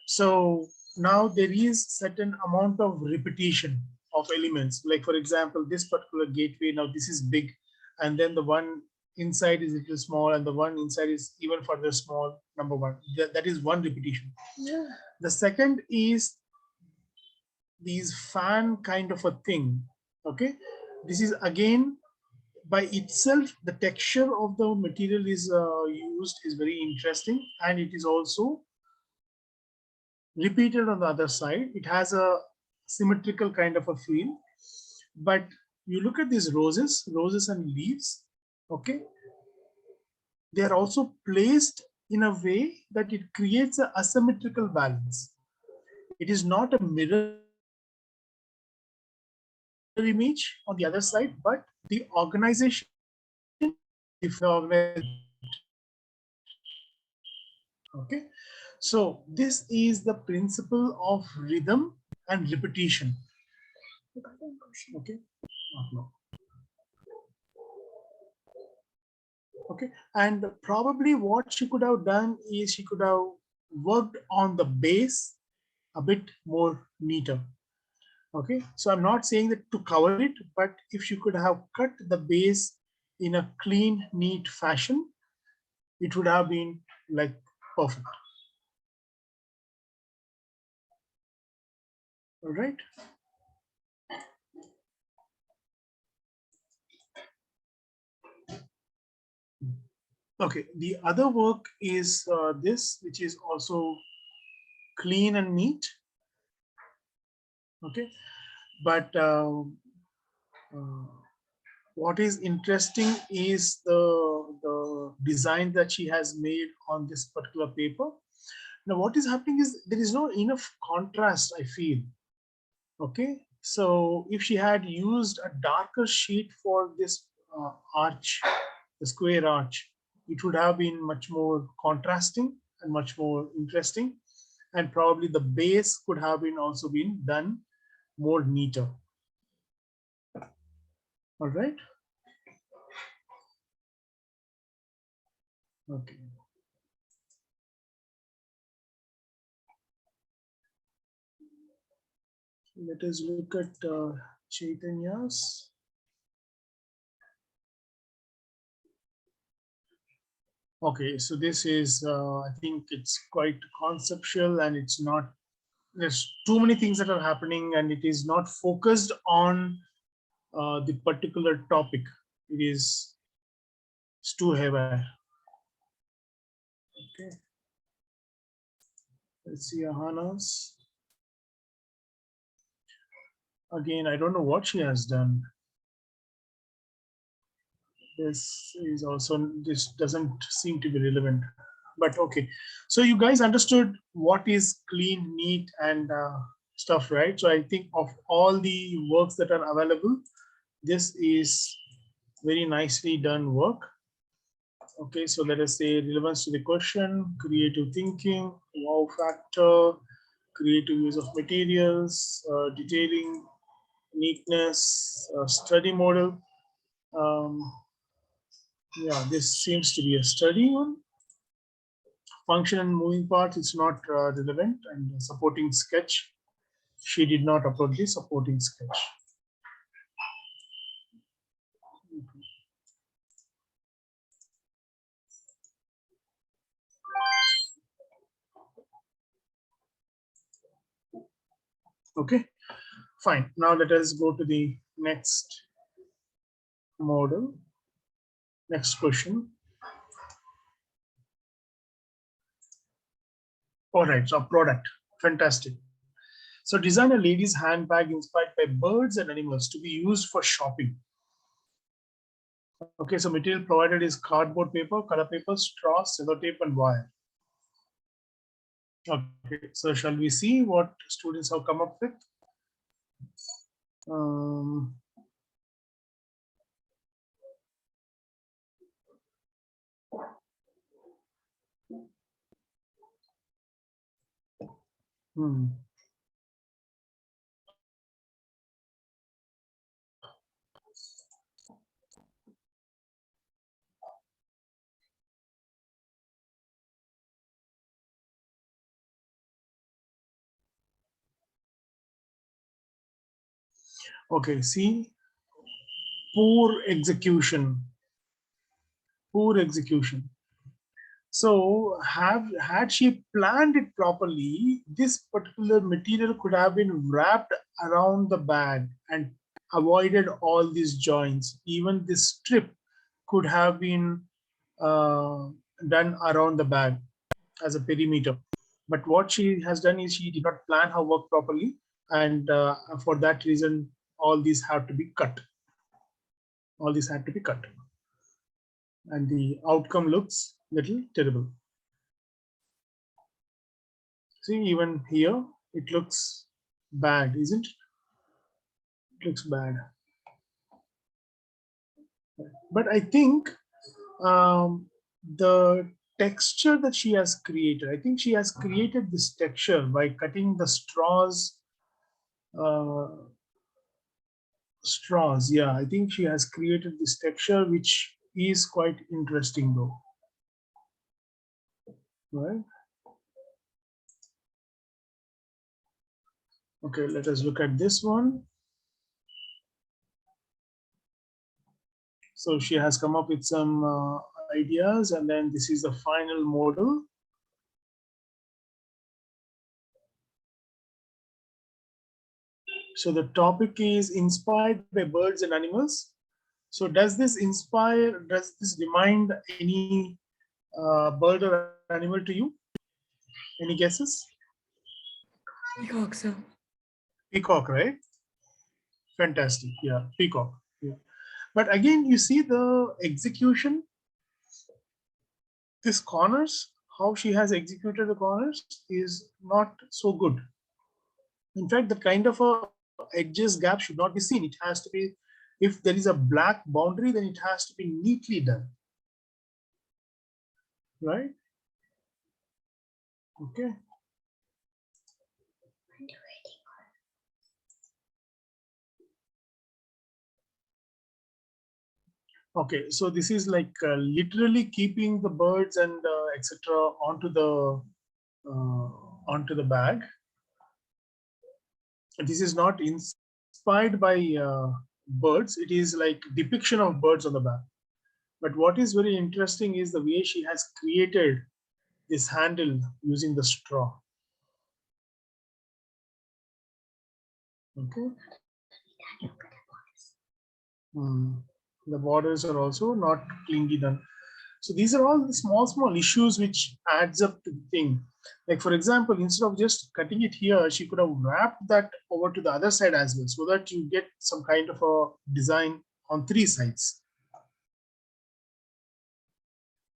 So now there is certain amount of repetition of elements. Like for example, this particular gateway, now this is big, and then the one inside is a little small, and the one inside is even further small, number one. That is one repetition. Yeah. The second is these fan kind of a thing. Okay. This is again by itself, the texture of the material is used is very interesting, and it is also repeated on the other side. It has a symmetrical kind of a feel. But you look at these roses and leaves, okay, they are also placed in a way that it creates an asymmetrical balance. It is not a mirror image on the other side, but the organization, if the organization, okay. So this is the principle of rhythm and repetition. Okay. No. Okay, and probably what she could have done is she could have worked on the base a bit more neater. Okay, so I'm not saying that to cover it, but if she could have cut the base in a clean, neat fashion, it would have been like perfect. All right. Okay, the other work is this, which is also clean and neat. Okay, but what is interesting is the design that she has made on this particular paper. Now, what is happening is there is no enough contrast, I feel. Okay, so if she had used a darker sheet for this arch, the square arch, it would have been much more contrasting and much more interesting, and probably the base could have been also been done more neater. All right. Okay. Let us look at Chaitanya's. Okay, so this is, I think it's quite conceptual, and it's not, there's too many things that are happening, and it is not focused on the particular topic. It is, it's too heavy. Okay. Let's see Ahana's. Again, I don't know what she has done. This is also, this doesn't seem to be relevant, but okay. So you guys understood what is clean, neat, and stuff, right? So I think of all the works that are available, this is very nicely done work. Okay, so let us say relevance to the question, creative thinking, wow factor, creative use of materials, detailing, neatness, study model. Yeah, this seems to be a study one. Function and moving parts, it's not relevant. And supporting sketch, she did not upload the supporting sketch. Okay, fine. Now let us go to the next model. Next question. All right, so product, fantastic. So design a lady's handbag inspired by birds and animals to be used for shopping. Okay, so material provided is cardboard paper, color paper, straw, sellotape, and wire. Okay, so shall we see what students have come up with? Okay, see, poor execution. Poor execution. So had she planned it properly, this particular material could have been wrapped around the bag and avoided all these joints. Even this strip could have been done around the bag as a perimeter. But what she has done is she did not plan her work properly, and for that reason, all these have to be cut. All these had to be cut, and the outcome looks little terrible. See, even here it looks bad, isn't it? It looks bad. But I think the texture that she has created, I think she has created this texture by cutting the straws. Straws, yeah, I think she has created this texture, which is quite interesting though. Right? Okay, let us look at this one. So she has come up with some ideas, and then this is the final model. So the topic is inspired by birds and animals. So does this inspire, does this remind any bird or animal to you? Any guesses? Peacock, sir. Peacock, right? Fantastic, yeah, peacock. Yeah. But again, you see the execution, this corners, how she has executed the corners is not so good. In fact, the kind of a edges gap should not be seen. It has to be, if there is a black boundary, then it has to be neatly done. Right? Okay. Okay, so this is like literally keeping the birds and etc. Onto the bag. This is not inspired by birds. It is like depiction of birds on the bag. But what is very interesting is the way she has created this handle using the straw. Okay. The borders are also not cleanly done. So these are all the small issues which adds up to the thing. Like for example, instead of just cutting it here, she could have wrapped that over to the other side as well, so that you get some kind of a design on 3 sides.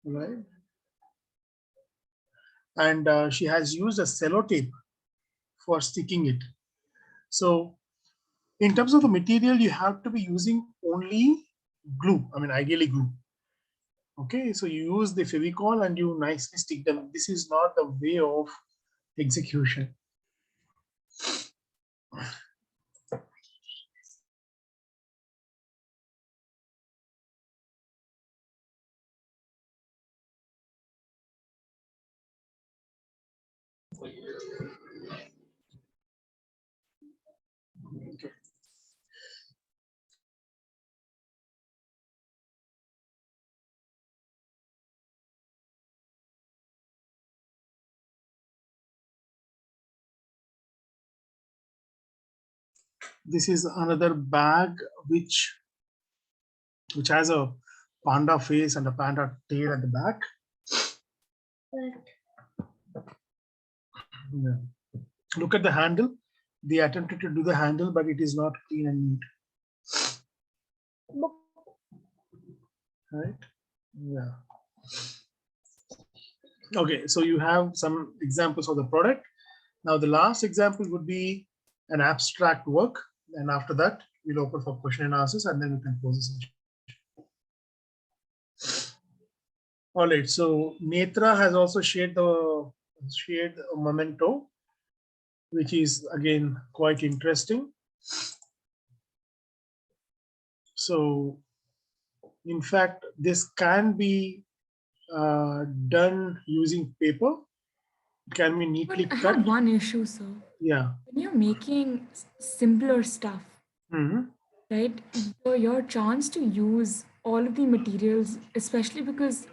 Right? And she has used a sellotape for sticking it. So in terms of the material, you have to be using only glue. I mean, ideally glue. Okay, so you use the Fevicol and you nicely stick them. This is not the way of execution. Okay. This is another bag which has a panda face and a panda tail at the back. Yeah. Look at the handle. They attempted to do the handle, but it is not clean and neat. Right? Yeah. Okay, so you have some examples of the product. Now the last example would be an abstract work, and after that we'll open for question and answers, and then we can close the session. All right, so Netra has also shared a memento, which is again quite interesting. So in fact, this can be done using paper. It can be neatly But I cut. had one issue, sir. Yeah. When you're making simpler stuff, Mm-hmm. right, your chance to use all of the materials, especially because,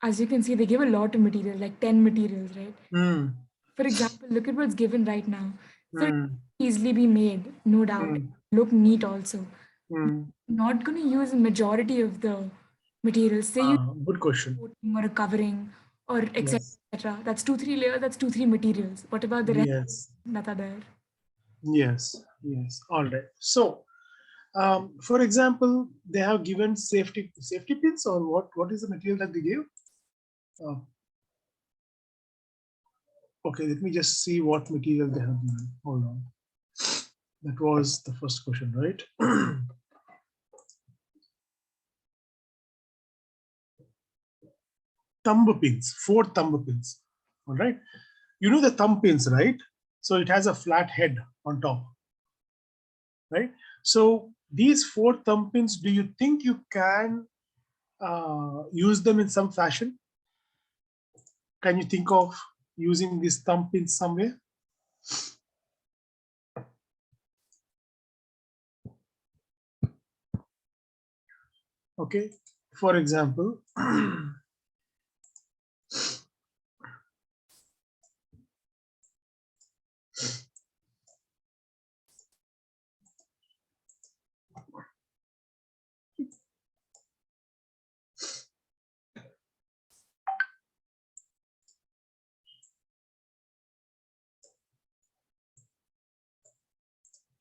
as you can see, they give a lot of material, like 10 materials, right? Mm. For example, look at what's given right now. So it Mm. can easily be made, no doubt. Look neat also. Mm. Not going to use a majority of the materials. Say you Good question. coating or a covering or etc. Yes. etc. That's 2-3 layers. That's 2-3 materials. What about the rest Yes. that are there? Yes. Yes. All right. So, for example, they have given safety pins, or what is the material that they give? Okay, let me just see what material they have given. Hold on. That was the first question, right? Thumb pins, 4 thumb pins. All right. You know the thumb pins, right? So it has a flat head on top, right? So these 4 thumb pins, do you think you can use them in some fashion? Can you think of using these thumb pins somewhere? Okay. For example,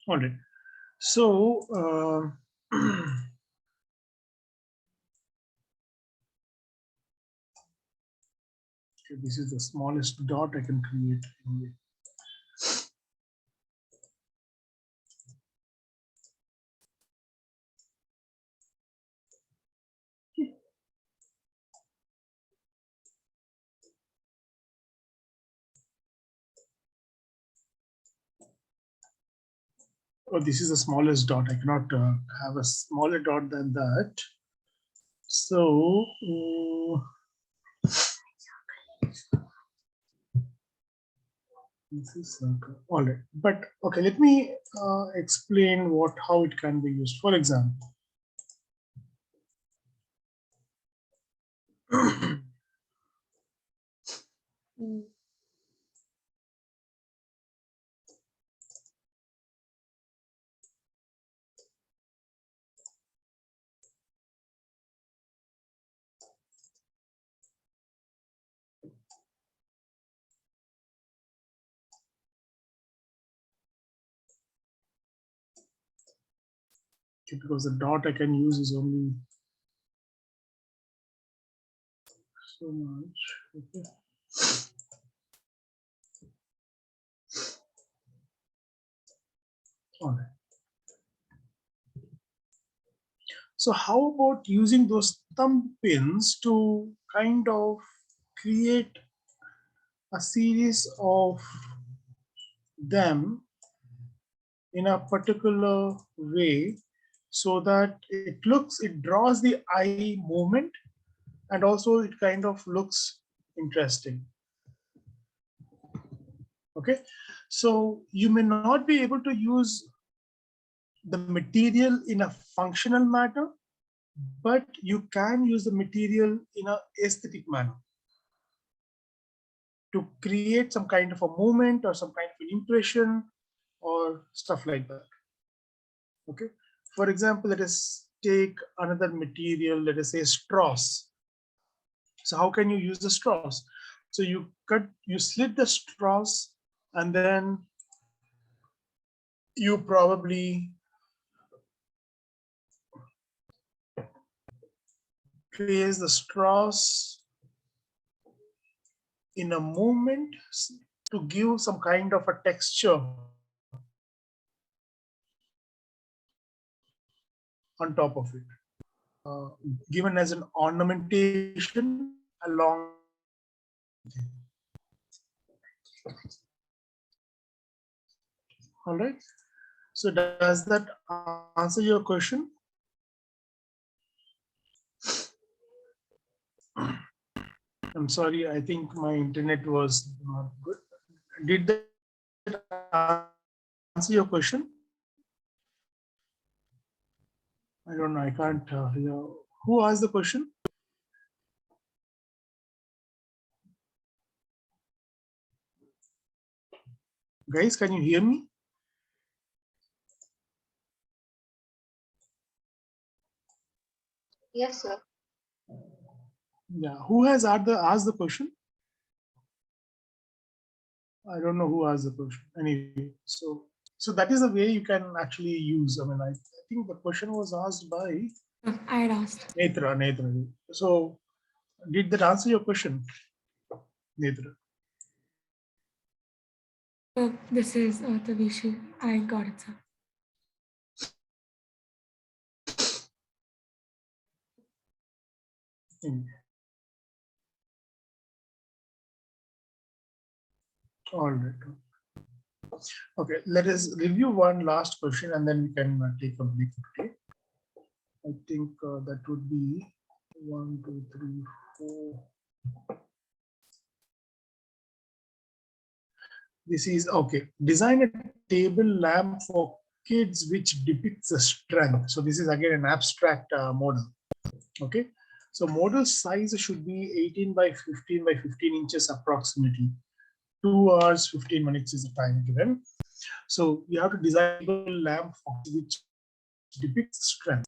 all right. So okay, this is the smallest dot I can create. Oh, this is the smallest dot. I cannot have a smaller dot than that. So this is circle. All right, but okay, let me explain how it can be used. For example, because the dot I can use is only so much. Okay. All right. So how about using those thumb pins to kind of create a series of them in a particular way so that it draws the eye movement, and also it kind of looks interesting. Okay, so you may not be able to use the material in a functional manner, but you can use the material in an aesthetic manner to create some kind of a movement or some kind of an impression or stuff like that. Okay. For example, let us take another material, let us say straws. So how can you use the straws? So you slit the straws, and then you probably place the straws in a movement to give some kind of a texture on top of it, given as an ornamentation along. All right. So does that answer your question? I'm sorry, I think my internet was not good. Did that answer your question? I don't know, I can't hear. Who asked the question? Guys, can you hear me? Yes, sir. Yeah, who has asked the question? I don't know who asked the question. Anyway, so that is the way you can actually use. I mean, I think the question was asked by I had asked. Netra. So did that answer your question, Netra? This is Tavishi. I got it, sir. All right. Okay, let us review one last question and then we can take a break. Okay. I think that would be 1, 2, 3, 4. This is okay. Design a table lamp for kids which depicts a strength. So this is again an abstract model. Okay. So model size should be 18 by 15 by 15 inches approximately. 2 hours, 15 minutes is the time given. So you have to design a lamp which depicts strength.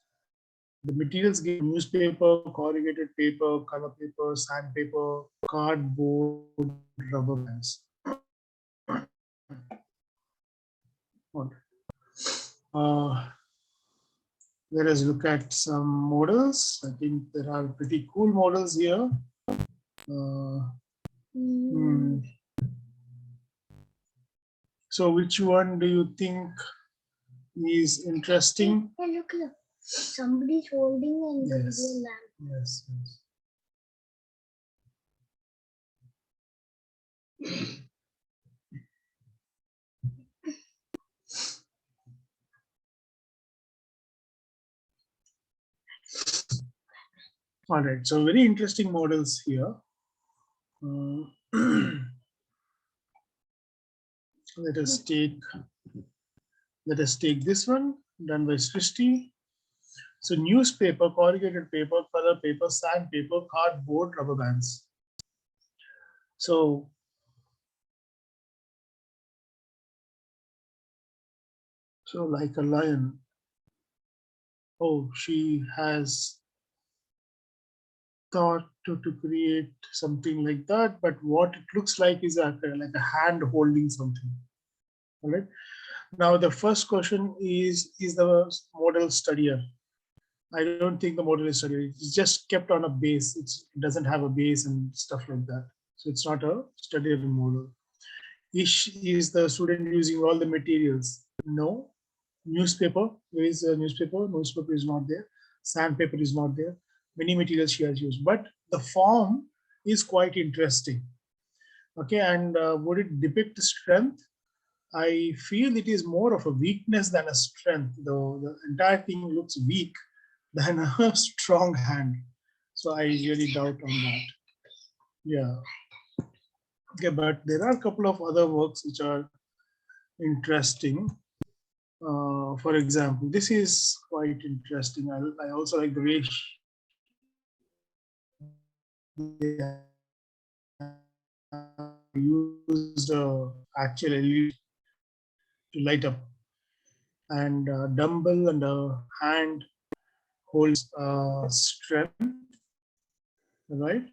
The materials give newspaper, corrugated paper, color paper, sandpaper, cardboard, rubber bands. Let us look at some models. I think there are pretty cool models here. So which one do you think is interesting? Hey, look. Somebody's holding an individual lamp. Yes. All right, so very interesting models here. Let us take this one done by Srishti. So newspaper, corrugated paper, color paper, sandpaper, cardboard, rubber bands. So like a lion. Oh, she has thought to create something like that, but what it looks like is like a hand holding something. All right. Now the first question is the model studier? I don't think the model is studier. It's just kept on a base. It doesn't have a base and stuff like that. So it's not a studier model. Is the student using all the materials? No. Newspaper, where is the newspaper? Newspaper is not there. Sandpaper is not there. Many materials she has used, but the form is quite interesting. Okay, and would it depict strength? I feel it is more of a weakness than a strength, though the entire thing looks weak than a strong hand. So I really doubt on that. Yeah. Okay, but there are a couple of other works which are interesting. For example, this is quite interesting. I also like the way used actual LED to light up, and dumbbell and hand holds strength, right?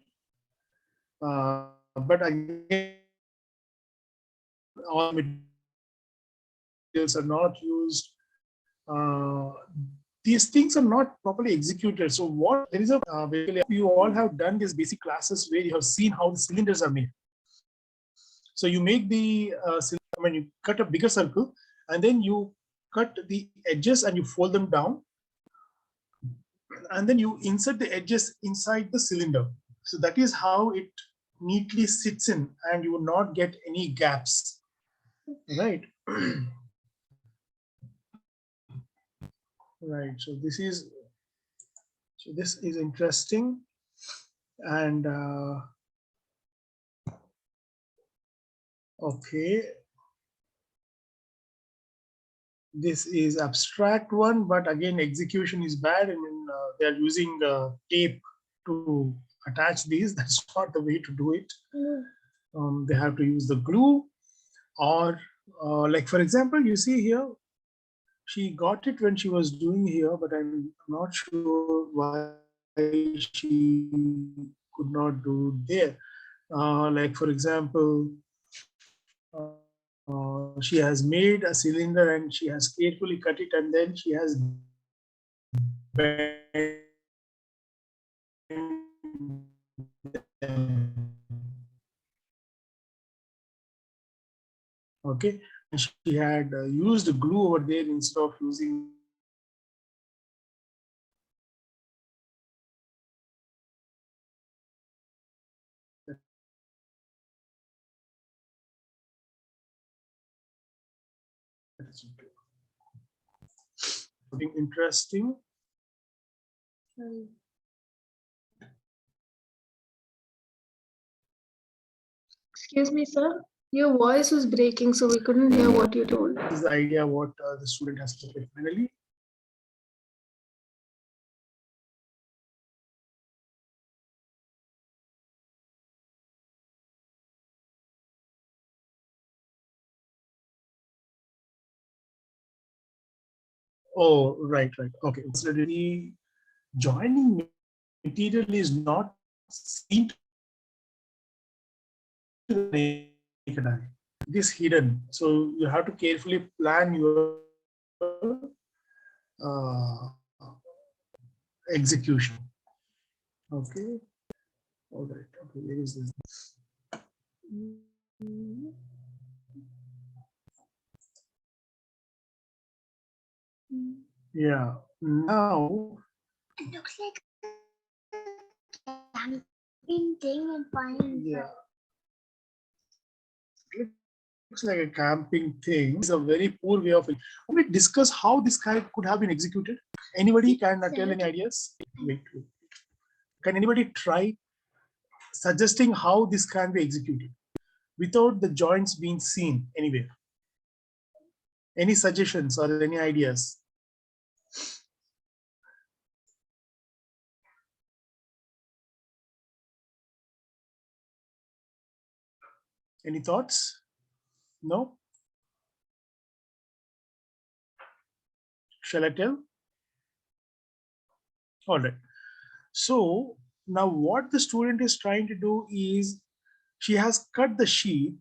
But again, all materials are not used. These things are not properly executed. So what there is a basically you all have done these basic classes where you have seen how the cylinders are made. So you make the cylinder, when you cut a bigger circle, and then you cut the edges and you fold them down, and then you insert the edges inside the cylinder. So that is how it neatly sits in, and you will not get any gaps, right? Right. So this is interesting, and okay, this is abstract one, but again execution is bad. I mean, they are using tape to attach these. That's not the way to do it. They have to use the glue, or like for example, you see here, she got it when she was doing here, but I'm not sure why she could not do there. Like for example, she has made a cylinder and she has carefully cut it, and then she has okay, and she had used glue over there instead of using something interesting. Excuse me, sir. Your voice was breaking, so we couldn't hear what you told. This is the idea what the student has to get finally. Oh, right, right. Okay. So the joining material is not seen to the naked eye. It is hidden. So you have to carefully plan your execution. Okay. All right. Okay. Where is this? Yeah. Now it looks like a camping thing and fine. Yeah. Looks like a camping thing. It's a very poor way of it. Can we discuss how this could have been executed? Anybody can tell any ideas? Wait. Can anybody try suggesting how this can be executed without the joints being seen anywhere? Any suggestions or any ideas? Any thoughts? No? Shall I tell? All right. So now what the student is trying to do is she has cut the sheet,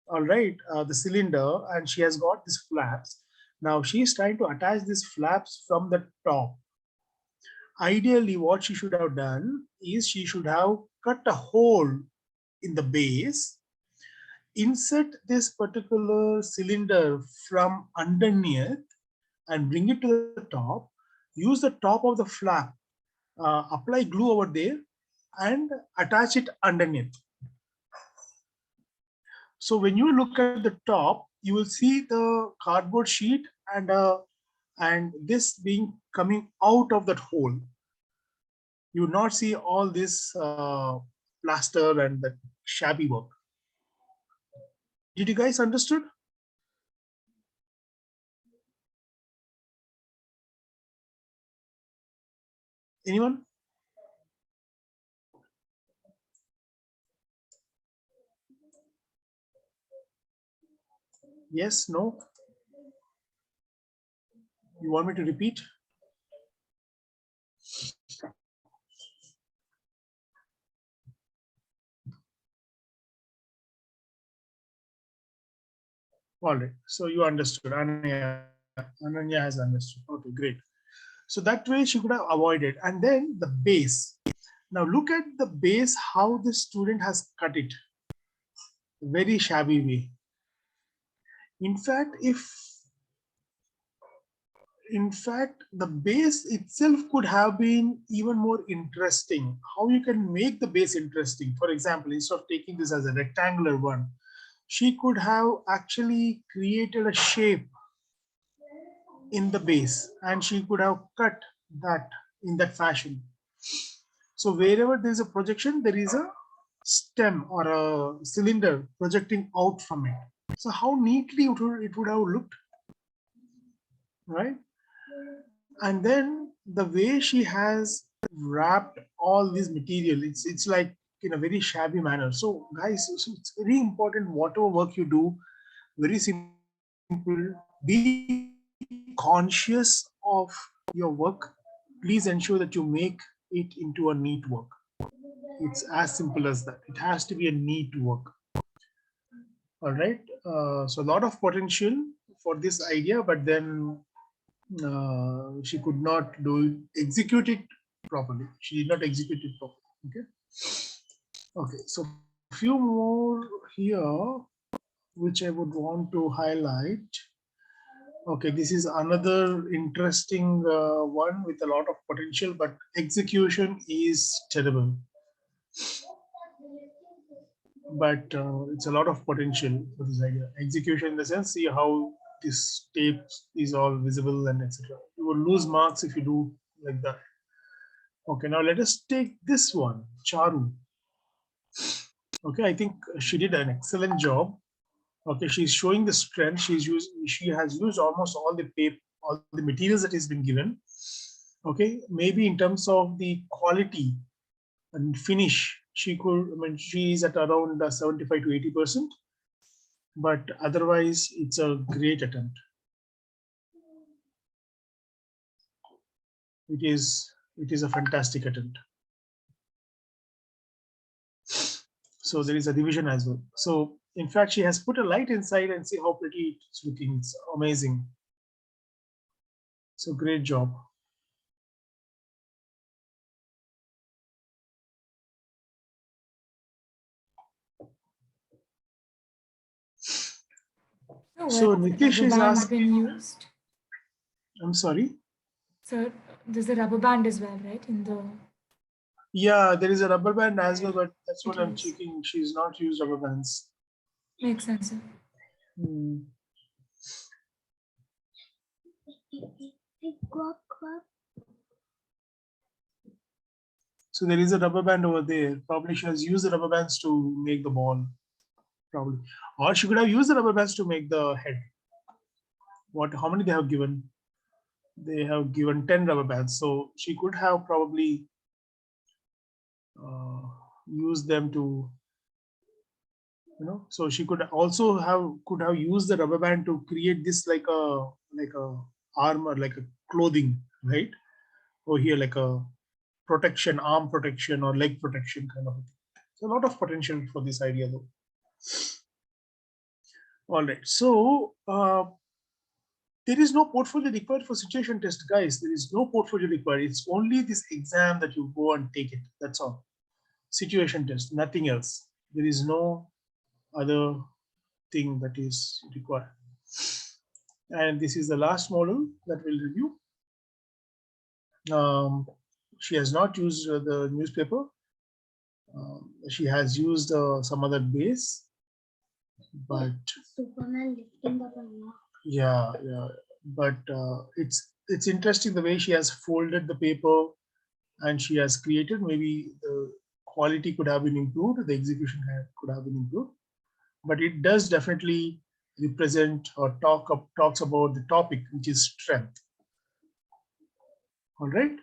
all right, the cylinder, and she has got these flaps. Now she is trying to attach these flaps from the top. Ideally, what she should have done is she should have cut a hole in the base, insert this particular cylinder from underneath and bring it to the top, use the top of the flap, apply glue over there and attach it underneath. So when you look at the top, you will see the cardboard sheet and this being coming out of that hole. You will not see all this plaster and the shabby work. Did you guys understood? Anyone? Yes, no? You want me to repeat? All right. So you understood. Ananya has understood. Okay, great. So that way she could have avoided. And then the base. Now look at the base, how the student has cut it. Very shabby way. In fact, the base itself could have been even more interesting. How you can make the base interesting? For example, instead of taking this as a rectangular one, she could have actually created a shape in the base, and she could have cut that in that fashion. So wherever there is a projection, there is a stem or a cylinder projecting out from it. So how neatly it would have looked, right? And then the way she has wrapped all this material, it's like in a very shabby manner. So guys, so it's very important, whatever work you do, very simple, be conscious of your work. Please ensure that you make it into a neat work. It's as simple as that. It has to be a neat work. All right. So a lot of potential for this idea, but then she could not execute it properly. She did not execute it properly. Okay. Okay. So few more here, which I would want to highlight. Okay, this is another interesting one with a lot of potential, but execution is terrible. But it's a lot of potential for this idea. Execution in the sense, see how this tape is all visible and etc. You will lose marks if you do like that. Okay, now let us take this one, Charu. Okay, I think she did an excellent job. Okay, she's showing the strength. She has used almost all the paper, all the materials that has been given. Okay, maybe in terms of the quality and finish, she could, I mean, she is at around 75 to 80%, but otherwise it's a great attempt. It is a fantastic attempt. So there is a division as well. So in fact, she has put a light inside, and see how pretty it's looking. It's amazing. So great job. So Nitish is asking. Been used. I'm sorry. So there's a rubber band as well, right? In the Yeah, there is a rubber band as well, but that's what it I'm is. checking. She's not used rubber bands. Makes sense. Sir. So there is a rubber band over there. Probably she has used the rubber bands to make the ball. Probably, or she could have used the rubber bands to make the head. What? How many they have given? They have given 10 rubber bands. So she could have probably used them to, So she could also have used the rubber band to create this like a armor, like a clothing, right? Or here like a protection, arm protection or leg protection kind of a thing. So a lot of potential for this idea though. All right, so there is no portfolio required for situation test, guys. There is no portfolio required. It's only this exam that you go and take it. That's all. Situation test, nothing else. There is no other thing that is required. And this is the last model that we'll review. She has not used the newspaper. She has used some other base, but yeah, but it's interesting the way she has folded the paper and she has created. Maybe the quality could have been improved, the execution could have been improved, but it does definitely represent or talks about the topic, which is strength. All right.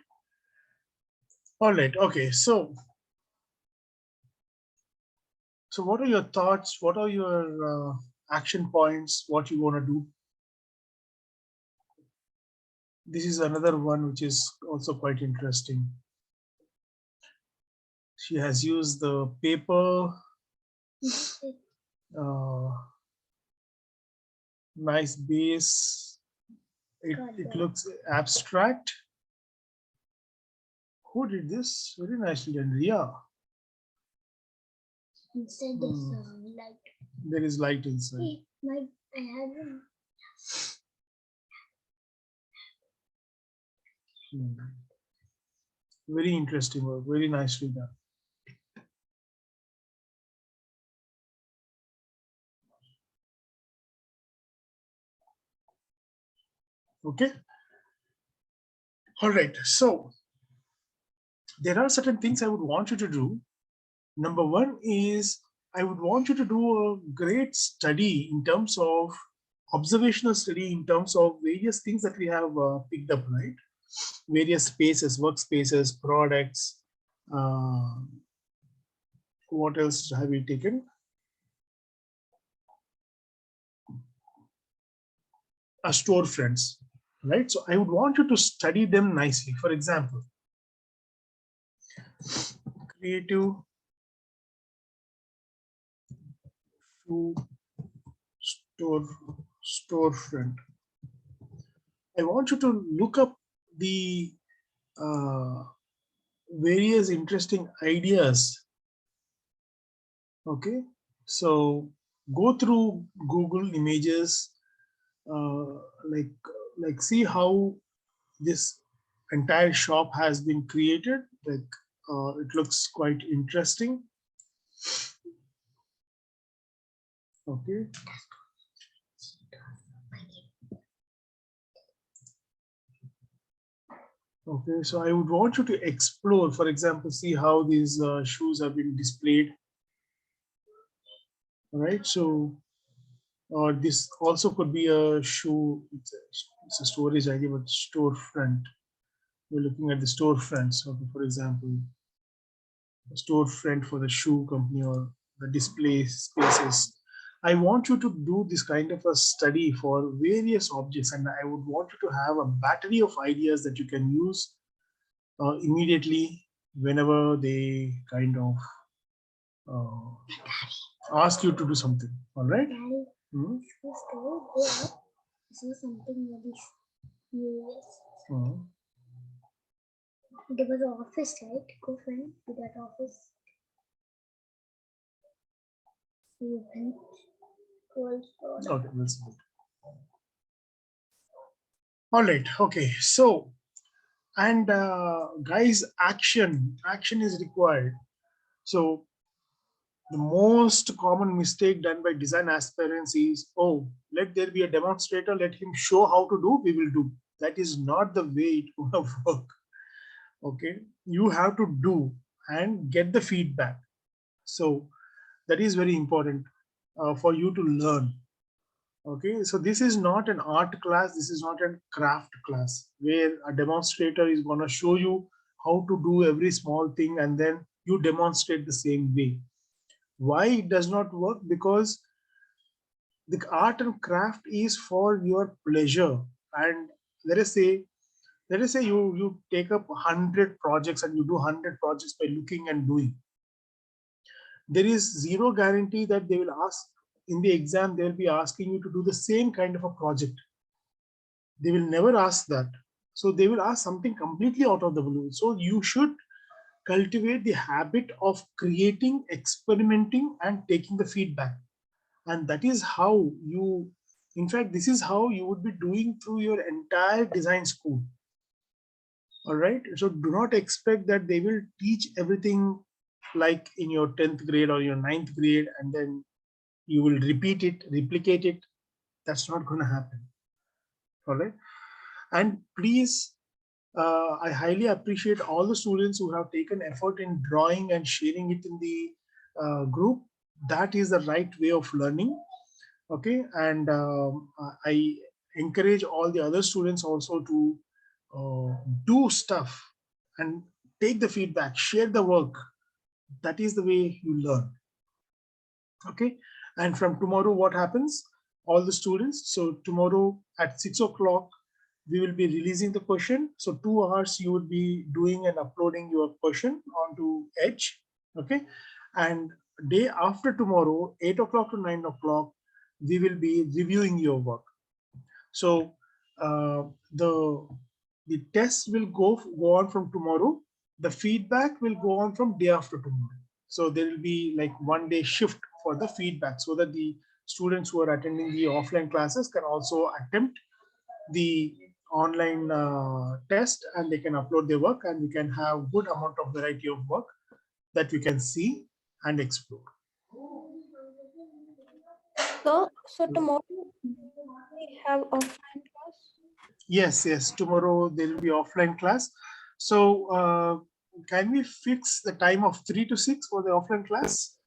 All right. Okay. So what are your thoughts? What are your action points? What you want to do? This is another one which is also quite interesting. She has used the paper, nice base. It looks abstract. Who did this? Very nicely done, Ria. Inside there's light. There is light inside. I have Very interesting work. Very nicely done. Okay. All right. So there are certain things I would want you to do. Number one is I would want you to do a great study in terms of observational study in terms of various things that we have picked up, right? Various spaces, workspaces, products. What else have we taken? Storefronts, right? So I would want you to study them nicely. For example, creative shoe storefront. I want you to look up the various interesting ideas. Okay, so go through Google Images, like see how this entire shop has been created. Like it looks quite interesting. Okay. Okay, so I would want you to explore, for example, see how these shoes have been displayed. All right, so this also could be a shoe, it's a storage idea, but storefront. We're looking at the storefronts. Okay, for example, a storefront for the shoe company or the display spaces. I want you to do this kind of a study for various objects, and I would want you to have a battery of ideas that you can use immediately whenever they kind of ask you to do something. All right. Daddy, supposed to go up. See something very curious. There was an office, right? Go friend to that office. Okay, that's good. All right. Okay. So, and guys, action is required. So the most common mistake done by design aspirants is, oh, let there be a demonstrator, let him show how to do, we will do. That is not the way it will work. Okay, you have to do and get the feedback. So that is very important for you to learn. Okay, so this is not an art class, this is not a craft class where a demonstrator is going to show you how to do every small thing and then you demonstrate the same way. Why it does not work? Because the art and craft is for your pleasure. And let us say you take up 100 projects and you do 100 projects by looking and doing. There is zero guarantee that they will ask in the exam, they will be asking you to do the same kind of a project. They will never ask that. So they will ask something completely out of the blue. So you should cultivate the habit of creating, experimenting, and taking the feedback. And that is how you, in fact, this is how you would be doing through your entire design school. All right. So do not expect that they will teach everything like in your 10th grade or your 9th grade, and then you will repeat it, replicate it. That's not going to happen. All right. And please, I highly appreciate all the students who have taken effort in drawing and sharing it in the group. That is the right way of learning. Okay. And I encourage all the other students also to do stuff and take the feedback, share the work. That is the way you learn. Okay. And from tomorrow, what happens? All the students. So tomorrow at 6 o'clock, we will be releasing the question. So 2 hours you would be doing and uploading your question onto Edge. Okay. And day after tomorrow, 8 o'clock to 9 o'clock, we will be reviewing your work. So the test will go on from tomorrow. The feedback will go on from day after tomorrow. So there will be like 1 day shift for the feedback, so that the students who are attending the offline classes can also attempt the online test, and they can upload their work, and we can have good amount of variety of work that we can see and explore. So tomorrow we have offline class. Yes, tomorrow there will be offline class. So can we fix the time of 3 to 6 for the offline class?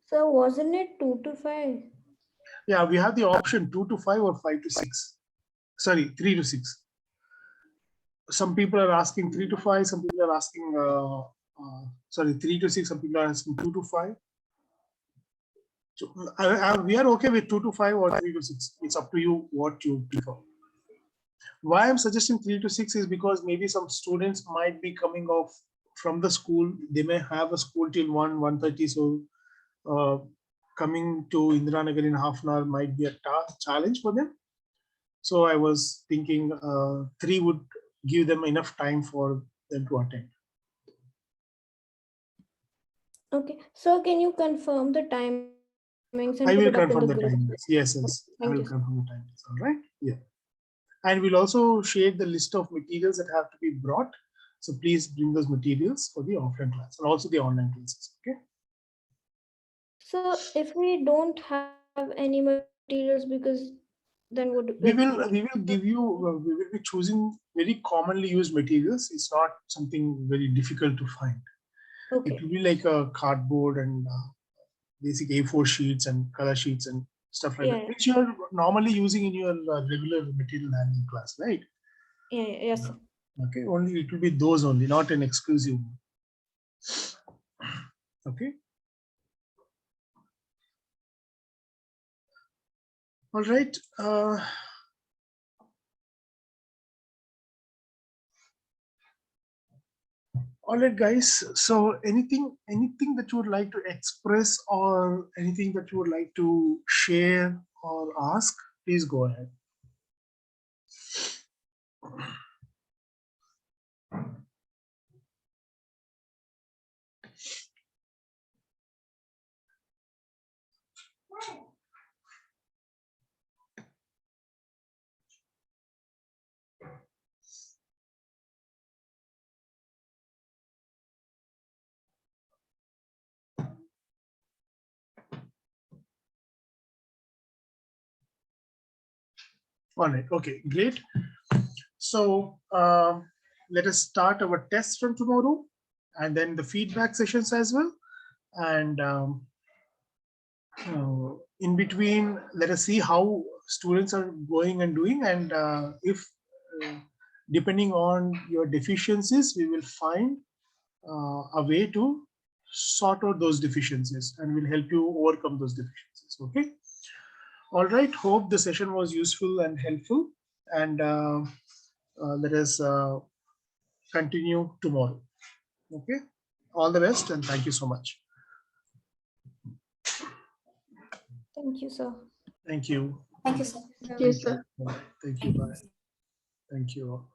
So wasn't it 2 to 5? Yeah, we have the option 2 to 5 or 5 to 6. Sorry, 3 to 6. Some people are asking 3 to 5. Some people are asking, sorry, 3 to 6. Some people are asking 2 to 5. So we are okay with 2 to 5 or 3 to 6. It's up to you what you prefer. Why I'm suggesting 3 to 6 is because maybe some students might be coming off from the school. They may have a school till 1:30. So coming to Indiranagar in half an hour might be a challenge for them. So I was thinking 3 would give them enough time for them to attend. Okay. So can you confirm the timings and I put will it up in confirm the the group? timings. Yes, I Thank will you. confirm the timings. All right. Yeah. And we'll also share the list of materials that have to be brought. So please bring those materials for the offline class and also the online classes. Okay. So if we don't have any materials, because then would We will give you. We will be choosing very commonly used materials. It's not something very difficult to find. okay. It will be like a cardboard and basic A4 sheets and color sheets and stuff like that, which you are normally using in your regular material handling class, right? Yes. Sir. Okay, only it will be those only, not an exclusive one. Okay. All right. All right, guys. So anything that you would like to express or anything that you would like to share or ask, please go ahead. All right. Okay, great. So let us start our test from tomorrow, and then the feedback sessions as well. And in between, let us see how students are going and doing. And if depending on your deficiencies, we will find a way to sort out those deficiencies, and will help you overcome those deficiencies. Okay. All right. Hope the session was useful and helpful. And let us continue tomorrow. Okay. All the best, and thank you so much. Thank you, sir. Thank you. Thank you, sir. Thank you, sir. Thank you. Bye. Thank you.